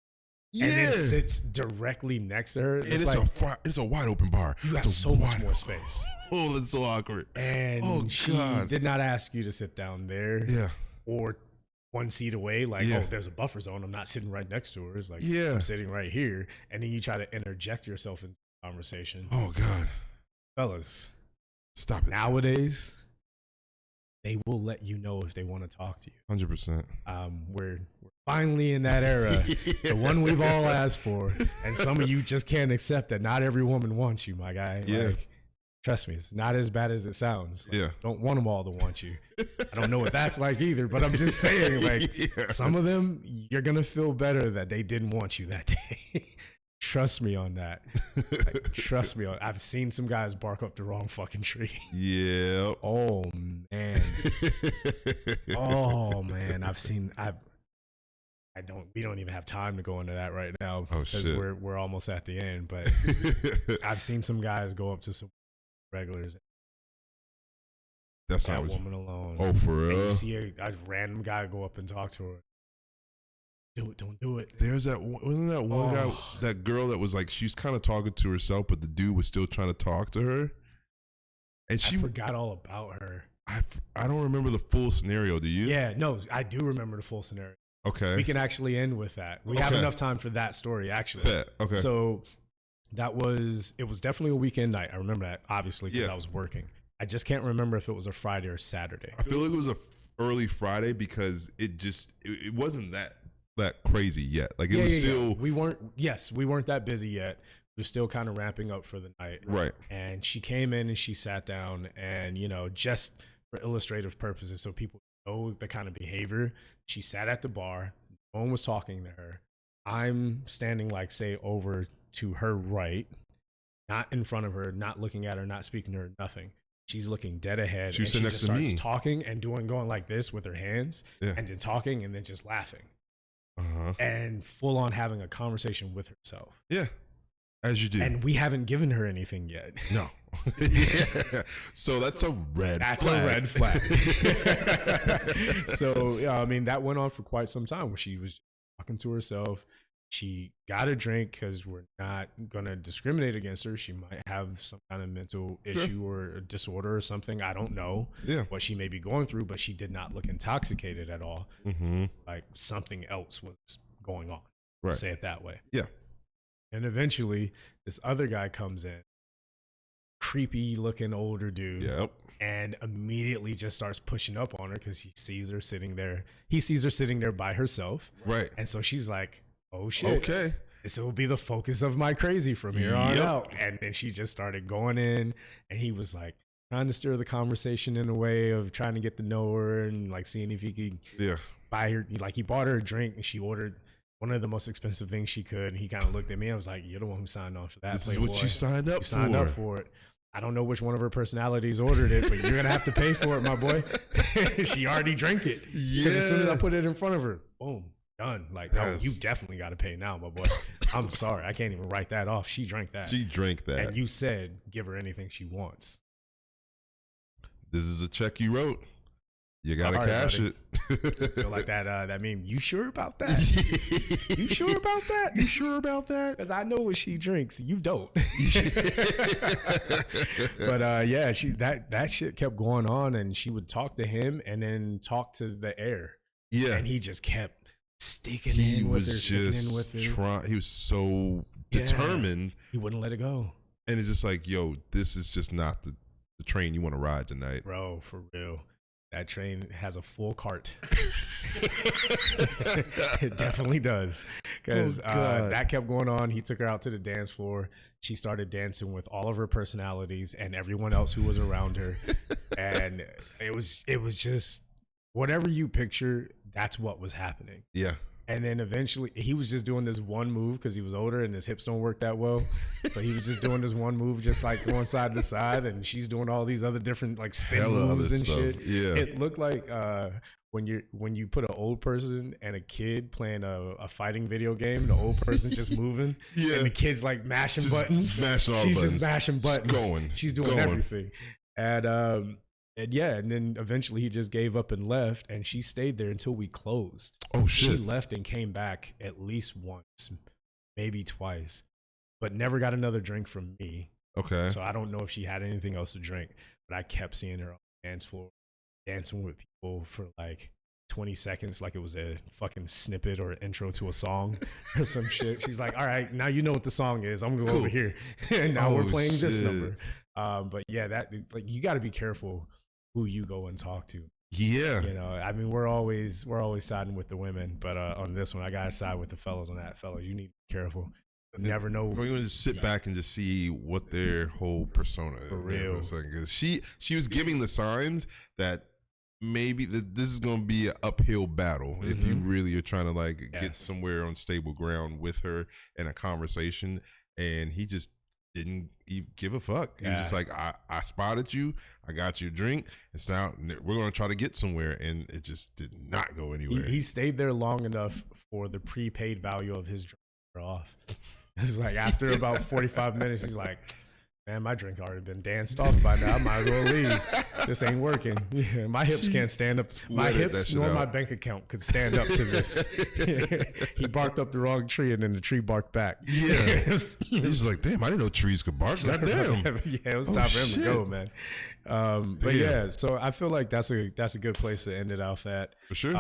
And then sits directly next to her. And it's a wide open bar. You got It's a so much wide- more space. Oh, it's so awkward. And Oh, she God. did not ask you to sit down there Yeah. or one seat away. Like, Yeah. oh, there's a buffer zone. I'm not sitting right next to her. It's like, Yeah. I'm sitting right here. And then you try to interject yourself into the conversation. Oh God. Fellas, Stop it. nowadays, they will let you know if they want to talk to you. 100%. We're finally in that era, the one we've all asked for. And some of you just can't accept that not every woman wants you, my guy. Yeah. Like, trust me, it's not as bad as it sounds. Like, Yeah. don't want them all to want you. I don't know what that's like either, but I'm just saying, like, Yeah. some of them, you're going to feel better that they didn't want you that day. Trust me on that. Like, trust me. I've seen some guys bark up the wrong fucking tree. Yeah. Oh, man. Oh, man. We don't even have time to go into that right now Oh, because shit. we're almost at the end, but I've seen some guys go up to some regulars That's that not what woman alone. Oh, for And real? you see a random guy go up and talk to her. Do it, don't do it. There's that, wasn't that one guy, that girl that was like, she's kind of talking to herself, but the dude was still trying to talk to her. And I forgot all about her. I don't remember the full scenario. Do you? Yeah, no, I do remember the full scenario. Okay. We can actually end with that. We have enough time for that story, actually. Bet. Okay. So it was definitely a weekend night. I remember that, obviously, because Yeah. I was working. I just can't remember if it was a Friday or Saturday. I feel like it was early Friday because it wasn't that crazy yet. Like it was still. We weren't that busy yet. We were still kind of ramping up for the night. Right. And she came in and she sat down, and, you know, just for illustrative purposes, so people know the kind of behavior, she sat at the bar. No one was talking to her. I'm standing, like, say, over to her right, not in front of her, not looking at her, not speaking to her, nothing. She's looking dead ahead. She was and sitting she just next to starts me. talking and going like this with her hands, Yeah. and then talking and then just laughing Uh-huh. and full on having a conversation with herself. Yeah. As you do. And we haven't given her anything yet. No. Yeah. So that's a red That's flag. a red flag. So, I mean, that went on for quite some time where she was talking to herself. She got a drink because we're not going to discriminate against her. She might have some kind of mental issue or a disorder or something. I don't know what she may be going through, but she did not look intoxicated at all. Mm-hmm. Like something else was going on. Right. Say it that way. Yeah. And eventually, this other guy comes in, creepy looking older dude. Yep. And immediately just starts pushing up on her because he sees her sitting there. He sees her sitting there by herself. Right. And so she's like, oh shit. Okay. This will be the focus of my crazy from here on Yep. out. And then she just started going in, and he was like trying to stir the conversation in a way of trying to get to know her and like seeing if he could buy her. Like he bought her a drink and she ordered one of the most expensive things she could. And he kind of looked at me. I was like, you're the one who signed on for that. This is what you signed up for. Signed up for it. I don't know which one of her personalities ordered it, but you're going to have to pay for it, my boy. She already drank it. Because as soon as I put it in front of her, boom, done. Like, oh, you definitely got to pay now, my boy. I'm sorry. I can't even write that off. She drank that. She drank that. And you said, give her anything she wants. This is a check you wrote. You gotta Sorry, cash buddy. it. Feel like that meme. You sure about that? You sure about that? You sure about that? Because I know what she drinks. You don't. But yeah, that shit kept going on, and she would talk to him and then talk to the air. Yeah. And he just kept sticking in with her. He was so determined. He wouldn't let it go. And it's just like, yo, this is just not the train you want to ride tonight. Bro, for real. That train has a full cart. It definitely does. Because that kept going on. He took her out to the dance floor. She started dancing with all of her personalities and everyone else who was around her. And it was just whatever you picture, that's what was happening. Yeah. And then eventually he was just doing this one move because he was older and his hips don't work that well. So he was just doing this one move, just like going side to side. And she's doing all these other different like spin moves and shit. Yeah. It looked like when you put an old person and a kid playing a fighting video game, the old person's just moving. Yeah. And the kid's like mashing Just buttons. smashing all the She's buttons. just mashing buttons. Going. She's doing everything. And yeah, and then eventually he just gave up and left, and she stayed there until we closed. Oh shit. She left and came back at least once, maybe twice, but never got another drink from me. Okay. So I don't know if she had anything else to drink, but I kept seeing her on the dance floor dancing with people for like 20 seconds, like it was a fucking snippet or intro to a song or some shit. She's like, all right, now you know what the song is. I'm going to go over here. And now we're playing this number. But yeah, that like you got to be careful who you go and talk to. Yeah. You know, I mean, we're always siding with the women, but on this one, I gotta side with the fellas on that. Fellas, you need to be careful. You never know. We're gonna just sit back and just see what their whole persona is. For real. For a second, because she was giving the signs that maybe this is gonna be an uphill battle if you really are trying to like get somewhere on stable ground with her in a conversation, and he just didn't even give a fuck. He was just like, I spotted you, I got you a drink, it's now we're gonna try to get somewhere, and it just did not go anywhere. He stayed there long enough for the prepaid value of his drink off. It's like after about 45 minutes, he's like, Man, my drink already been danced off by now. I might as well leave. This ain't working. Yeah, my hips can't stand up. My hips nor my bank account could stand up to this. He barked up the wrong tree, and then the tree barked back. Yeah. He was like, damn, I didn't know trees could bark. Goddamn. Yeah, it was time for him to go, man. But yeah, so I feel like that's a good place to end it off at. For sure.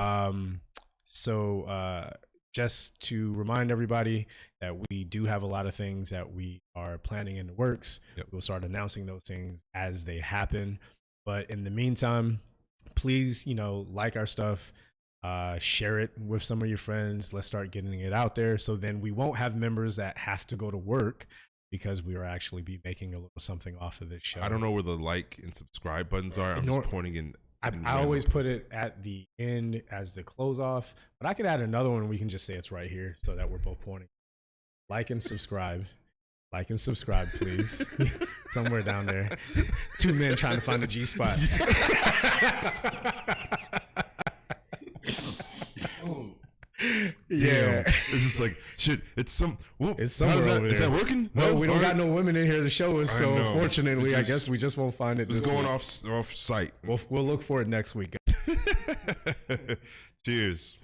Just to remind everybody that we do have a lot of things that we are planning in the works. Yep. We'll start announcing those things as they happen. But in the meantime, please, like our stuff, share it with some of your friends. Let's start getting it out there. So then we won't have members that have to go to work, because we will actually be making a little something off of this show. I don't know where the like and subscribe buttons are. I'm just pointing in. I always put it at the end as the close off, but I could add another one. We can just say it's right here so that we're both pointing. Like and subscribe. Like and subscribe, please. Somewhere down there. Two men trying to find the G spot. Yeah, it's just like shit. It's some. Whoop, it's somewhere over there. Is that working? No, we don't got no women in here to show us. So unfortunately, I guess we just won't find it. It's going off site. We'll look for it next week. Cheers.